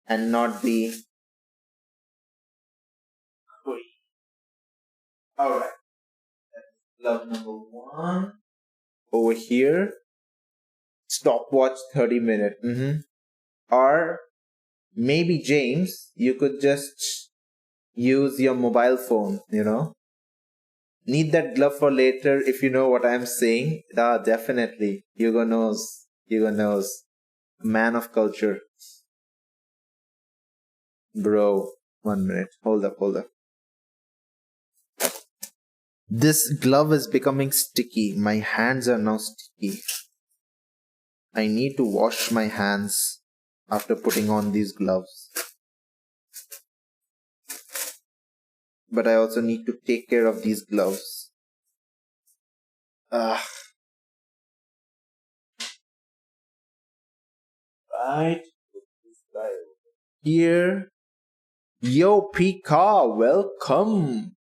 and not be. Alright. Glove number 1. Over here. Stopwatch 30 minutes. Or maybe, James, you could just use your mobile phone, you know. Need that glove for later if you know what I'm saying. Definitely. Hugo knows. Hugo knows. Man of culture. Bro, 1 minute. Hold up. This glove is becoming sticky. My hands are now sticky. I need to wash my hands after putting on these gloves. But I also need to take care of these gloves. Right. This guy over here. Yo, Pika, welcome.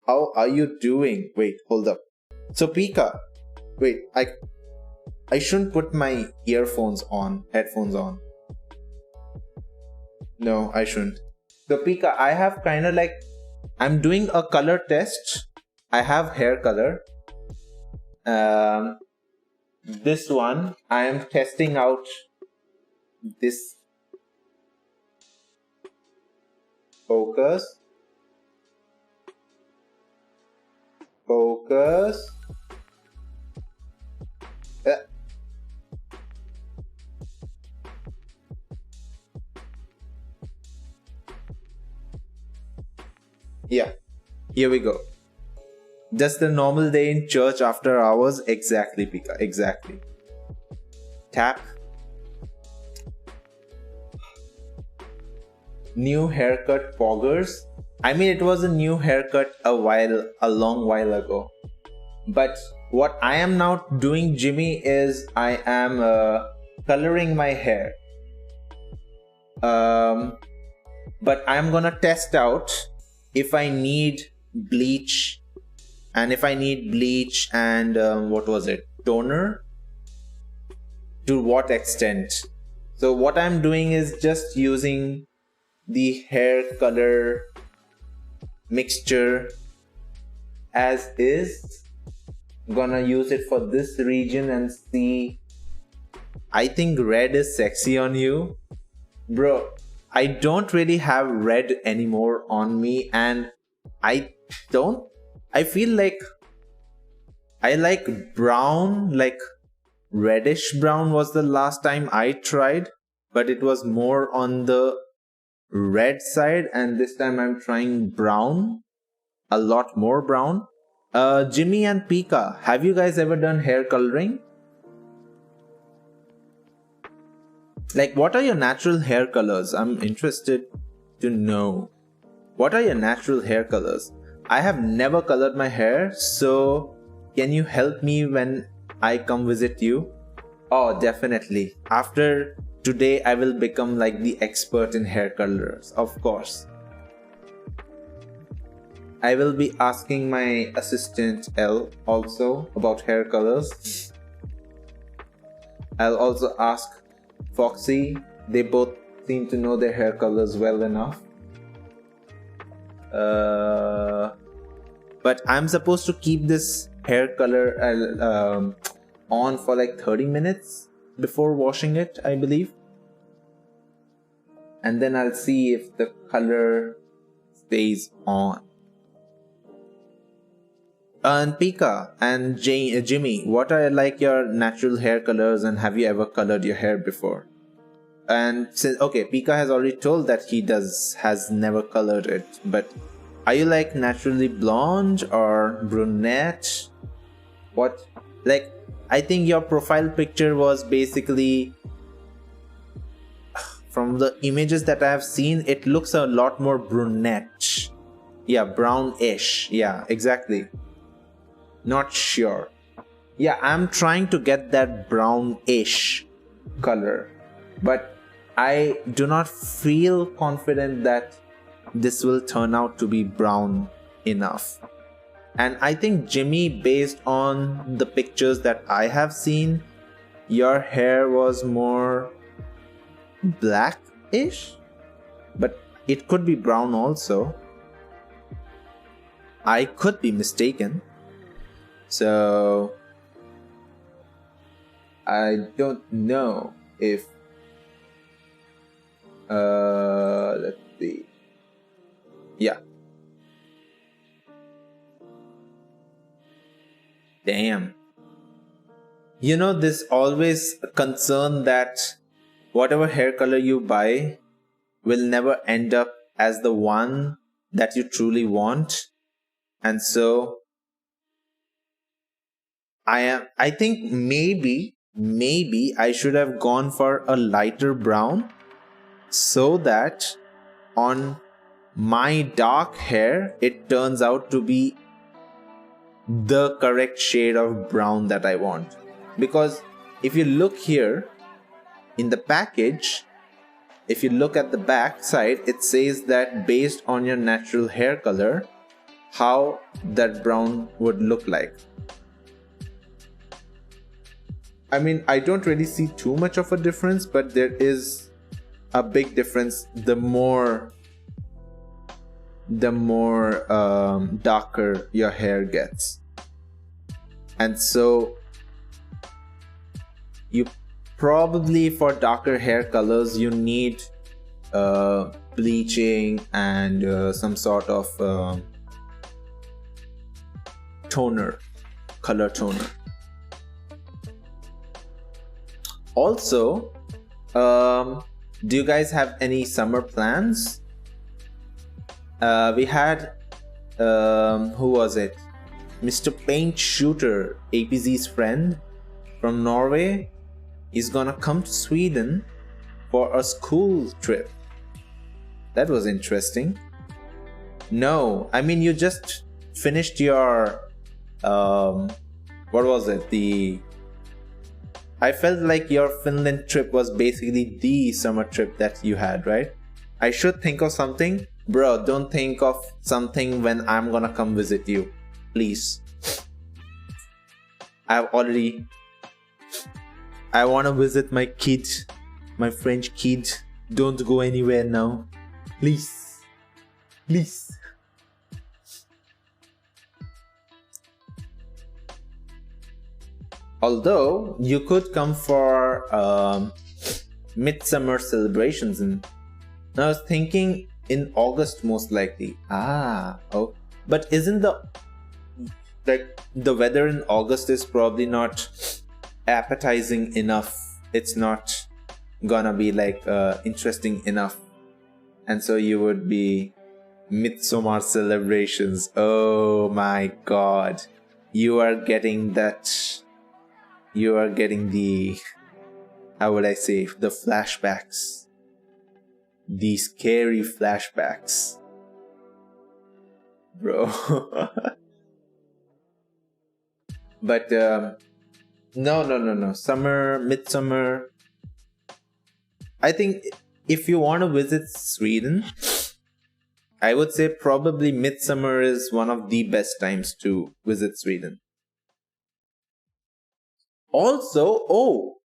How are you doing? Wait, hold up. So, Pika, wait, I shouldn't put my headphones on. No, I shouldn't. So, Pika, I have kind of like, I'm doing a color test. I have hair color. This one, I am testing out this. Focus. Yeah, here we go. Just the normal day in church after hours. Exactly, Pika. Exactly. Tap. New haircut poggers. I mean, it was a new haircut a long while ago. But what I am now doing, Jimmy, is I am coloring my hair. But I'm gonna test out if I need bleach. And if I need bleach and what was it? Toner? To what extent? So what I'm doing is just using the hair color mixture as is. I'm gonna use it for this region and see. I think red is sexy on you. Bro, I don't really have red anymore on me, and I feel like I like brown, like reddish brown was the last time I tried, but it was more on the red side, and this time I'm trying brown, a lot more brown. Jimmy and Pika, have you guys ever done hair coloring? Like, what are your natural hair colors? I'm interested to know. What are your natural hair colors? I have never colored my hair, so can you help me when I come visit you? Oh, definitely. After today, I will become like the expert in hair colors, of course. I will be asking my assistant Elle also about hair colors. I'll also ask Foxy. They both seem to know their hair colors well enough. But I'm supposed to keep this hair color on for like 30 minutes before washing it, I believe. And then I'll see if the color stays on. And Pika and Jimmy, what are like your natural hair colors, and have you ever colored your hair before? And since, okay, Pika has already told that he has never colored it, but are you like naturally blonde or brunette? What? Like, I think your profile picture was basically, from the images that I have seen, it looks a lot more brunette. Yeah, brownish. Yeah, exactly. Not sure. Yeah, I'm trying to get that brownish color, but I do not feel confident that this will turn out to be brown enough. And I think Jimmy, based on the pictures that I have seen, your hair was more blackish, but it could be brown also. I could be mistaken. So I don't know if let's see. Yeah. Damn. You know, there's always a concern that whatever hair color you buy will never end up as the one that you truly want. And so I think maybe I should have gone for a lighter brown so that on my dark hair it turns out to be the correct shade of brown that I want. Because if you look here in the package, if you look at the back side, it says that based on your natural hair color, how that brown would look like. I mean, I don't really see too much of a difference, but there is a big difference the more darker your hair gets. And so you probably, for darker hair colors, you need bleaching and some sort of color toner. Also, do you guys have any summer plans? We had, who was it? Mr. Paint Shooter, APZ's friend from Norway, is gonna come to Sweden for a school trip. That was interesting. No, I mean, you just finished your what was it? I felt like your Finland trip was basically the summer trip that you had, right? I should think of something. Bro, don't think of something when I'm gonna come visit you. Please. I wanna visit my kid, my French kid. Don't go anywhere now. Please. Please. Although you could come for midsummer celebrations, and I was thinking in August most likely. Oh, but isn't the weather in August is probably not appetizing enough? It's not gonna be like interesting enough, and so you would be midsummer celebrations. Oh my god, you are getting that. You are getting the, how would I say, the flashbacks. The scary flashbacks. Bro. But, no. Summer, midsummer. I think if you want to visit Sweden, I would say probably midsummer is one of the best times to visit Sweden. Also,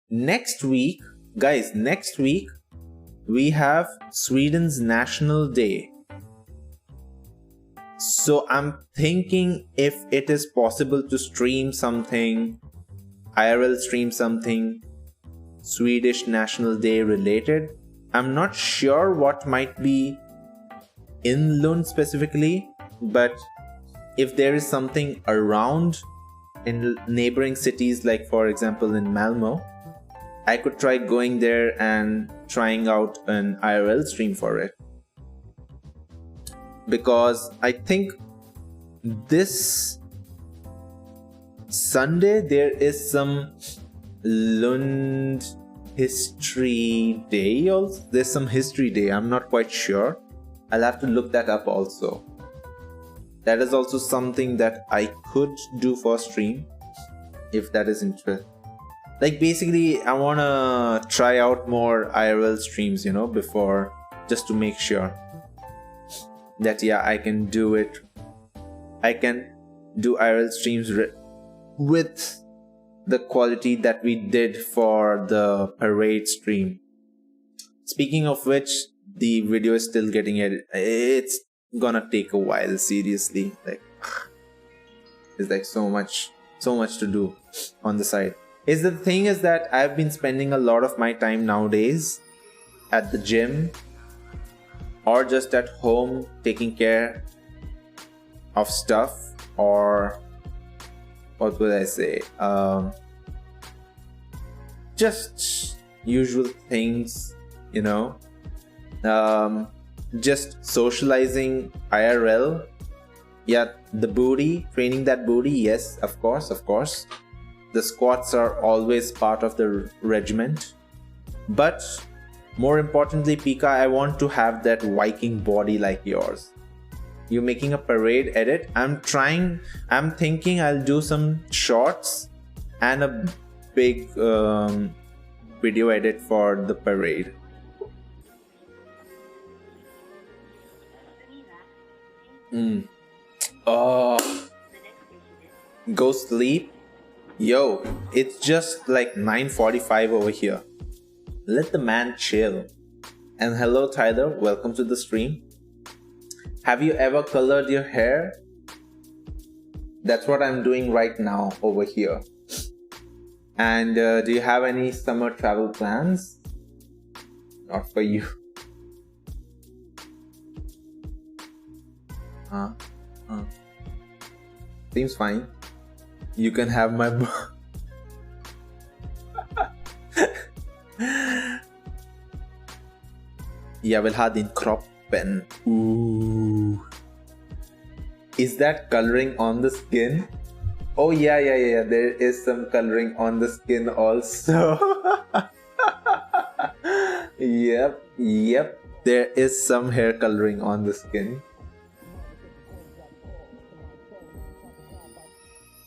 next week, guys, we have Sweden's National Day. So I'm thinking if it is possible to stream something, IRL stream something Swedish National Day related. I'm not sure what might be in Lund specifically, but if there is something around in neighboring cities, like for example in Malmo, I could try going there and trying out an IRL stream for it. Because I think this Sunday there is some Lund History Day also. There's some History Day, I'm not quite sure. I'll have to look that up also. That is also something that I could do for stream, if that is interesting. Like basically, I wanna try out more IRL streams, you know, before, just to make sure that yeah, I can do it. I can do IRL streams with the quality that we did for the parade stream. Speaking of which, the video is still getting edited. It's gonna take a while, seriously. Like, it's like so much to do on the side. The thing is that I've been spending a lot of my time nowadays at the gym or just at home taking care of stuff, or what would I say, just usual things, you know, just socializing IRL. Yeah, the booty, training that booty, yes, of course. The squats are always part of the regiment. But more importantly, Pika, I want to have that Viking body like yours. You're making a parade edit. I'm thinking I'll do some shorts and a big video edit for the parade. Oh, go sleep. Yo, it's just like 9:45 over here. Let the man chill. And hello Tyler, welcome to the stream. Have you ever colored your hair? That's what I'm doing right now over here. And do you have any summer travel plans? Not for you. Seems fine. You can have my Jag vill ha din kroppen. Ooh. Is that coloring on the skin? Oh yeah. There is some coloring on the skin also. Yep. There is some hair coloring on the skin.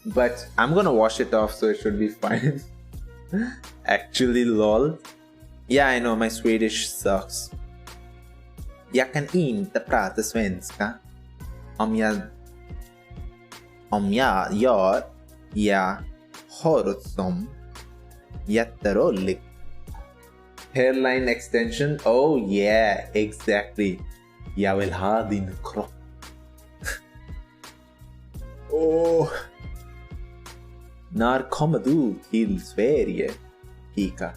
But I'm gonna wash it off, so it should be fine. Actually, lol. Yeah, I know, my Swedish sucks. Jag kan inte prata svenska. Om jag gör, jag har det som jätteroligt. Hairline extension? Oh yeah, exactly. Jag vill ha din kropp. Oh. När kommer du till Sverige, Pika?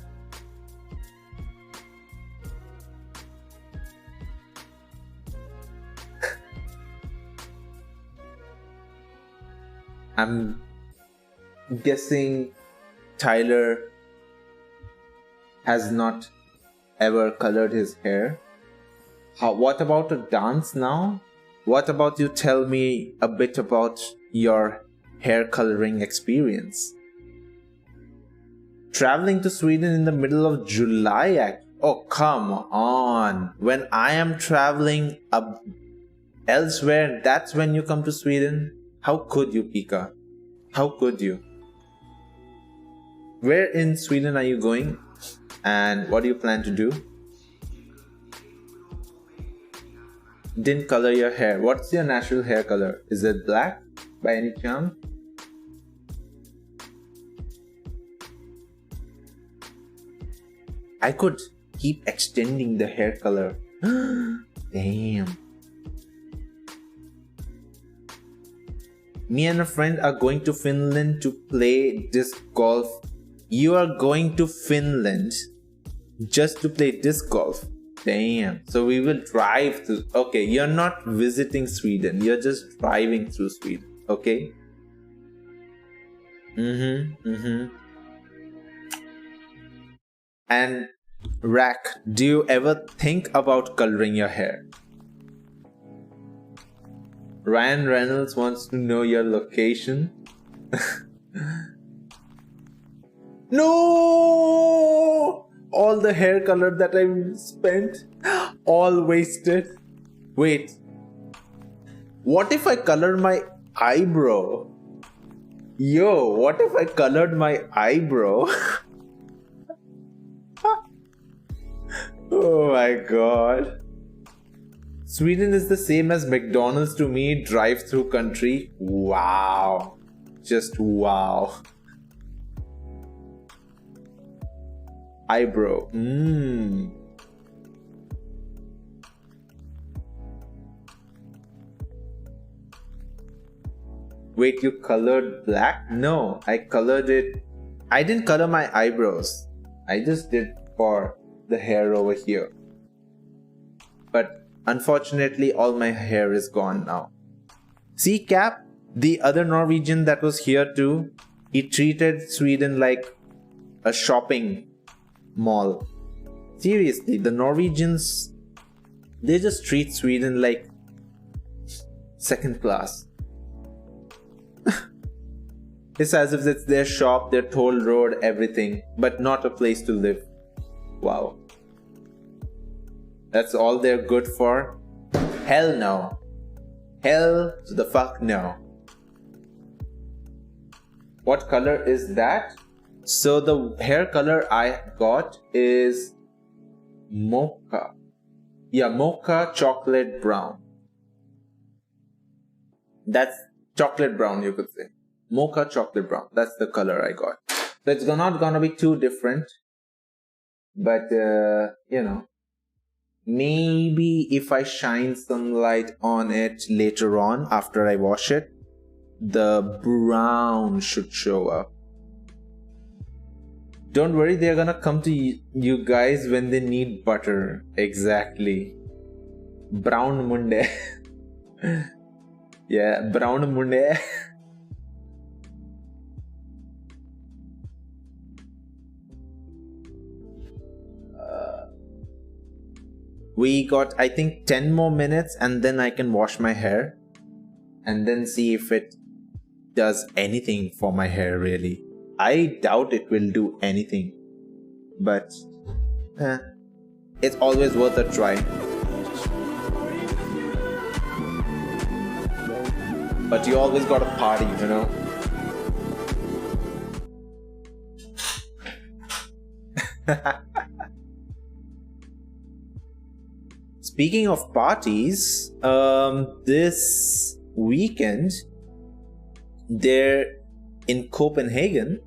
I'm guessing Tyler has not ever colored his hair. What about a dance now? What about you tell me a bit about your hair coloring experience? Traveling to Sweden in the middle of July? Oh, come on. When I am traveling elsewhere, that's when you come to Sweden? How could you, Pika? How could you? Where in Sweden are you going? And what do you plan to do? Didn't color your hair. What's your natural hair color? Is it black by any chance? I could keep extending the hair color. Damn. Me and a friend are going to Finland to play disc golf. You are going to Finland just to play disc golf? Damn. So we will drive to... Okay, you're not visiting Sweden. You're just driving through Sweden. Okay? And Rack, do you ever think about coloring your hair? Ryan Reynolds wants to know your location. No! All the hair color that I spent, all wasted. Wait. What if I color my eyebrow? Yo, what if I colored my eyebrow? Oh my god. Sweden is the same as McDonald's to me, drive-through country. Wow. Just wow. Eyebrow. Wait, you colored black? No, I colored it. I didn't color my eyebrows. I just did for the hair over here. But unfortunately, all my hair is gone now. See, Cap, the other Norwegian that was here too, he treated Sweden like a shopping mall. Seriously, the Norwegians, they just treat Sweden like second class. It's as if it's their shop, their toll road, everything, but not a place to live. Wow. That's all they're good for? Hell no. Hell to the fuck no. What color is that? So the hair color I got is mocha. Yeah, mocha chocolate brown. That's chocolate brown, you could say. Mocha chocolate brown. That's the color I got. So it's not gonna be too different. But, you know, maybe if I shine some light on it later on after I wash it, the brown should show up. Don't worry, they're gonna come to you guys when they need butter. Exactly. Brown munde. Yeah, brown munde. We got, I think, 10 more minutes and then I can wash my hair. and then see if it does anything for my hair really. I doubt it will do anything, but it's always worth a try. But you always gotta party, you know. Speaking of parties, this weekend there in Copenhagen,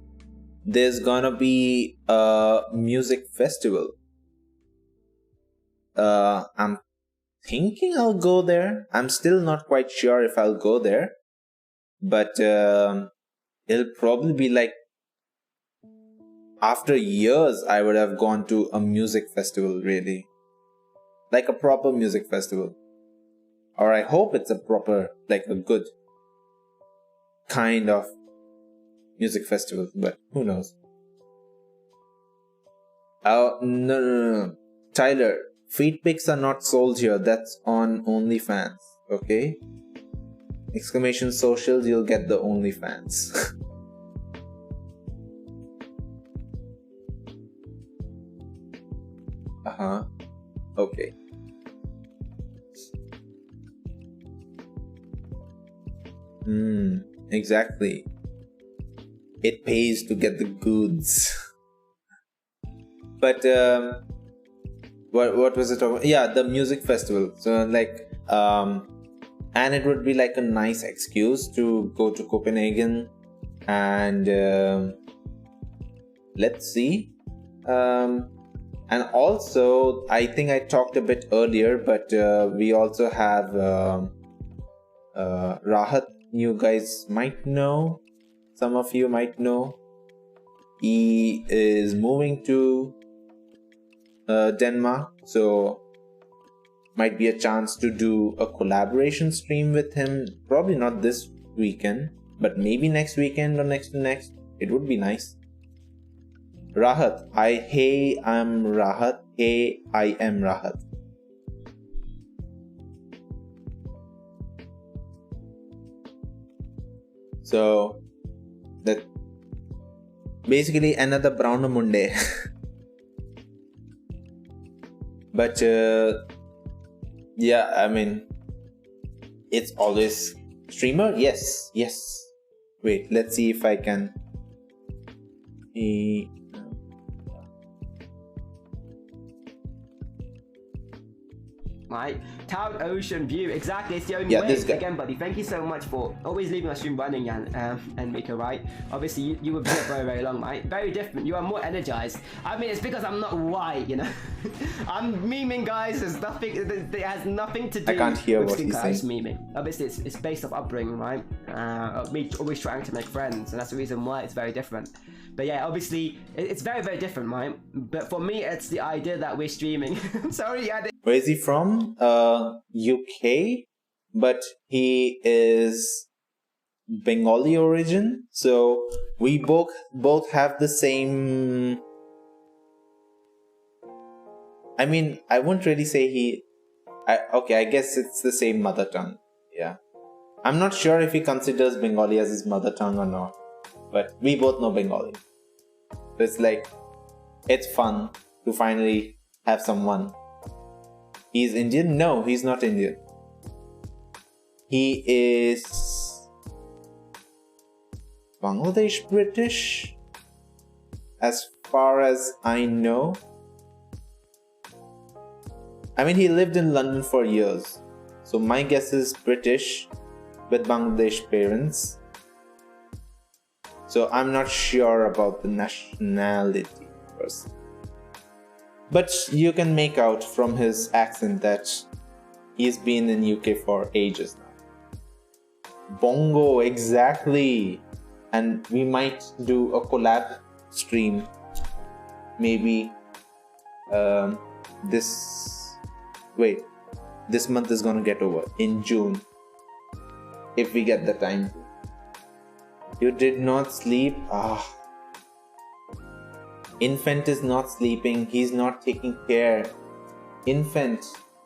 there's gonna be a music festival. I'm thinking I'll go there. I'm still not quite sure if I'll go there, but it'll probably be like after years I would have gone to a music festival, really. Like a proper music festival. Or I hope it's a proper, like a good kind of music festival, but who knows. Oh, no. Tyler, feed pics are not sold here. That's on OnlyFans, okay? Exclamation socials, you'll get the OnlyFans. Okay. Exactly. It pays to get the goods. But what was it over? Yeah, the music festival. So like and it would be like a nice excuse to go to Copenhagen and let's see. And also, I think I talked a bit earlier, but we also have Rahat. You guys might know. Some of you might know. He is moving to Denmark, so might be a chance to do a collaboration stream with him. Probably not this weekend, but maybe next weekend or next to next. It would be nice. Rahat, I'm Rahat. Hey, I am Rahat. So that basically another Brown Munde. But yeah, I mean, it's always streamer. Yes. Wait, let's see if I can. Right, Town Ocean View, exactly, it's the only way. This guy. Again, buddy, thank you so much for always leaving my stream running, and Mika, right? Obviously, you were here very, very long, right? Very different, you are more energized. I mean, it's because I'm not white, you know? I'm memeing, guys, it has nothing to do I can't hear with what he's saying. memeing. Obviously, it's based off upbringing, right? Me always trying to make friends, and that's the reason why it's very different. But yeah, obviously, it's very, very different, right? But for me, it's the idea that we're streaming. I'm sorry, yeah. Where is he from? UK, but he is Bengali origin. So we both have the same. I mean, I wouldn't really say I guess it's the same mother tongue. Yeah, I'm not sure if he considers Bengali as his mother tongue or not, but we both know Bengali. So it's like, it's fun to finally have someone. He's Indian? No, he's not Indian. He is Bangladesh British, as far as I know. I mean, he lived in London for years, so my guess is British with Bangladesh parents. So I'm not sure about the nationality person. But you can make out from his accent that he's been in UK for ages now. Bongo, exactly. And we might do a collab stream. Maybe this month is gonna get over in June. If we get the time. You did not sleep? Infant is not sleeping. He's not taking care. Infant.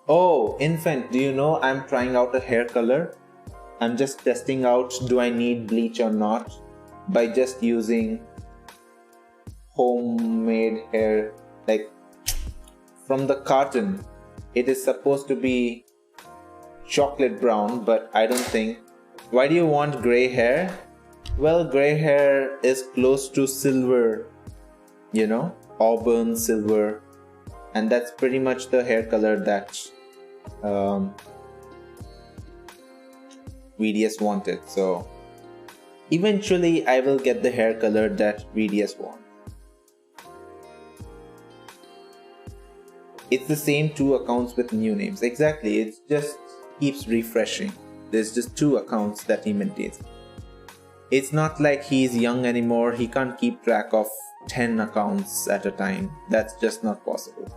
Oh, Infant, do you know I'm trying out a hair color? I'm just testing out, do I need bleach or not, by just using homemade hair, like from the carton. It is supposed to be chocolate brown, but I don't think. Why do you want gray hair? Well, gray hair is close to silver, you know, auburn silver, and that's pretty much the hair color that VDS wanted. So eventually I will get the hair color that VDS wants. It's the same 2 accounts with new names. Exactly, it just keeps refreshing. There's just 2 accounts that he maintains. It's not like he's young anymore. He can't keep track of 10 accounts at a time. That's just not possible.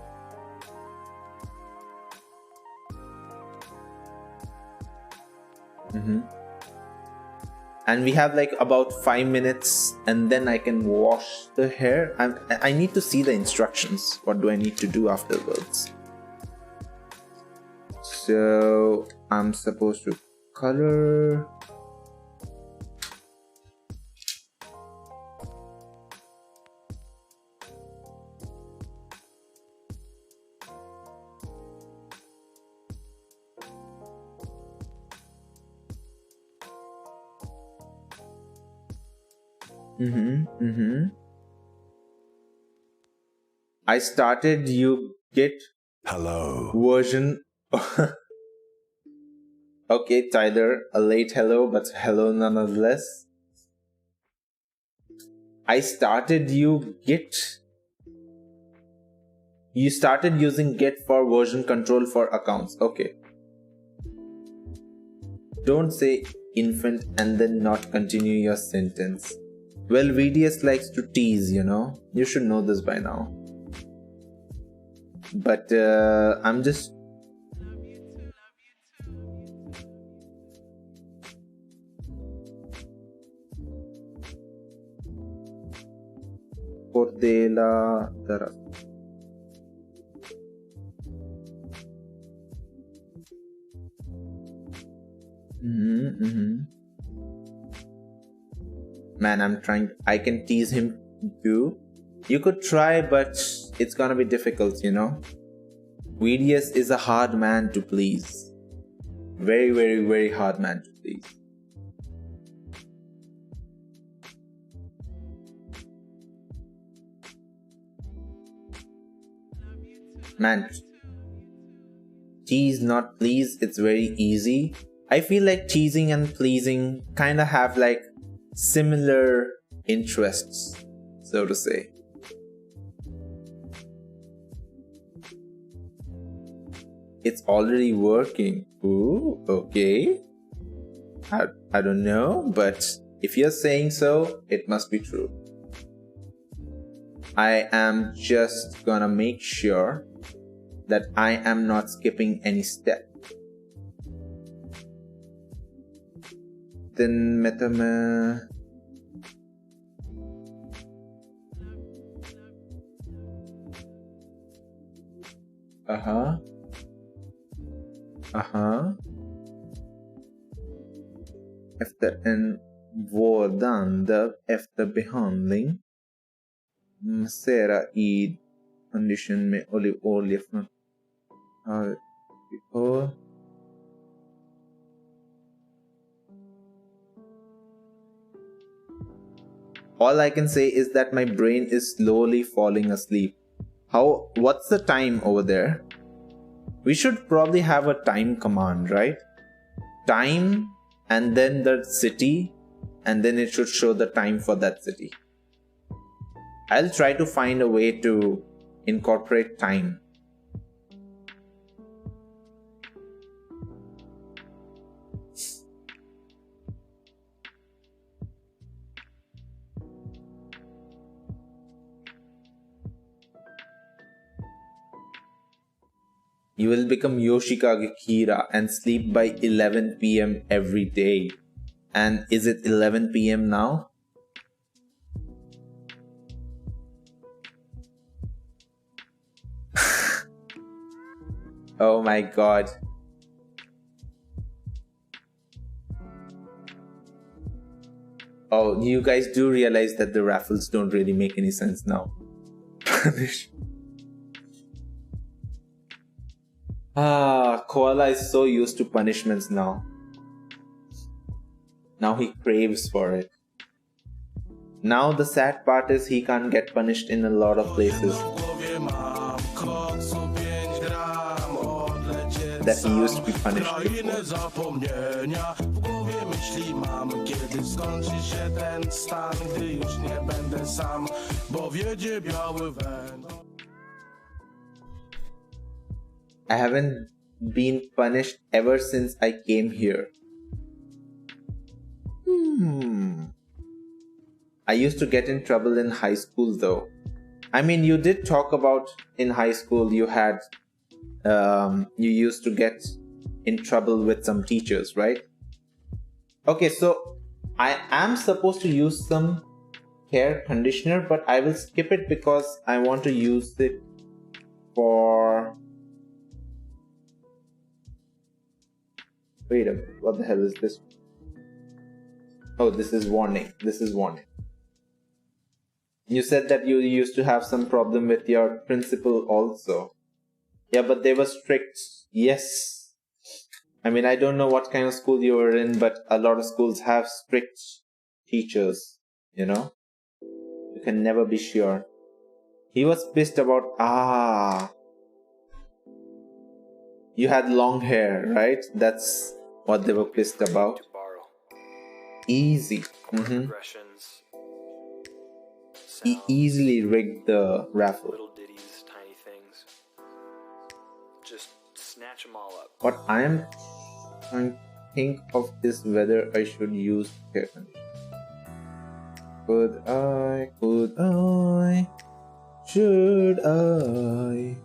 And we have like about 5 minutes and then I can wash the hair. I need to see the instructions. What do I need to do afterwards? So I'm supposed to color. I started you Git Hello. version. Okay, Tyler, a late hello, but hello nonetheless. I started you Git. You started using Git for version control for accounts. Okay. Don't say infant and then not continue your sentence. Well, VDS likes to tease, you know. You should know this by now. But I'm just... Cordela Dara. Man, I'm trying. I can tease him too. You could try, but it's gonna be difficult, you know. VDS is a hard man to please. Very, very, very hard man to please. Man, tease not please, it's very easy. I feel like teasing and pleasing kind of have like similar interests, so to say. It's already working. Ooh, okay. I don't know, but if you're saying so, it must be true. I am just gonna make sure that I am not skipping any step. Then metama. Efter en vårdande efter behandling massera i condition med olivolja från All I can say is that my brain is slowly falling asleep. What's the time over there? We should probably have a time command, right? Time and then the city, and then it should show the time for that city. I'll try to find a way to incorporate time. You will become Yoshikage Kira and sleep by 11 PM every day. And is it 11 PM now? Oh my god. Oh, you guys do realize that the raffles don't really make any sense now. Koala is so used to punishments now. Now he craves for it. Now the sad part is he can't get punished in a lot of places that he used to be punished before. Zapomnienia w głowie myśli mam, kiedy skończy się ten stan, gdy już nie będę sam, bo wiedzie biały węgiel. I haven't been punished ever since I came here. I used to get in trouble in high school though. I mean, you did talk about in high school you had you used to get in trouble with some teachers, right? Okay, so I am supposed to use some hair conditioner, but I will skip it because I want to use it for... Wait a minute, what the hell is this? Oh, this is warning. This is warning. You said that you used to have some problem with your principal also. Yeah, but they were strict. Yes. I mean, I don't know what kind of school you were in, but a lot of schools have strict teachers, you know? You can never be sure. He was pissed about... You had long hair, right? That's what they were pissed about. Easy. He easily rigged the raffle. Little ditties, tiny things. Just snatch them all up. What I am trying to think of is whether I should use hair conditioner. Should I?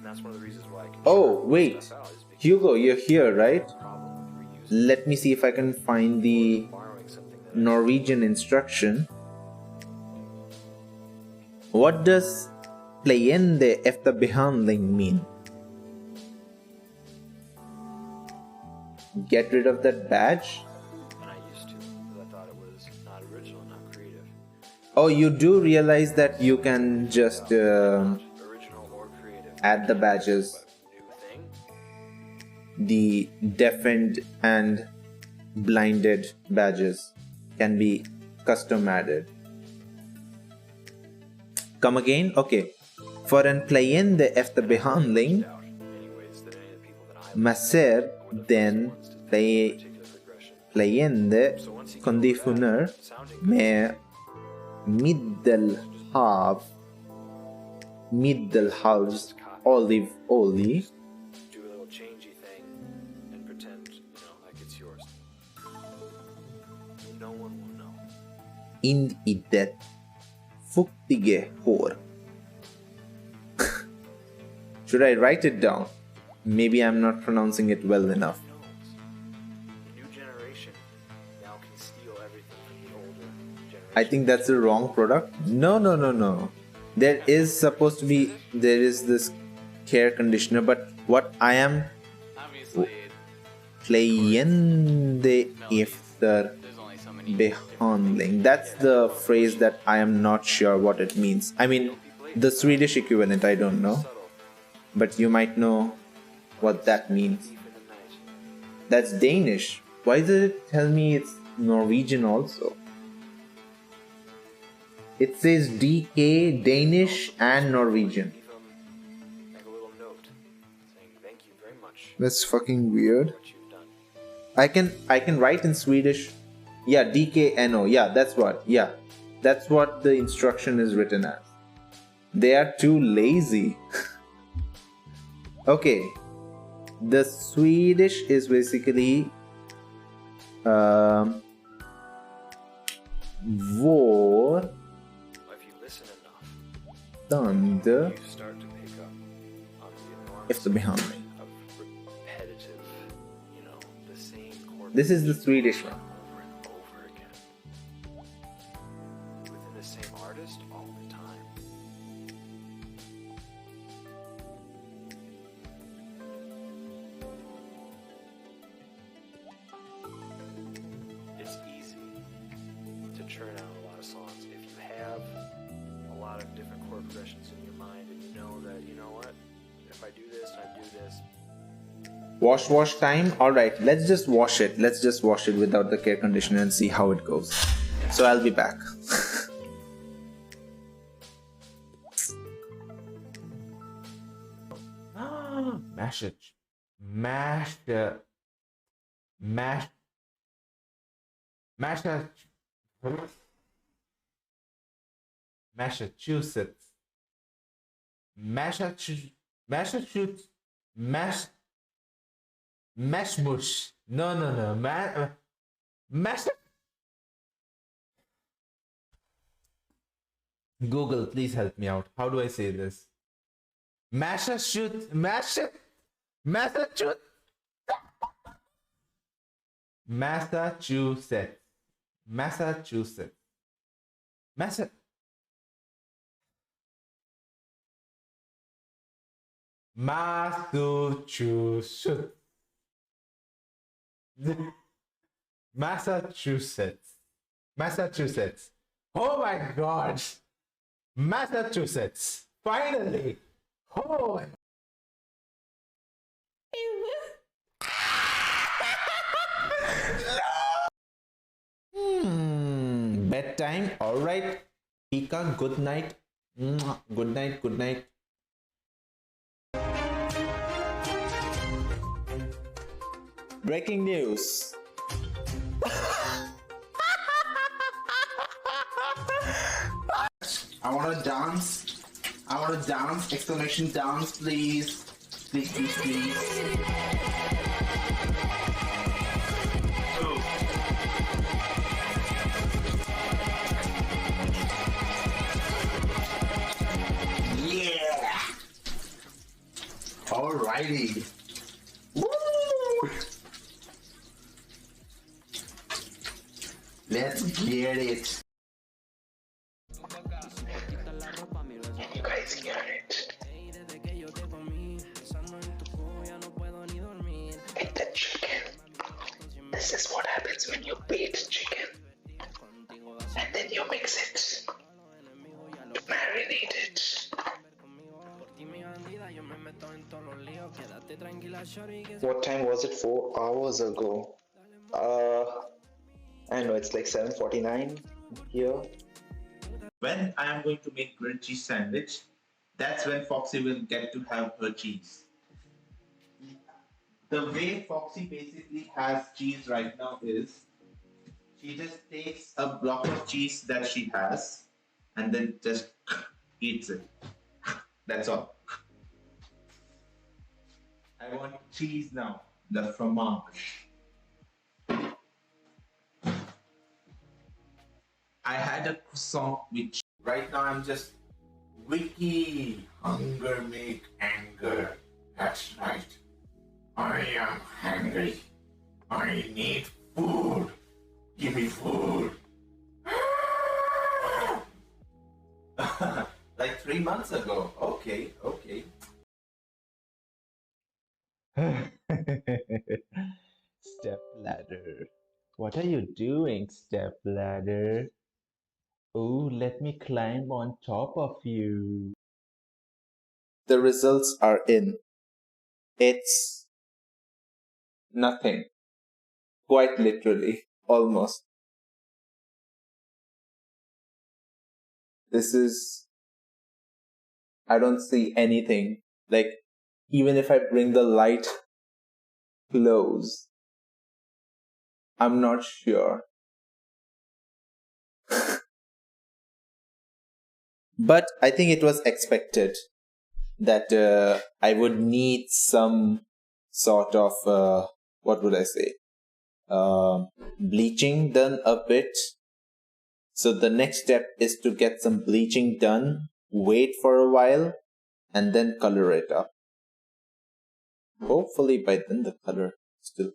That's one of the reasons why I can Oh, wait. stuff out is because Hugo, you're here, right? the problem with reusing Let me see if I can find the borrowing something that Norwegian instruction. What does playende efter behandling mean? Get rid of that badge? and I used to because I thought it was not original, not creative. Oh, you do realize that you can just Original or creative. add the badges. New thing. The deafened and blinded badges can be custom added. Come again? Okay. For en playende efter behandling, Doubt, anyways, that any of the people that I Maser den particular progression. playende So once you conditioner sounding med Middelhavs olive oil do a little changey thing and pretend, like it's yours. No one will know. in i det fuktige hår. Should I write it down? Maybe I'm not pronouncing it well enough. Who knows? The new generation now can steal everything from the older generation. I think that's the wrong product. No. There is this hair conditioner, but what I am Obviously, playende efter there's only so many. behandling. That's the phrase that I am not sure what it means. I mean, the Swedish equivalent, I don't know. But you might know what that means. For the night. That's Danish. Why does it tell me it's Norwegian also? It says DK, Danish and Norwegian. Leave them like a little note saying thank you very much That's fucking weird. for what you've done. I can write in Swedish. Yeah, DKNO. Yeah, that's what. Yeah. That's what the instruction is written as. They are too lazy. Okay. The Swedish is basically vår If you listen enough, tande you start to pick up on the enormous efter behandling. of repetitive, the same chord This is the Swedish one. over and over again. Within the same artist all the Wash time. Alright, let's just wash it. Let's just wash it without the care conditioner and see how it goes. So I'll be back. Massachusetts. Mashmush. No. Google, please help me out. How do I say this? Massachusetts. Massachusetts. Massachusetts. Oh my god. Massachusetts. Finally. Oh my. Bedtime. All right. Pika, good night. Good night. Good night. Breaking news. I want to dance. I want to dance. Exclamation dance, please. Please. Yeah. Alrighty. Woo! Let's get it. Can you guys hear it? Eat the chicken. This is what happens when you beat chicken. And then you mix it. Marinate it. What time was it? 4 hours ago. I know it's like 7:49 here. When I am going to make grilled cheese sandwich, that's when Foxy will get to have her cheese. The way Foxy basically has cheese right now is she just takes a block of cheese that she has and then just eats it. That's all. I want cheese now, the fromage. I had a croissant with. Right now I'm just wiki. Hunger make anger. That's right. I am hungry. I need food. Give me food. Like 3 months ago. Okay. Stepladder. What are you doing, stepladder? Oh, let me climb on top of you. The results are in. It's nothing. Quite literally. Almost. This is... I don't see anything. Like, even if I bring the light close, I'm not sure. But I think it was expected that I would need some sort of, what would I say, bleaching done a bit. So the next step is to get some bleaching done, wait for a while, and then color it up. Hopefully by then the color still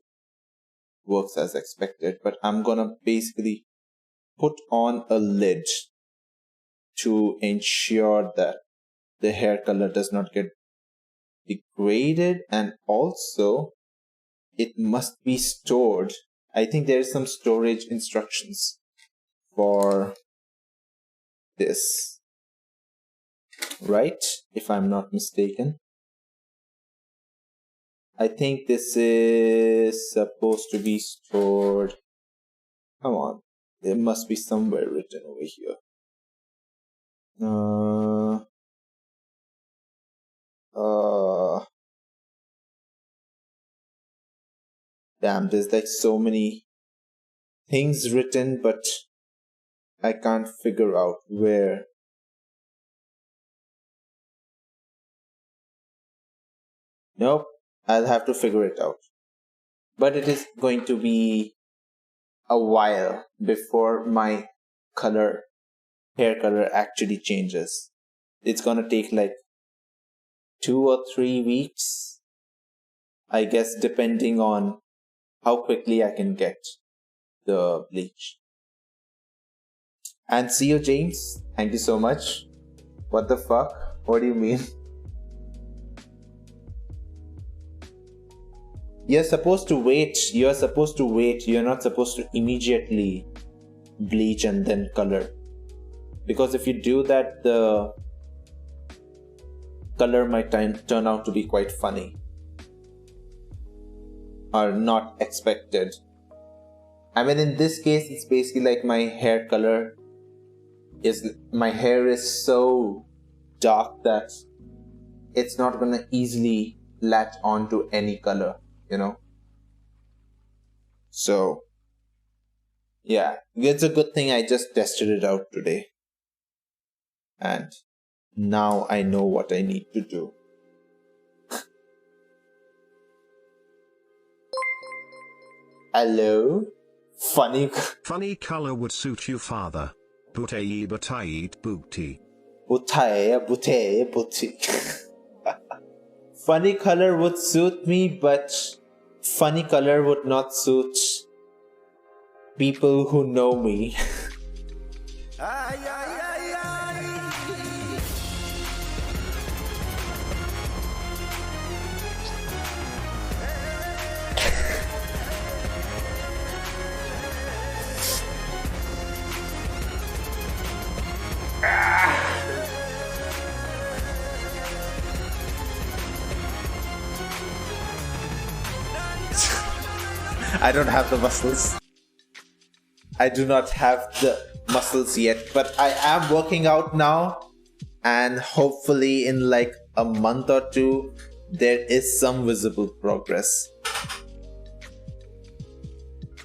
works as expected, but I'm gonna basically put on a lid to ensure that the hair color does not get degraded, and also it must be stored. I think there is some storage instructions for this, right? If I'm not mistaken. I think this is supposed to be stored. Come on. There must be somewhere written over here. Damn, there's like so many things written, but I can't figure out where. Nope, I'll have to figure it out. But it is going to be a while before my hair color actually changes. It's gonna take like 2 or 3 weeks, I guess, depending on how quickly I can get the bleach. And see you, James. Thank you so much. What the fuck? What do you mean? You're supposed to wait. You're not supposed to immediately bleach and then color. Because if you do that, the color might turn out to be quite funny. Or not expected. I mean, in this case, it's basically like my hair color my hair is so dark that it's not gonna easily latch onto any color, you know? So, yeah, it's a good thing I just tested it out today. And now I know what I need to do. Hello? Funny color would suit you, father. Butay butay booty. Butay booty. Funny color would suit me, but funny color would not suit people who know me. I don't have the muscles. I do not have the muscles yet, but I am working out now, and hopefully in like a month or 2 there is some visible progress.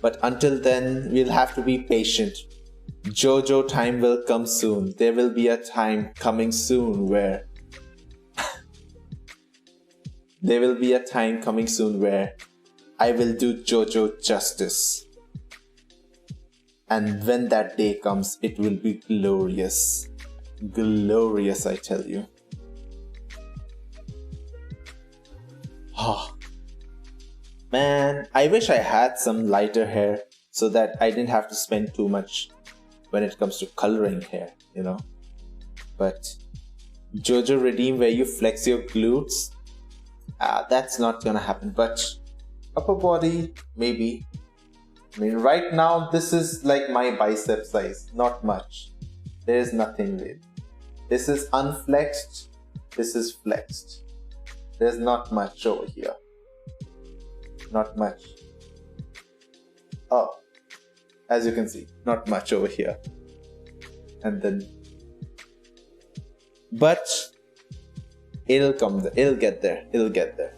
But until then, we'll have to be patient. JoJo time will come soon. There will be a time coming soon where I will do JoJo justice. And when that day comes, it will be glorious. Glorious, I tell you. Oh. Man, I wish I had some lighter hair so that I didn't have to spend too much when it comes to coloring hair, you know. But JoJo Redeem, where you flex your glutes, that's not gonna happen. But upper body, maybe. I mean, right now, this is like my bicep size. Not much. There is nothing really. This is unflexed. This is flexed. There's not much over here. Not much. Oh. As you can see, not much over here. And then... But... It'll come there. It'll get there. It'll get there.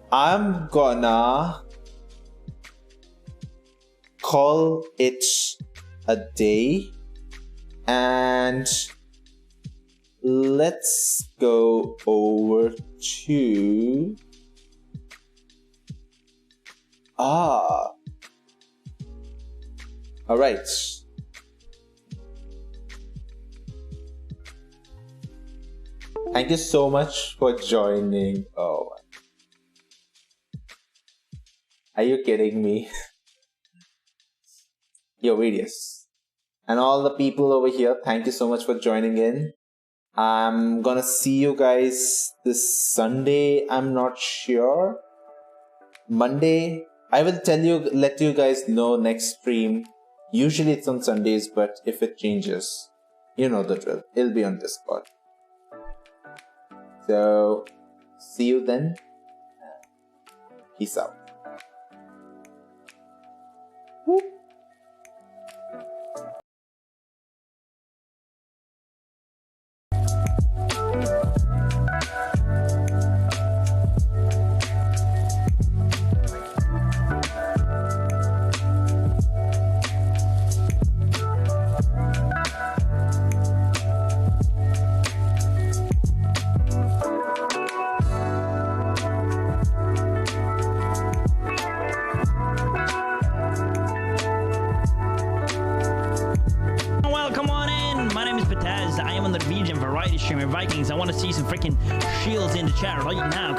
I'm gonna call it a day, and let's go over to all right. Thank you so much for joining. Oh, are you kidding me? Yo, videos. And all the people over here, thank you so much for joining in. I'm gonna see you guys this Sunday. I'm not sure. Monday. I will let you guys know next stream. Usually it's on Sundays, but if it changes, you know the drill. It'll be on Discord. So, see you then. Peace out. Woo. Well, come on in. My name is Pataz. I am on the Norwegian variety streamer Vikings. I want to see some freaking shields in the chat right now.